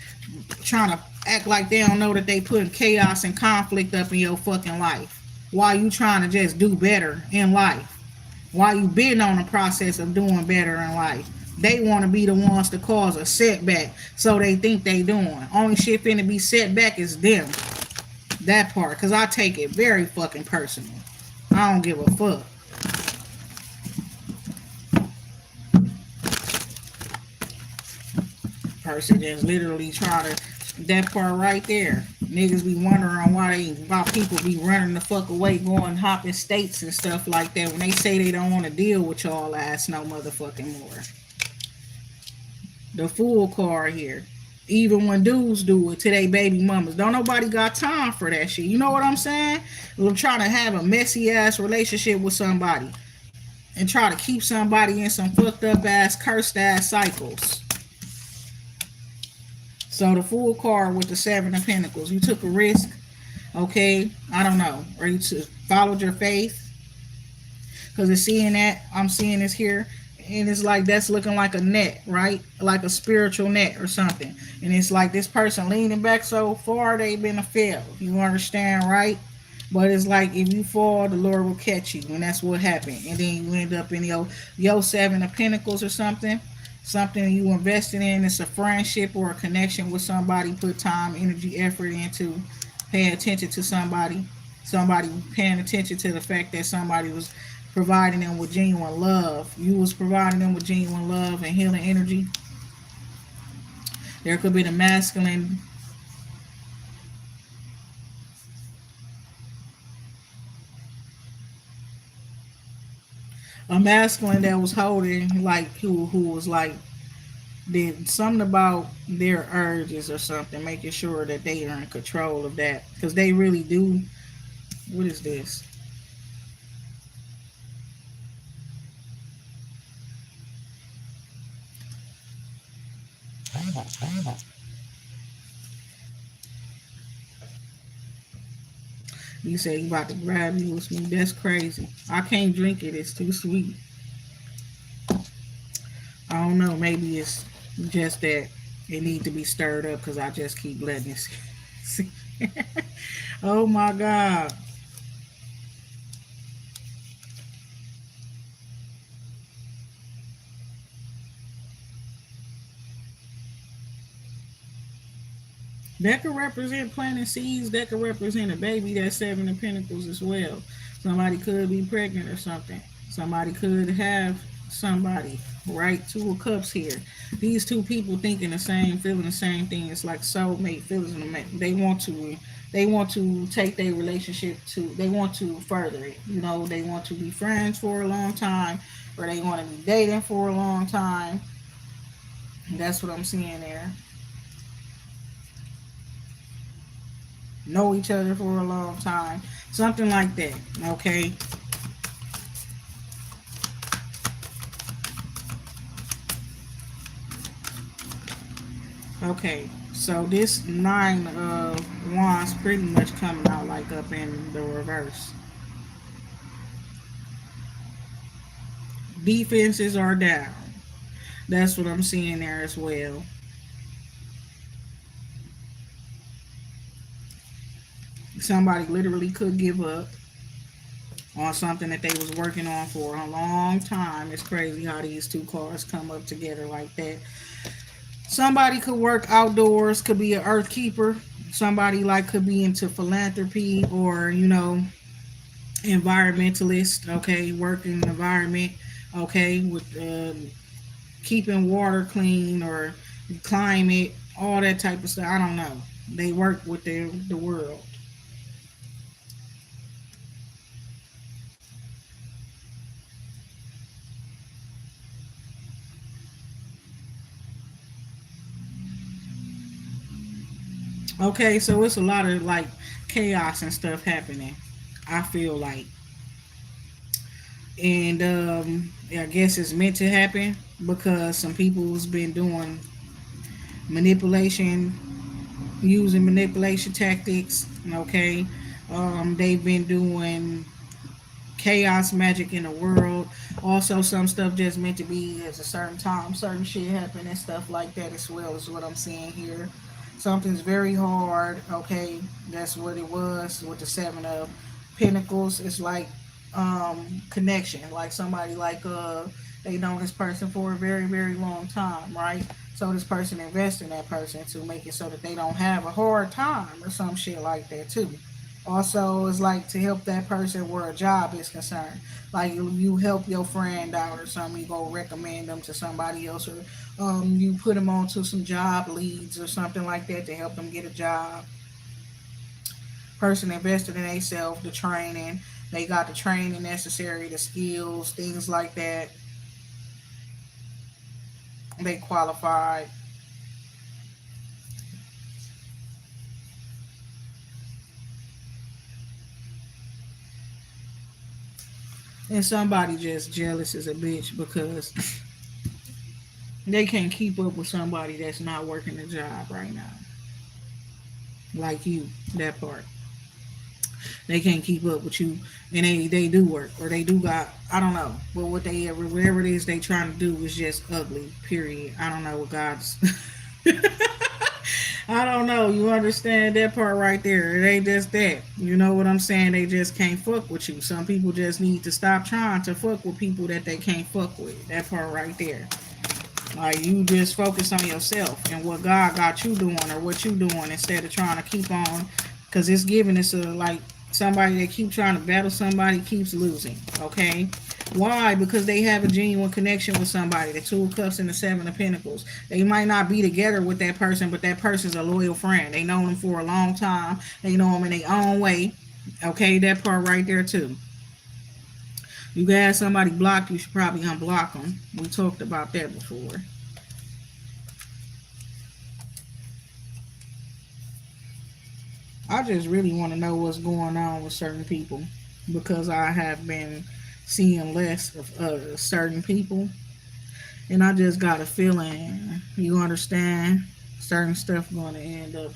Trying to act like they don't know that they putting chaos and conflict up in your fucking life. While you trying to just do better in life. While you been on the process of doing better in life. They want to be the ones to cause a setback, so they think they doing. Only shit finna be setback is them. That part, cause I take it very fucking personal. I don't give a fuck. Person just literally try to. That part right there. Niggas be wondering why people be running the fuck away, going hopping states and stuff like that when they say they don't want to deal with y'all ass no motherfucking more. The fool card here. Even when dudes do it to their baby mamas, don't nobody got time for that shit. You know what I'm saying? I'm trying to have a messy ass relationship with somebody and try to keep somebody in some fucked up ass, cursed ass cycles. So the fool card with the Seven of Pentacles, you took a risk, okay? I don't know, or you followed your faith. Because it's seeing that I'm seeing this here, and it's like that's looking like a net, right? Like a spiritual net or something. And it's like this person leaning back so far they've been a fail. You understand, right? But it's like if you fall, the Lord will catch you, and that's what happened. And then you end up in your seven of pentacles or something. Something you invested in. It's a friendship or a connection with somebody. Put time, energy, effort into paying attention to somebody. Somebody paying attention to the fact that somebody was providing them with genuine love. You was providing them with genuine love and healing energy. There could be the masculine. A masculine that was holding, like who was like did something about their urges or something, making sure that they are in control of that because they really do. What is this? You say you about to grab you with me? That's crazy. I can't drink it. It's too sweet. I don't know. Maybe it's just that it needs to be stirred up because I just keep letting it. Oh my God. That could represent planting seeds. That could represent a baby. That's seven of pentacles as well. Somebody could be pregnant or something. Somebody could have somebody. Right? Two of cups here. These two people thinking the same, feeling the same thing. It's like soulmate feelings. They want to. They want to take their relationship to. They want to further it. You know. They want to be friends for a long time, or they want to be dating for a long time. That's what I'm seeing there. Know each other for a long time, something like that. Okay, okay. So this nine of wands pretty much coming out like up in the reverse. Defenses are down. That's what I'm seeing there as well. Somebody literally could give up on something that they was working on for a long time. It's crazy how these two cards come up together like that. Somebody could work outdoors, could be an earth keeper. Somebody like could be into philanthropy or environmentalist. Okay, work in the environment. Okay, with keeping water clean or climate, all that type of stuff. I don't know. They work with the world. Okay, so it's a lot of like chaos and stuff happening. I feel like, and I guess it's meant to happen because some people's been doing manipulation, using manipulation tactics. Okay, they've been doing chaos magic in the world. Also, some stuff just meant to be at a certain time, certain shit happen and stuff like that as well is what I'm seeing here. Something's very hard. Okay, that's what it was with the seven of pentacles. It's like connection, like somebody like they know this person for a very very long time, right? So this person invests in that person to make it so that they don't have a hard time or some shit like that too. Also, it's like to help that person where a job is concerned. Like you help your friend out or something, you go recommend them to somebody else, or you put them onto some job leads or something like that to help them get a job. Person invested in themselves, the training, they got the training necessary, the skills, things like that. They qualified, and somebody just jealous as a bitch because they can't keep up with somebody that's not working the job right now, like you. That part. They can't keep up with you, and they do work or they do got, I don't know, but what they ever whatever it is they trying to do is just ugly. Period. I don't know what God's. I don't know. You understand that part right there? It ain't just that. You know what I'm saying? They just can't fuck with you. Some people just need to stop trying to fuck with people that they can't fuck with. That part right there. Like you just focus on yourself and what God got you doing or what you doing instead of trying to keep on, because it's giving us a like somebody that keep trying to battle somebody keeps losing. Okay, why? Because they have a genuine connection with somebody. The Two of Cups and the Seven of Pentacles. They might not be together with that person, but that person's a loyal friend. They know them for a long time. They know them in their own way. Okay, that part right there too. You got somebody blocked, you should probably unblock them. We talked about that before. I just really want to know what's going on with certain people because I have been seeing less of certain people, and I just got a feeling, you understand, certain stuff going to end up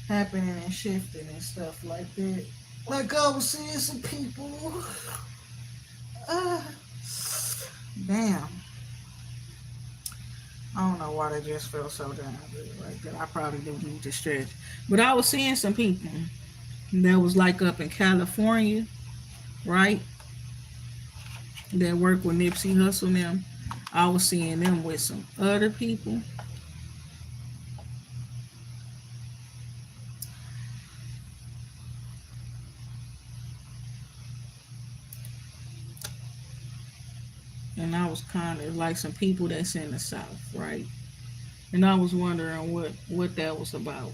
happening and shifting and stuff like that. Like I was seeing some people. Uh, damn. I don't know why they just felt so damn good like that. I probably do need to stretch. But I was seeing some people that was like up in California, right? That work with Nipsey Hussle and them. I was seeing them with some other people. And I was kind of like some people that's in the South, right? And I was wondering what that was about.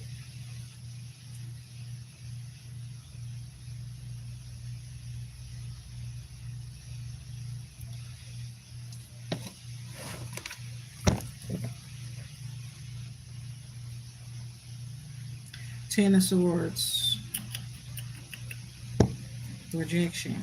Ten of Swords, rejection.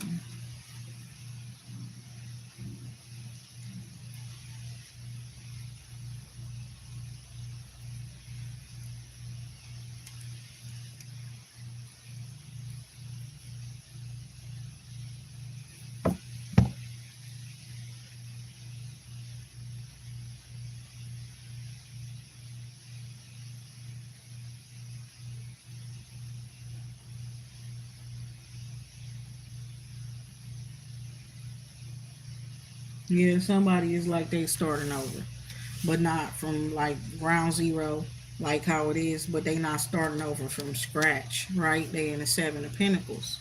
Yeah, somebody is like they starting over, but not from like ground zero, like how it is. But they not starting over from scratch, right? They in the Seven of Pentacles.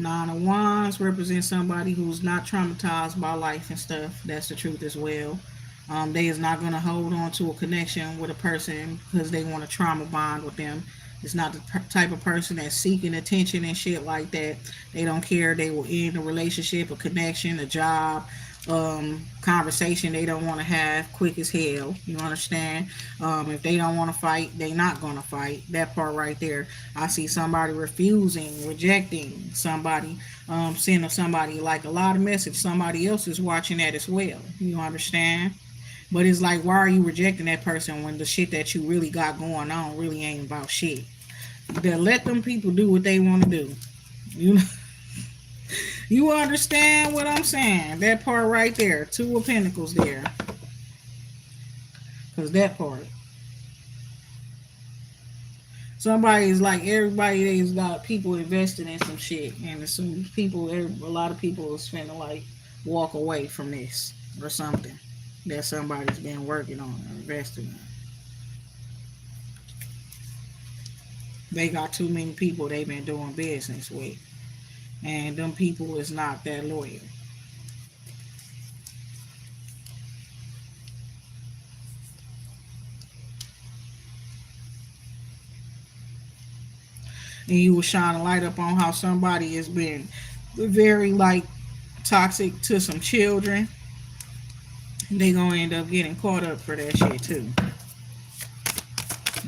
Nine of Wands represents somebody who's not traumatized by life and stuff. That's the truth as well. They is not going to hold on to a connection with a person because they want to trauma bond with them. It's not the type of person that's seeking attention and shit like that. They don't care. They will end a relationship, a connection, a job, conversation they don't want to have quick as hell. You understand? If they don't want to fight, they not gonna fight. That part right there. I see somebody refusing, rejecting somebody, sending somebody like a lot of message. Somebody else is watching that as well. You understand? But it's like, why are you rejecting that person when the shit that you really got going on really ain't about shit? Then let them people do what they want to do. You you understand what I'm saying? That part right there, Two of Pentacles there, cause that part. Somebody is like everybody. There's got people investing in some shit, and some people, a lot of people is finna like walk away from this or something that somebody's been working on or investing in. They got too many people they've been doing business with, and them people is not that loyal. And you will shine a light up on how somebody has been very like toxic to some children. They gonna end up getting caught up for that shit too.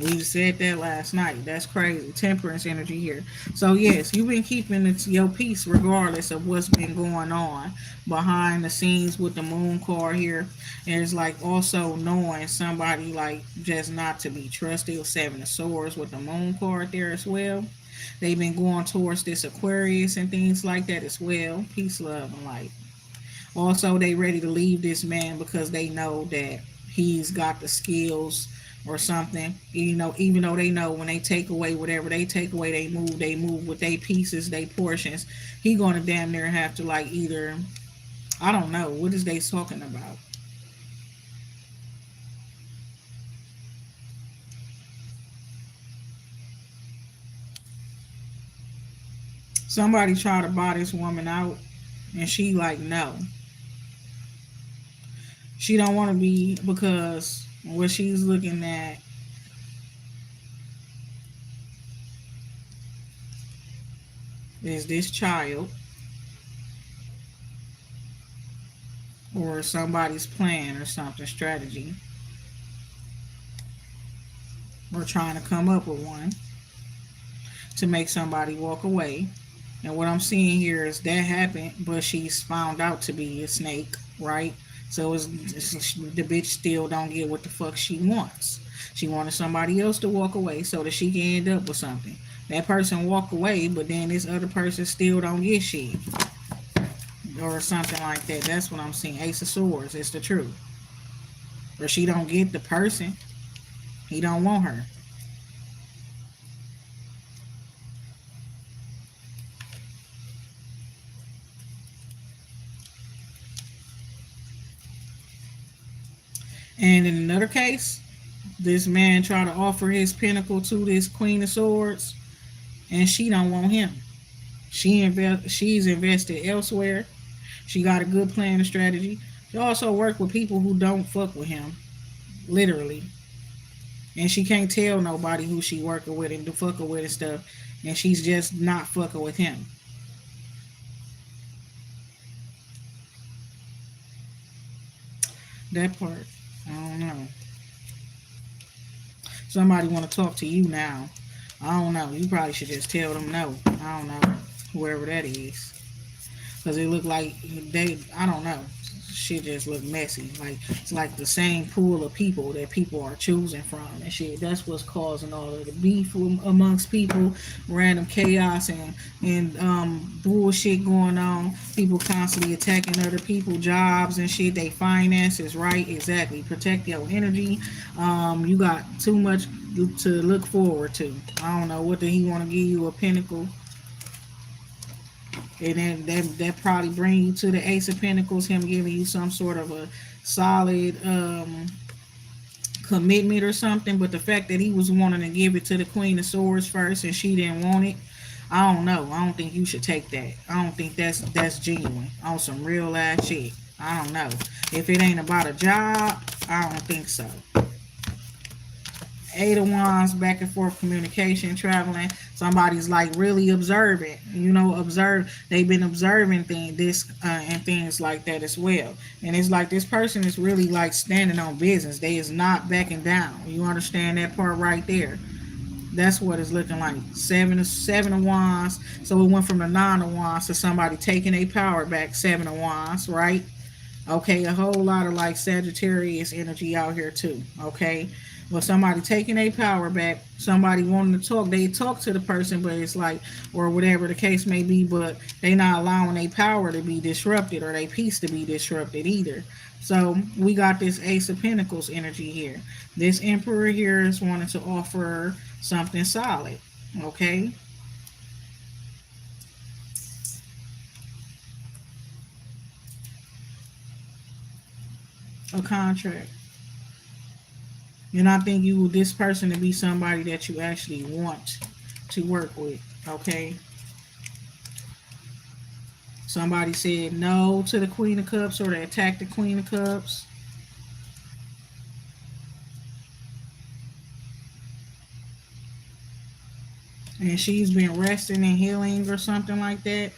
We said that last night. That's crazy. Temperance energy here. So yes, you've been keeping your peace regardless of what's been going on behind the scenes with the moon card here. And it's like also knowing somebody like just not to be trusted. Seven of Swords with the moon card there as well. They've been going towards this Aquarius and things like that as well. Peace, love, and light. Also, they ready to leave this man because they know that he's got the skills or something. Even though they know when they take away whatever they take away, they move with their pieces, they portions. He gonna damn near have to like either, I don't know, what is they talking about? Somebody try to buy this woman out, and she like no, she don't want to be, because what she's looking at is this child or somebody's plan or something, strategy, or trying to come up with one to make somebody walk away. And what I'm seeing here is that happened, but she's found out to be a snake, right? So it's the bitch still don't get what the fuck she wants. She wanted somebody else to walk away so that she can end up with something. That person walk away, but then this other person still don't get shit or something like that. That's what I'm seeing. Ace of Swords. It's the truth. Or she don't get the person. He don't want her. And in another case, this man tried to offer his pinnacle to this Queen of Swords, and she don't want him. She's invested elsewhere. She got a good plan and strategy. She also work with people who don't fuck with him, literally. And she can't tell nobody who she working with and the fucking with and stuff. And she's just not fucking with him. That part, I don't know. Somebody want to talk to you now. I don't know. You probably should just tell them no. I don't know. Whoever that is. Because it looked like I don't know. Shit just look messy. Like it's like the same pool of people that people are choosing from and shit. That's what's causing all of the beef amongst people, random chaos and bullshit going on. People constantly attacking other people, jobs and shit. They finances, right? Exactly. Protect your energy. You got too much to look forward to. I don't know what did he want to give you, a pinnacle, and then that probably bring you to the Ace of Pentacles, him giving you some sort of a solid commitment or something. But the fact that he was wanting to give it to the Queen of Swords first and she didn't want it, I don't know. I don't think you should take that. I don't think that's genuine on some real ass shit. I don't know. If it ain't about a job, I don't think so. Eight of Wands, back and forth communication, traveling. Somebody's like really observant, observe. They've been observing and things like that as well. And it's like this person is really like standing on business. They is not backing down. You understand that part right there? That's what it's looking like. Seven of Wands. So it went from the Nine of Wands to somebody taking a power back. Seven of Wands, right? Okay, a whole lot of like Sagittarius energy out here too. Okay, well, somebody taking a power back, somebody wanting to talk, they talk to the person, but it's like, or whatever the case may be, but they not allowing their power to be disrupted or their peace to be disrupted either. So we got this Ace of Pentacles energy here. This Emperor here is wanting to offer something solid. Okay, a contract. And I think this person to be somebody that you actually want to work with. Okay. Somebody said no to the Queen of Cups, or they attacked the Queen of Cups. And she's been resting and healing or something like that.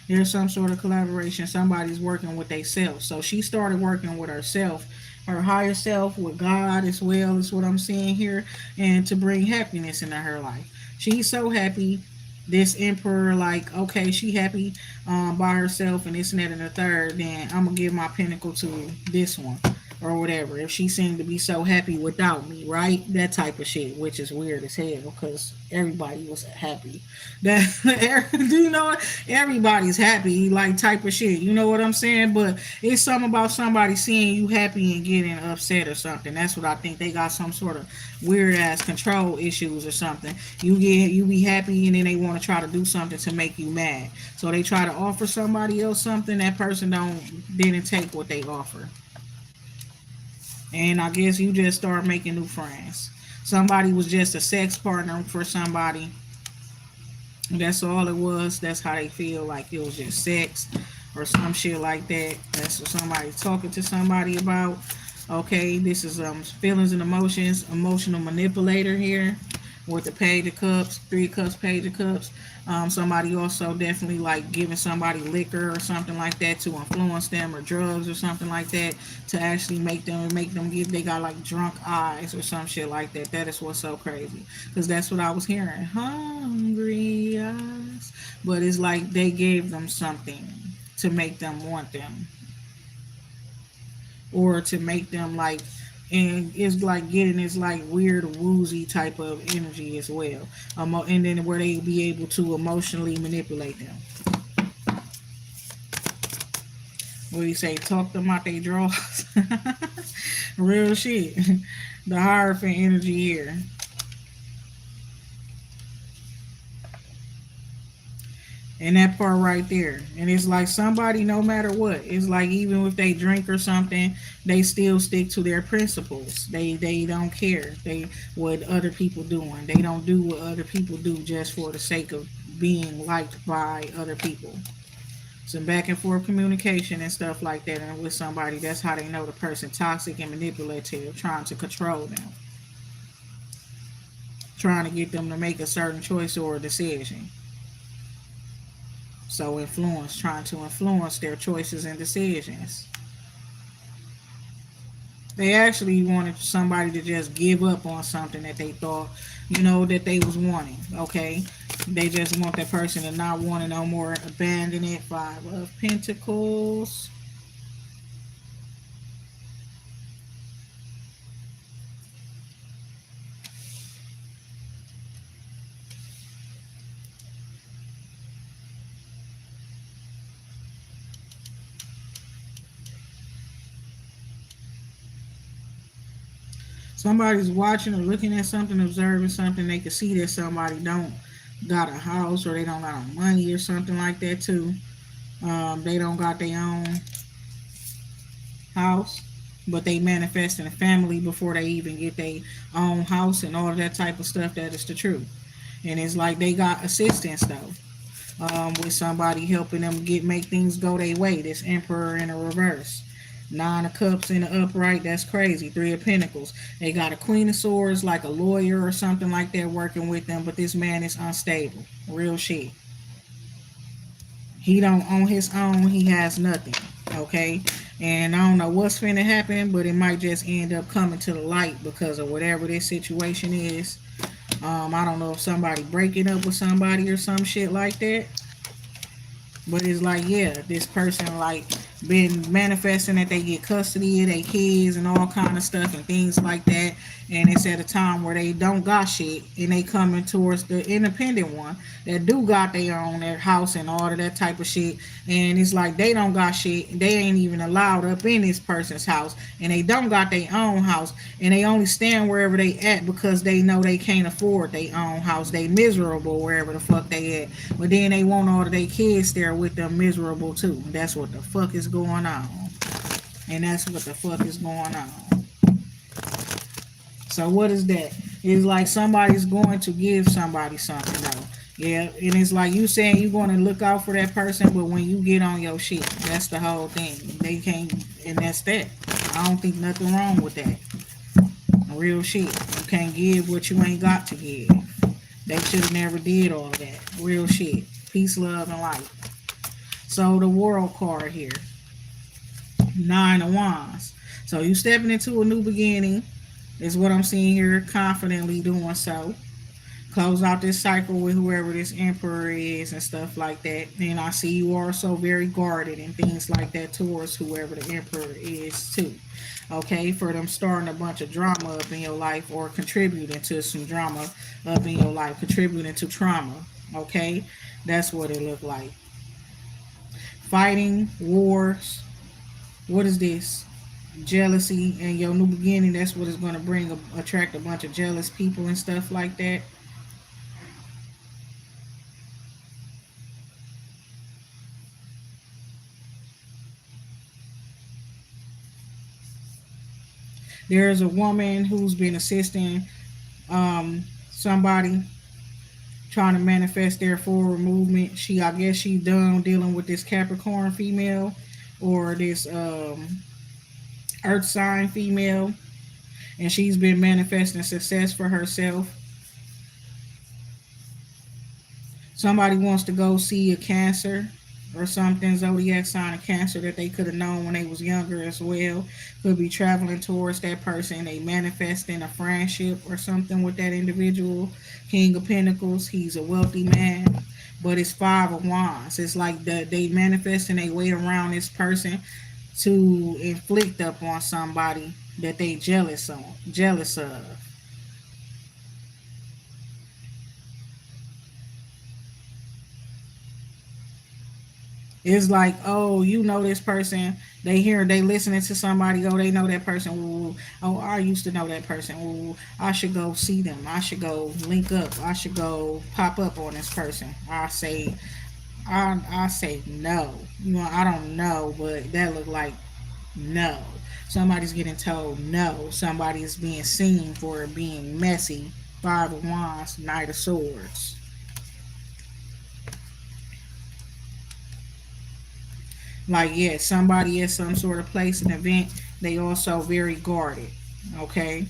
There's some sort of collaboration. Somebody's working with themselves. So she started working with herself, her higher self, with God as well, is what I'm seeing here, and to bring happiness into her life. She's so happy. This Emperor, like, okay, she happy by herself and this and that and the third. Then I'm gonna give my pinnacle to this one. or whatever. If she seemed to be so happy without me, right? That type of shit, which is weird as hell because everybody was happy. That you know what? Everybody's happy, like type of shit. You know what I'm saying? But it's something about somebody seeing you happy and getting upset or something. That's what I think. They got some sort of weird ass control issues or something. You be happy and then they want to try to do something to make you mad. So they try to offer somebody else something, that person don't didn't take what they offer. And I guess you just start making new friends. Somebody was just a sex partner for somebody. That's all it was. That's how they feel, like it was just sex or some shit like that. That's what somebody's talking to somebody about. Okay, this is feelings and emotions, emotional manipulator here with the page of cups, 3 cups, page of cups. Somebody also definitely like giving somebody liquor or something like that to influence them, or drugs or something like that to actually make them get, they got like drunk eyes or some shit like that. That is what's so crazy, because that's what I was hearing, hungry eyes. But it's like they gave them something to make them want them, or to make them like, and it's like getting this like weird woozy type of energy as well. And then where they be able to emotionally manipulate them. What do you say? Talk them out they draws. Real shit. The Hierophant energy here. And that part right there. And it's like somebody, no matter what, it's like even if they drink or something, they still stick to their principles. They don't care what other people doing. They don't do what other people do just for the sake of being liked by other people. Some back and forth communication and stuff like that, and with somebody, that's how they know the person toxic and manipulative, trying to control them, trying to get them to make a certain choice or a decision. So influence, trying to influence their choices and decisions. They actually wanted somebody to just give up on something that they thought, that they was wanting. Okay, they just want that person to not want it no more, abandon it. 5 of Pentacles. Somebody's watching or looking at something, observing something. They can see that somebody don't got a house, or they don't got money or something like that too. They don't got their own house, but they manifest in a family before they even get their own house and all of that type of stuff. That is the truth. And it's like they got assistance though, with somebody helping them make things go their way. This Emperor in a reverse. 9 of Cups in the upright. That's crazy. 3 of Pentacles. They got a Queen of Swords, like a lawyer or something like that, working with them. But this man is unstable. Real shit. He don't on his own. He has nothing. Okay. And I don't know what's finna happen, but it might just end up coming to the light because of whatever this situation is. I don't know if somebody breaking up with somebody or some shit like that. But it's like, yeah, this person like been manifesting that they get custody of their kids and all kind of stuff and things like that. And it's at a time where they don't got shit, and they coming towards the independent one that do got their own their house and all of that type of shit. And it's like they don't got shit. They ain't even allowed up in this person's house, and they don't got their own house, and they only stand wherever they at because they know they can't afford their own house. They miserable wherever the fuck they at. But then they want all of their kids there with them miserable too. That's what the fuck is going on. And that's what the fuck is going on. So what is that? It's like somebody's going to give somebody something though. Yeah, and it's like you saying you're going to look out for that person, but when you get on your shit, that's the whole thing. They can't, and that's that. I don't think nothing wrong with that. Real shit. You can't give what you ain't got to give. They should have never did all of that. Real shit. Peace, love, and light. So the World card here. 9 of Wands. So you stepping into a new beginning is what I'm seeing here, confidently doing so. Close out this cycle with whoever this emperor is and stuff like that. And I see you also very guarded and things like that towards whoever the emperor is too. Okay, for them starting a bunch of drama up in your life or contributing to some drama up in your life, contributing to trauma. Okay, that's what it looked like. Fighting, wars. What is this? Jealousy and your new beginning. That's what is going to bring attract a bunch of jealous people and stuff like that. There's a woman who's been assisting somebody trying to manifest their forward movement. I guess she done dealing with this Capricorn female or this Earth sign female, and she's been manifesting success for herself. Somebody wants to go see a Cancer or something, zodiac sign of Cancer that they could have known when they was younger as well. Could be traveling towards that person. They manifest in a friendship or something with that individual. King of Pentacles, he's a wealthy man. But it's Five of Wands. It's like they manifesting their way around this person to inflict up on somebody that they jealous of. It's like, oh, you know this person. They listening to somebody. Oh, they know that person. Ooh, oh, I used to know that person. Ooh, I should go see them. I should go link up. I should go pop up on this person. I say no. You know, I don't know, but that look like no. Somebody's getting told no. Somebody's being seen for being messy. Five of Wands, Knight of Swords. Like, yeah, somebody at some sort of place, an event, they also very guarded. Okay?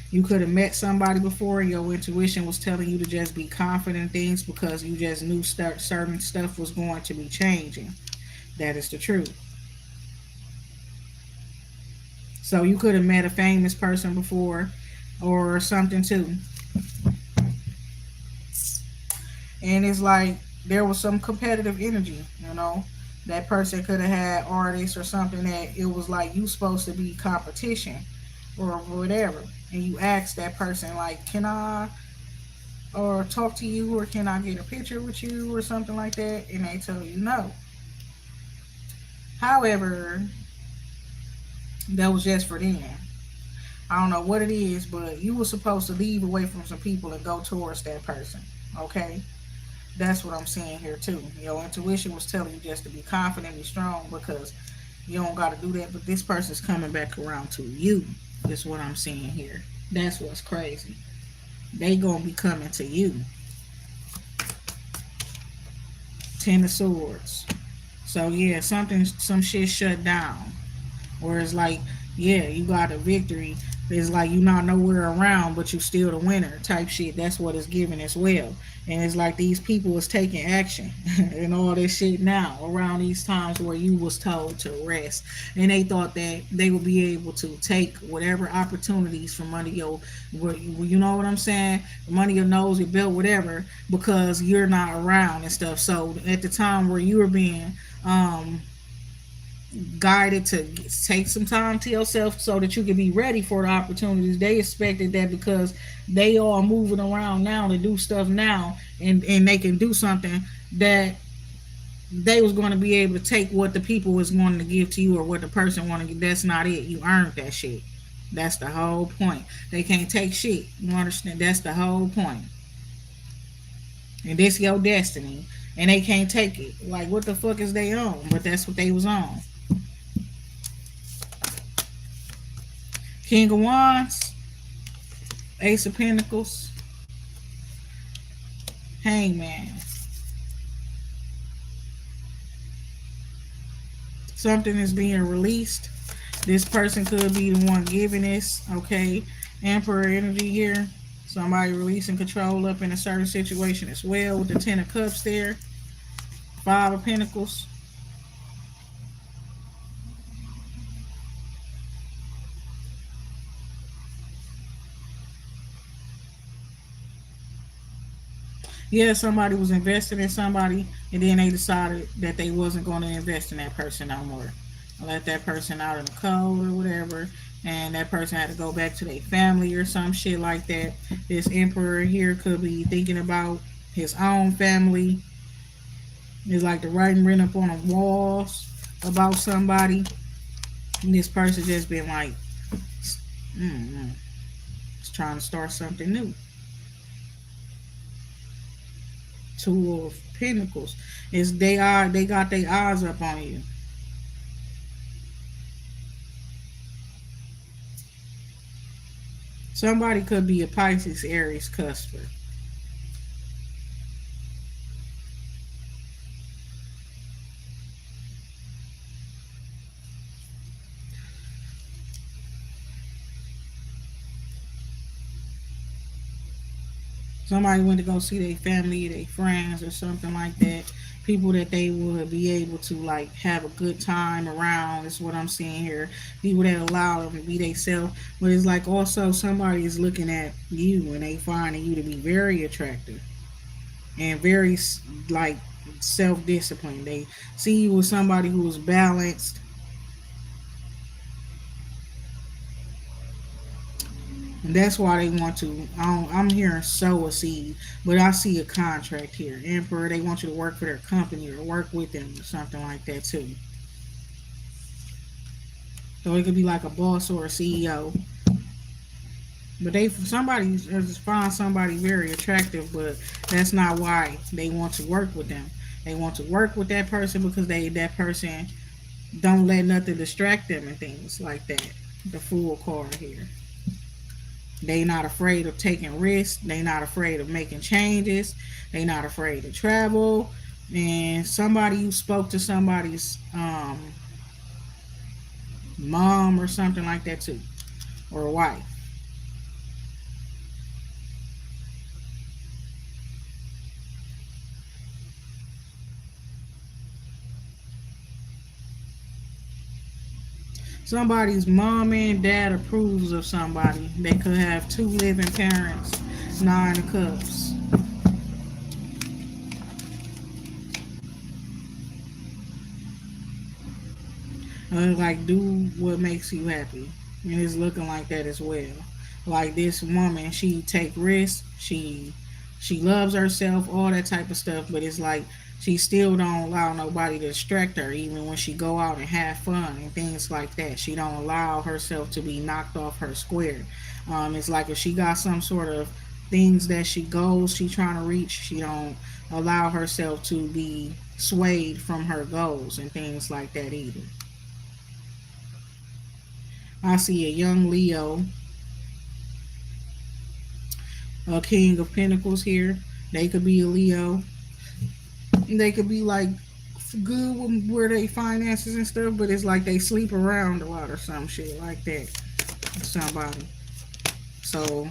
You could have met somebody before and your intuition was telling you to just be confident in things because you just knew certain stuff was going to be changing. That is the truth. So you could have met a famous person before or something too. And it's like there was some competitive energy, you know. That person could have had artists or something that it was like you supposed to be competition or whatever. And you ask that person like, can I or talk to you or can I get a picture with you or something like that? And they tell you no. However, that was just for them. I don't know what it is, but you were supposed to leave away from some people and go towards that person. Okay? That's what I'm seeing here too. Your intuition was telling you just to be confident and strong because you don't got to do that. But this person's coming back around to you. Is what I'm seeing here. That's what's crazy. They gonna be coming to you. Ten of Swords. So yeah, some shit shut down. Or it's like, yeah, you got a victory. It's like you not nowhere around, but you still the winner type shit. That's what it's giving as well. And it's like these people is taking action and all this shit now around these times where you was told to rest. And they thought that they would be able to take whatever opportunities from under your, you know what I'm saying? Money your nose, your belt, whatever, because you're not around and stuff. So at the time where you were being guided to take some time to yourself so that you can be ready for the opportunities. They expected that because they are moving around now to do stuff now and they can do something that they was going to be able to take what the people was wanting to give to you or what the person wanted to give. That's not it. You earned that shit. That's the whole point. They can't take shit. You understand? That's the whole point. And this your destiny. And they can't take it. Like, what the fuck is they on? But that's what they was on. King of Wands, Ace of Pentacles, Hangman. Something is being released. This person could be the one giving this, okay? Emperor energy here. Somebody releasing control up in a certain situation as well with the Ten of Cups there. Five of Pentacles. Yeah, somebody was invested in somebody, and then they decided that they wasn't going to invest in that person no more. Let that person out in the cold or whatever, and that person had to go back to their family or some shit like that. This emperor here could be thinking about his own family. It's like the writing written up on the walls about somebody, and this person just been like, mm, just trying to start something new. Two of Pentacles is they got their eyes up on you. Somebody could be a Pisces, Aries, Cusper. Somebody went to go see their family, their friends, or something like that. People that they would be able to like have a good time around is what I'm seeing here. People that allow them to be themselves. But it's like also somebody is looking at you and they finding you to be very attractive and very like self-disciplined. They see you as somebody who is balanced. And that's why they want to. I'm hearing sow a seed, but I see a contract here. Emperor, they want you to work for their company or work with them or something like that too. So it could be like a boss or a CEO. But they somebody find somebody very attractive, but that's not why they want to work with them. They want to work with that person because that person don't let nothing distract them and things like that. The Fool card here. They not afraid of taking risks. They not afraid of making changes. They not afraid to travel. And somebody you spoke to somebody's mom or something like that too, or a wife. Somebody's mom and dad approves of somebody. They could have two living parents. Nine of Cups. Like do what makes you happy, and it's looking like that as well. Like this woman, she take risks. She loves herself, all that type of stuff. But it's like she still don't allow nobody to distract her, even when she go out and have fun and things like that. She don't allow herself to be knocked off her square. It's like if she got some sort of things that she trying to reach, she don't allow herself to be swayed from her goals and things like that either. I see a young Leo, a King of Pentacles here. They could be a Leo. They could be like good with where they finances and stuff, but it's like they sleep around a lot or some shit like that. Somebody. So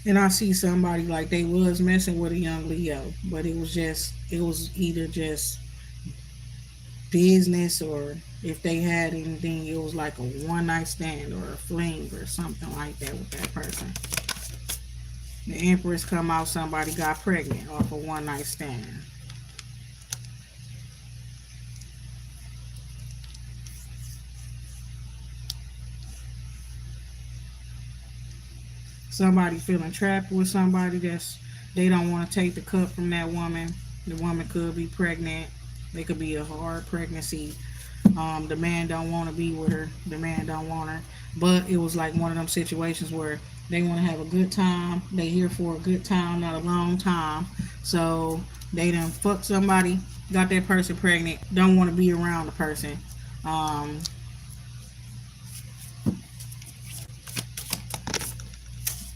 and I see somebody like they was messing with a young Leo, but it was either just business or if they had anything, it was like a one night stand or a fling or something like that with that person. The Empress come out, somebody got pregnant off a one night stand. Somebody feeling trapped with somebody that's they don't want to take the cup from that woman. The woman could be pregnant. They could be a hard pregnancy. The man don't want to be with her. The man don't want her. But it was like one of them situations where they want to have a good time. They here for a good time, not a long time. So they done fuck somebody, got that person pregnant, don't want to be around the person. Um,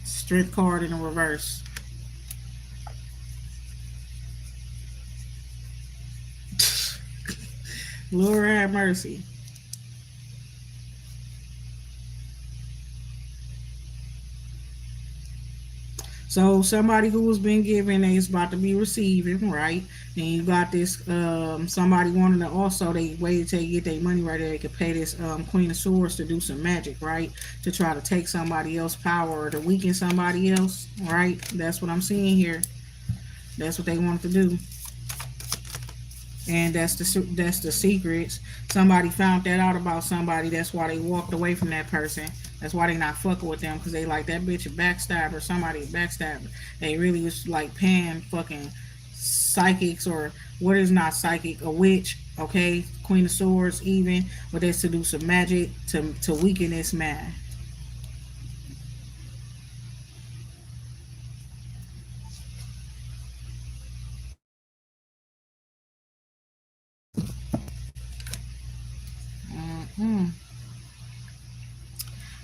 Strength card in the reverse. Lord have mercy. So somebody who has been given is about to be receiving, right? Then you got this somebody wanting to also they waited till they get their money right there. They could pay this Queen of Swords to do some magic, right? To try to take somebody else's power or to weaken somebody else, right? That's what I'm seeing here. That's what they wanted to do, and that's the secrets. Somebody found that out about somebody. That's why they walked away from that person. That's why they not fucking with them because they like that bitch a backstabber. Somebody a backstabber. They really was like paying fucking psychics or what is not psychic, a witch. Okay, Queen of Swords even, but that's to do some magic to weaken this man. Mm-hmm.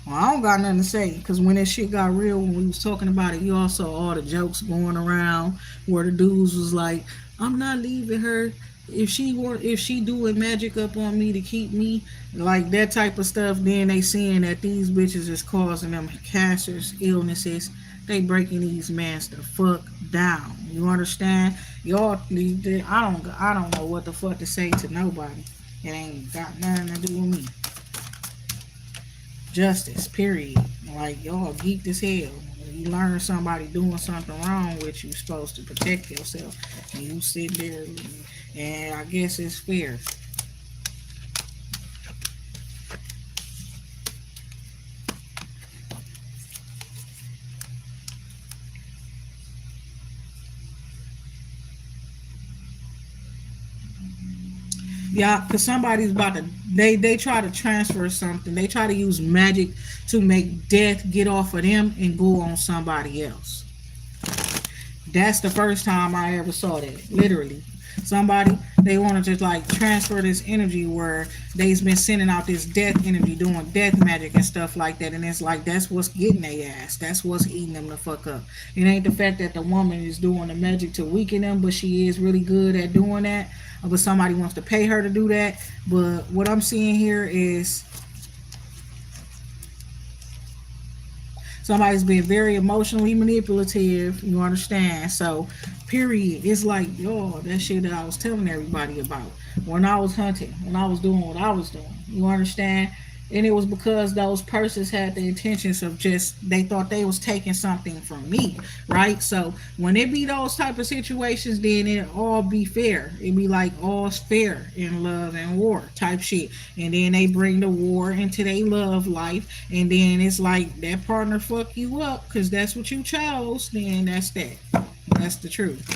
Well, I don't got nothing to say because when that shit got real, when we was talking about it, you also all the jokes going around where the dudes was like, "I'm not leaving her if she doing magic up on me to keep me like that type of stuff." Then they seeing that these bitches is causing them cancers, illnesses. They breaking these mans the fuck down. You understand? Y'all, I don't know what the fuck to say to nobody. It ain't got nothing to do with me. Justice, period. Like y'all geeked as hell. You learn somebody doing something wrong with you, supposed to protect yourself, and you sit there, and I guess it's fair. Yeah, because somebody's about to they try to transfer something. They try to use magic to make death get off of them and go on somebody else. That's the first time I ever saw that. Literally. Somebody they wanted to like transfer this energy where they've been sending out this death energy, doing death magic and stuff like that, and it's like that's what's getting their ass. That's what's eating them the fuck up. It ain't the fact that the woman is doing the magic to weaken them, but she is really good at doing that. But somebody wants to pay her to do that. But what I'm seeing here is somebody's being very emotionally manipulative. You understand? So, period. It's like, yo, that shit that I was telling everybody about when I was hunting, when I was doing what I was doing. You understand? And it was because those persons had the intentions of just they thought they was taking something from me, right? So when it be those type of situations, then it all be fair. It be like all's fair in love and war type shit. And then they bring the war into their love life, and then it's like that partner fuck you up because that's what you chose. Then that's that. That's the truth.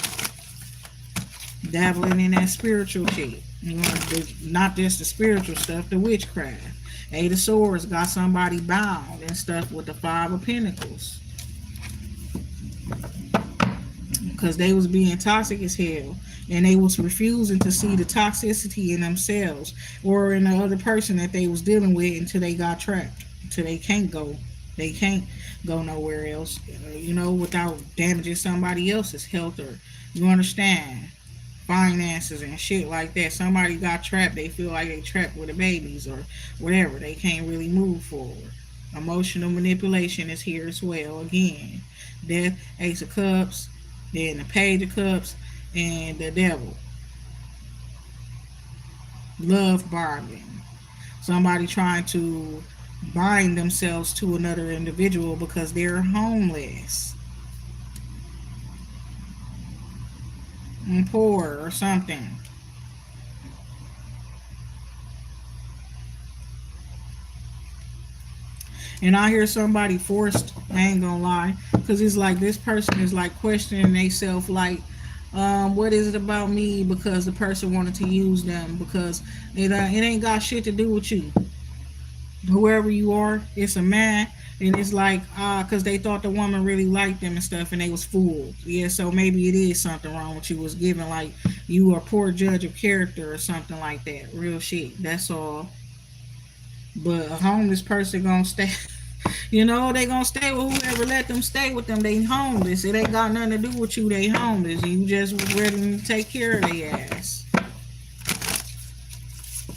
Dabbling in that spiritual shit. You know, not just the spiritual stuff, the witchcraft. Eight of Swords got somebody bound and stuff with the Five of Pentacles. Because they was being toxic as hell. And they was refusing to see the toxicity in themselves or in the other person that they was dealing with until they got trapped. Until they can't go. They can't go nowhere else, without damaging somebody else's health or, you understand, finances and shit like that. Somebody got trapped. They feel like they trapped with the babies or whatever. They can't really move forward. Emotional manipulation is here as well. Again, Death, Ace of Cups, then the Page of Cups, and the Devil. Love bombing. Somebody trying to bind themselves to another individual because they're homeless and poor or something. And I hear somebody forced, I ain't gonna lie, because it's like this person is like questioning themselves, like, what is it about me? Because the person wanted to use them because it ain't got shit to do with you. Whoever you are, it's a man, and it's like because they thought the woman really liked them and stuff, and they was fooled. Yeah, so maybe it is something wrong with you. Was given like you are a poor judge of character or something like that. Real shit. That's all. But a homeless person gonna stay. They gonna stay with whoever let them stay with them. They homeless. It ain't got nothing to do with you. They homeless. You just ready to take care of their ass.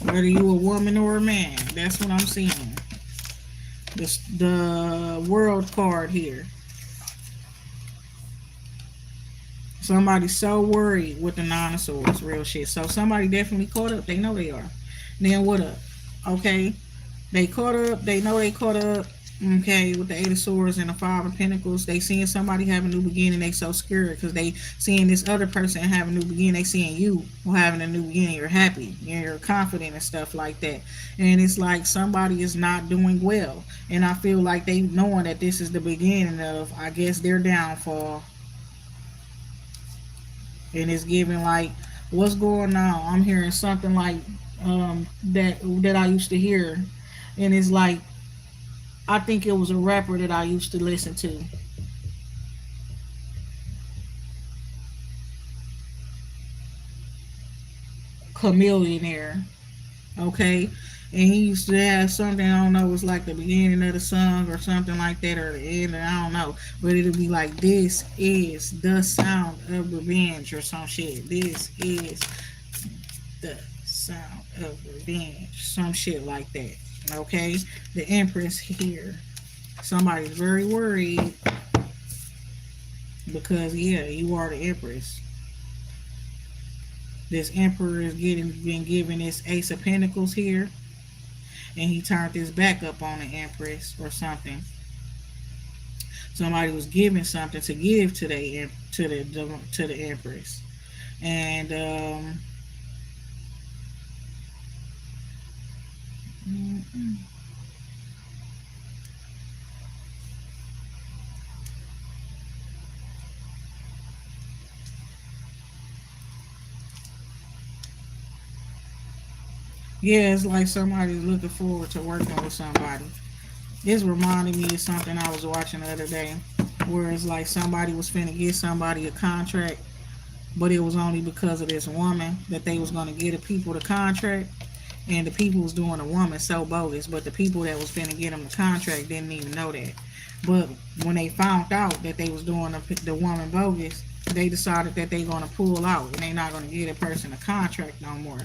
Whether you a woman or a man. That's what I'm seeing. The world card here. Somebody's so worried with the nine of swords, real shit. So somebody definitely caught up. They know they are. Then what up? Okay, they caught up. They know they caught up. Okay, with the Eight of Swords and the Five of Pentacles, they seeing somebody have a new beginning. They so scared because they seeing this other person have a new beginning. They seeing you having a new beginning. You're happy. You're confident and stuff like that. And it's like somebody is not doing well. And I feel like they knowing that this is the beginning of, I guess, their downfall. And it's giving like, what's going on? I'm hearing something like that I used to hear, and it's like I think it was a rapper that I used to listen to. Chameleonaire, okay? And he used to have something, I don't know, it was like the beginning of the song or something like that, or the end, I don't know. But it'll be like, this is the sound of revenge or some shit. This is the sound of revenge. Some shit like that. Okay? The Empress here. Somebody's very worried because, yeah, you are the Empress. This Emperor is been given this Ace of Pentacles here, and he turned his back up on the Empress or something. Somebody was giving something to give to the Empress, and yeah, it's like somebody's looking forward to working with somebody. This reminded me of something I was watching the other day, where it's like somebody was finna get somebody a contract, but it was only because of this woman that they was gonna get the people the contract, and the people was doing the woman so bogus, but the people that was finna get them the contract didn't even know that. But when they found out that they was doing the woman bogus, they decided that they gonna pull out and they not gonna get a person a contract no more.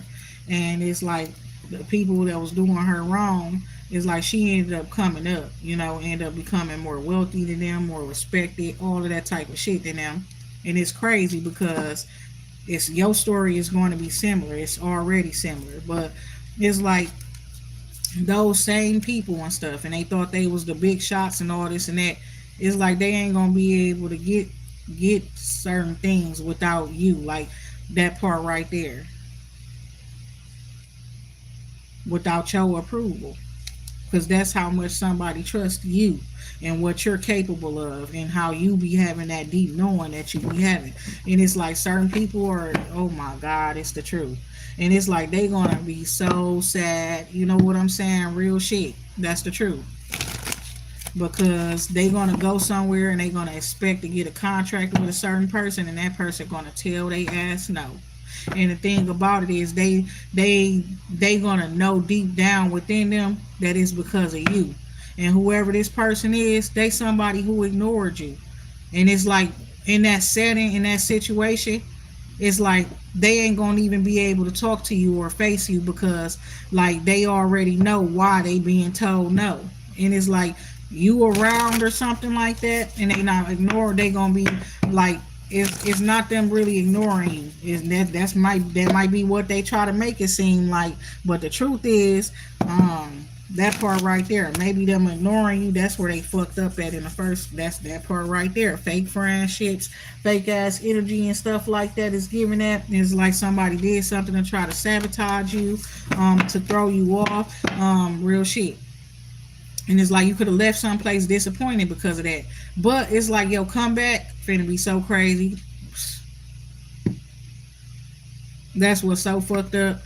And it's like the people that was doing her wrong, it's like she ended up coming up, ended up becoming more wealthy than them, more respected, all of that type of shit than them. And it's crazy because it's your story is going to be similar. It's already similar, but it's like those same people and stuff, and they thought they was the big shots and all this and that. It's like they ain't gonna be able to get certain things without you, like that part right there, without your approval, because that's how much somebody trusts you and what you're capable of and how you be having that deep knowing that you be having. And it's like certain people are, oh my God, it's the truth. And it's like they gonna be so sad, you know what I'm saying? Real shit. That's the truth. Because they gonna go somewhere and they gonna expect to get a contract with a certain person, and that person gonna tell they ass no. And the thing about it is they gonna know deep down within them that it's because of you. And whoever this person is, they somebody who ignored you. And it's like in that setting, in that situation, it's like they ain't gonna even be able to talk to you or face you because like they already know why they being told no. And it's like you around or something like that, and they not ignored, they gonna be like, it's not them really ignoring you. Is that might be what they try to make it seem like, but the truth is, that part right there, maybe them ignoring you, that's where they fucked up at in the first. That's that part right there. Fake friendships, fake ass energy and stuff like that is giving that. It's like somebody did something to try to sabotage you, to throw you off, real shit. And it's like you could have left someplace disappointed because of that. But it's like your comeback finna be so crazy. That's what's so fucked up.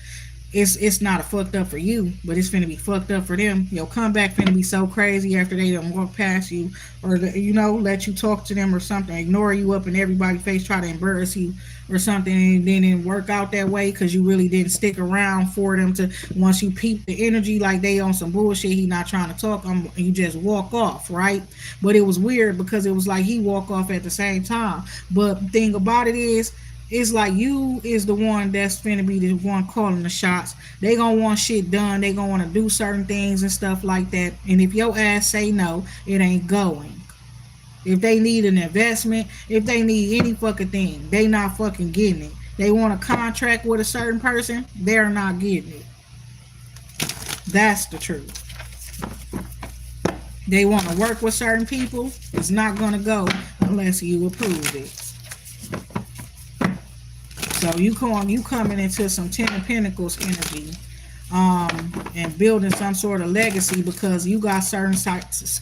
It's not a fucked up for you, but it's finna be fucked up for them. Your comeback finna be so crazy after they don't walk past you, or let you talk to them or something, ignore you up in everybody's face, try to embarrass you or something, and then it work out that way because you really didn't stick around for them to. Once you peep the energy like they on some bullshit, he not trying to talk, you just walk off, right? But it was weird because it was like he walk off at the same time. But the thing about it is, it's like you is the one that's finna be the one calling the shots. They gonna want shit done. They gonna want to do certain things and stuff like that. And if your ass say no, it ain't going. If they need an investment, if they need any fucking thing, they not fucking getting it. They want a contract with a certain person, they're not getting it. That's the truth. They want to work with certain people, it's not going to go unless you approve it. So you coming into some Ten of Pentacles energy, and building some sort of legacy because you got certain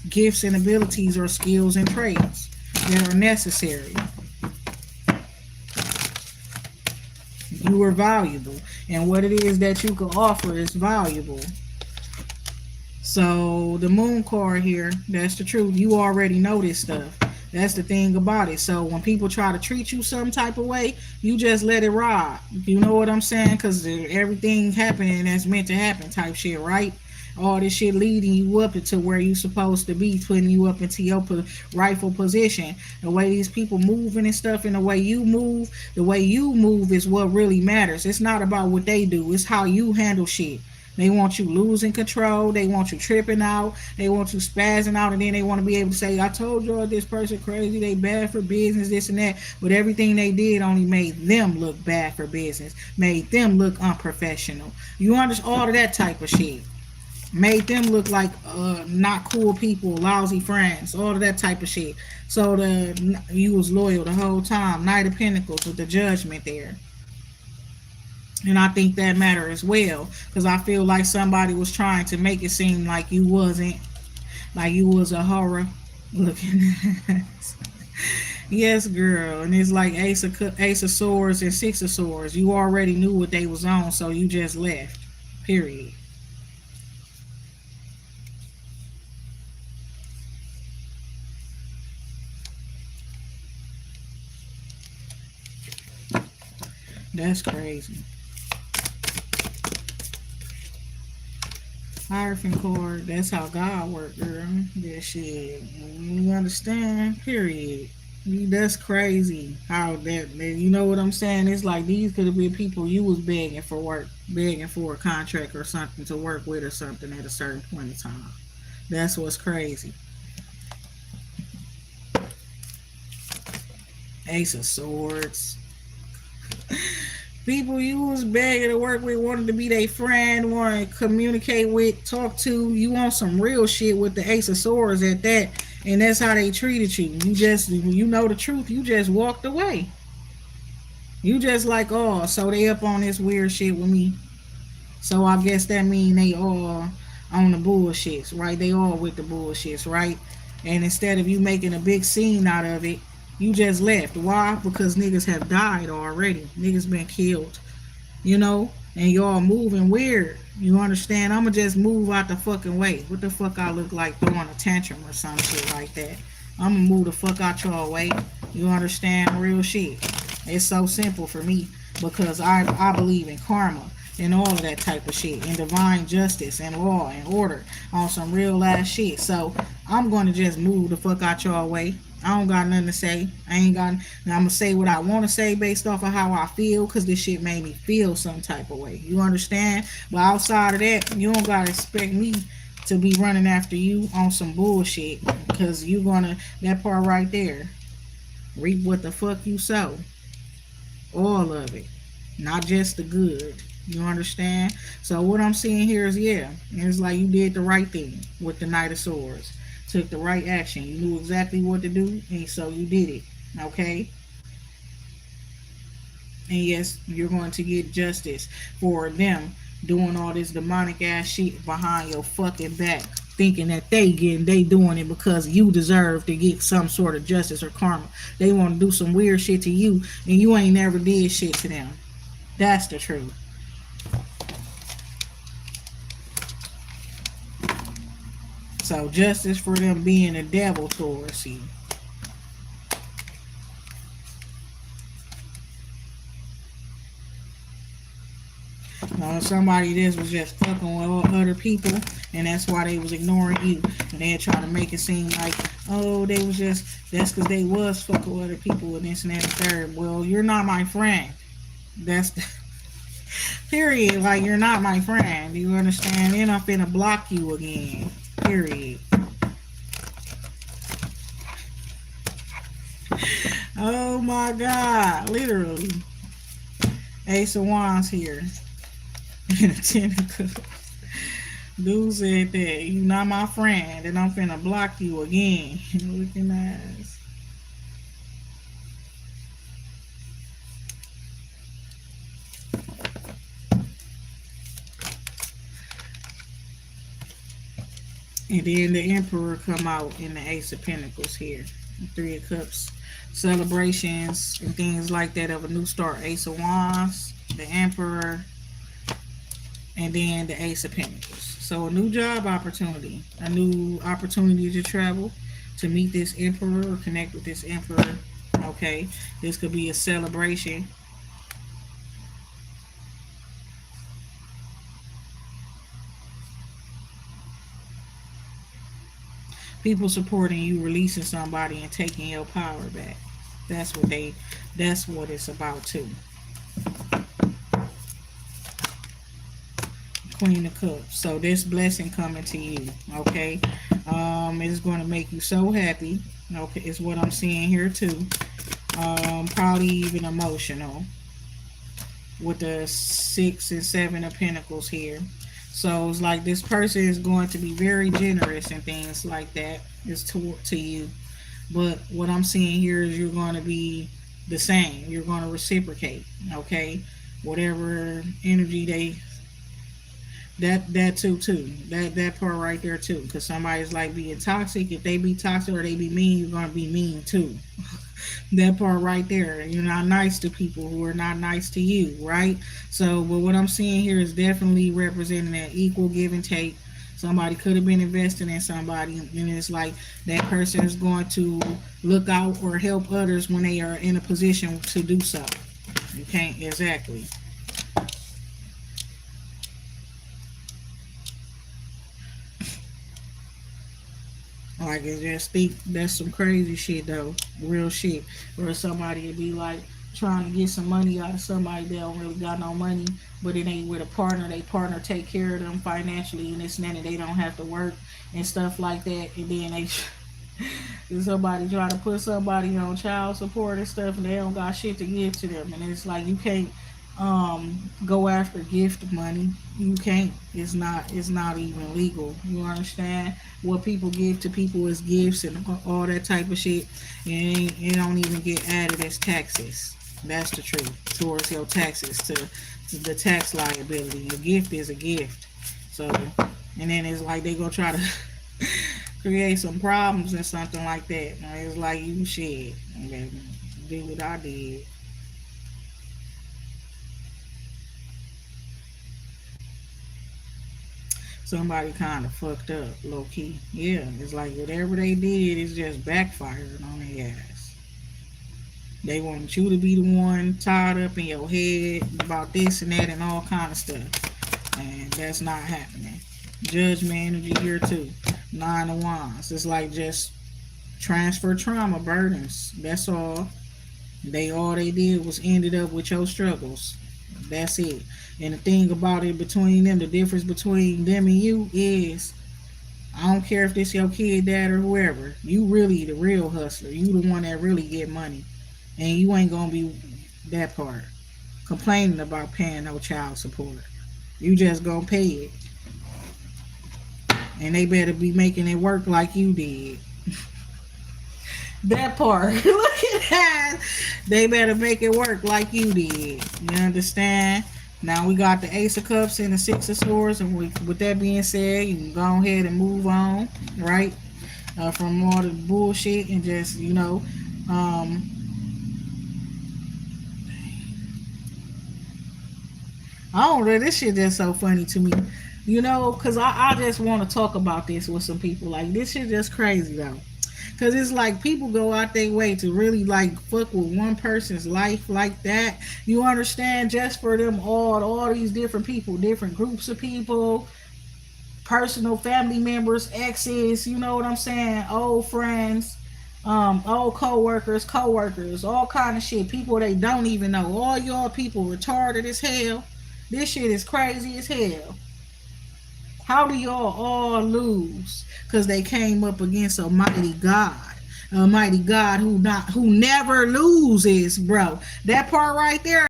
gifts and abilities or skills and traits that are necessary. You are valuable, and what it is that you can offer is valuable. So the moon card here, that's the truth. You already know this stuff. That's the thing about it. So when people try to treat you some type of way, you just let it ride. You know what I'm saying? Because everything happening that's meant to happen type shit, right? All this shit leading you up into where you supposed to be, putting you up into your rightful position. The way these people moving and stuff, and the way you move is what really matters. It's not about what they do. It's how you handle shit. They want you losing control. They want you tripping out. They want you spazzing out. And then they want to be able to say, I told y'all this person crazy. They bad for business, this and that. But everything they did only made them look bad for business. Made them look unprofessional. You understand all of that type of shit. Made them look like not cool people, lousy friends. All of that type of shit. So you was loyal the whole time. Knight of Pentacles with the Judgment there. And I think that matter as well, because I feel like somebody was trying to make it seem like you wasn't, like you was a horror looking ass. Yes, girl. And it's like Ace of Swords and Six of Swords. You already knew what they was on, so you just left. Period. That's crazy. Hierophant cord, that's how God worked, girl. That shit. You understand? Period. That's crazy. How that, you know what I'm saying? It's like these could have been people you was begging for work, begging for a contract or something to work with or something at a certain point in time. That's what's crazy. Ace of Swords. People you was begging to work with, wanted to be their friend, wanted to communicate with, talk to. You want some real shit with the Ace of Swords at that, and that's how they treated you. You know the truth, you just walked away. You just like, oh, so they up on this weird shit with me. So I guess that mean they all on the bullshits, right? They all with the bullshits, right? And instead of you making a big scene out of it, you just left. Why? Because niggas have died already. Niggas been killed. You know? And y'all moving weird. You understand? I'ma just move out the fucking way. What the fuck I look like throwing a tantrum or some shit like that? I'ma move the fuck out y'all way. You understand? Real shit. It's so simple for me. Because I believe in karma and all of that type of shit. And divine justice and law and order. On some real ass shit. So I'm gonna just move the fuck out y'all way. I don't got nothing to say. I'm gonna say what I want to say based off of how I feel, because this shit made me feel some type of way. You understand? But outside of that, you don't gotta expect me to be running after you on some bullshit, because you gonna, that part right there, reap what the fuck you sow. All of it, not just the good. You understand? So what I'm seeing here is, yeah, it's like you did the right thing with the Knight of Swords. Took the right action. You knew exactly what to do, and so you did it. Okay? And yes, you're going to get justice for them doing all this demonic ass shit behind your fucking back, thinking that they doing it because you deserve to get some sort of justice or karma. They want to do some weird shit to you, and you ain't never did shit to them. That's the truth. So justice for them being a devil towards you. Somebody this was just fucking with all other people, and that's why they was ignoring you. And they trying to make it seem like, oh, they was just, that's because they was fucking with other people and this and that and third. Well, you're not my friend. That's the period. Like, you're not my friend. You understand? Then I'm finna block you again. Period. Oh my God, literally. Ace of Wands here. And a Ten of Cups. Dude said that you not my friend and I'm finna block you again. Looking ass. And then the Emperor come out in the Ace of Pentacles here. Three of Cups. Celebrations and things like that of a new start. Ace of Wands, the Emperor, and then the Ace of Pentacles. So a new job opportunity, a new opportunity to travel, to meet this Emperor or connect with this Emperor. Okay, this could be a celebration. People supporting you, releasing somebody and taking your power back. That's what they. That's what it's about too. Queen of Cups. So this blessing coming to you. Okay, it's going to make you so happy. Okay, is what I'm seeing here too. Probably even emotional with the 6 and 7 of Pentacles here. So it's like this person is going to be very generous and things like that. Is to you. But what I'm seeing here is you're going to be the same. You're going to reciprocate. Okay, whatever energy they that part right there too, because somebody's like being toxic. If they be toxic or they be mean, you're gonna be mean too. That part right there, you're not nice to people who are not nice to you, right? So but what I'm seeing here is definitely representing that equal give and take. Somebody could have been investing in somebody, and it's like that person is going to look out or help others when they are in a position to do so. You can't exactly. Like it's just think that's some crazy shit though, real shit. Or somebody would be like trying to get some money out of somebody that don't really got no money, but it ain't with a partner. They partner take care of them financially and this and that, and they don't have to work and stuff like that. And then they somebody try to put somebody on child support and stuff, and they don't got shit to give to them. And it's like you can't go after gift money. You can't. It's not even legal. You understand? What people give to people is gifts and all that type of shit, and it don't even get added as taxes. That's the truth. Towards your taxes, to the tax liability. A gift is a gift. So, and then it's like they gonna try to create some problems or something like that. And it's like you shit. Okay, do what I did. Somebody kind of fucked up, low key. Yeah, it's like whatever they did is just backfired on their ass. They want you to be the one tied up in your head about this and that and all kind of stuff, and that's not happening. Judgment energy here too. 9 of Wands. It's like just transfer trauma burdens. That's all. All they did was ended up with your struggles. That's it. And the thing about it between them, the difference between them and you is I don't care if this your kid, dad, or whoever. You really the real hustler. You the one that really get money, and you ain't gonna be that part complaining about paying no child support. You just gonna pay it, and they better be making it work like you did. That part. Look at that. They better make it work like you did. You understand? Now we got the Ace of Cups and the Six of Swords, and with that being said, you can go ahead and move on, right? From all the bullshit and just, um, I don't know. This shit just so funny to me, because I just want to talk about this with some people. Like, this shit just crazy, though. Cause it's like people go out their way to really like fuck with one person's life like that. You understand? Just for them all these different people, different groups of people, personal family members, exes. You know what I'm saying? Old friends, old co-workers, all kind of shit. People they don't even know. All y'all people retarded as hell. This shit is crazy as hell. How do y'all all lose? Because they came up against a mighty God. Almighty God who never loses, bro. That part right there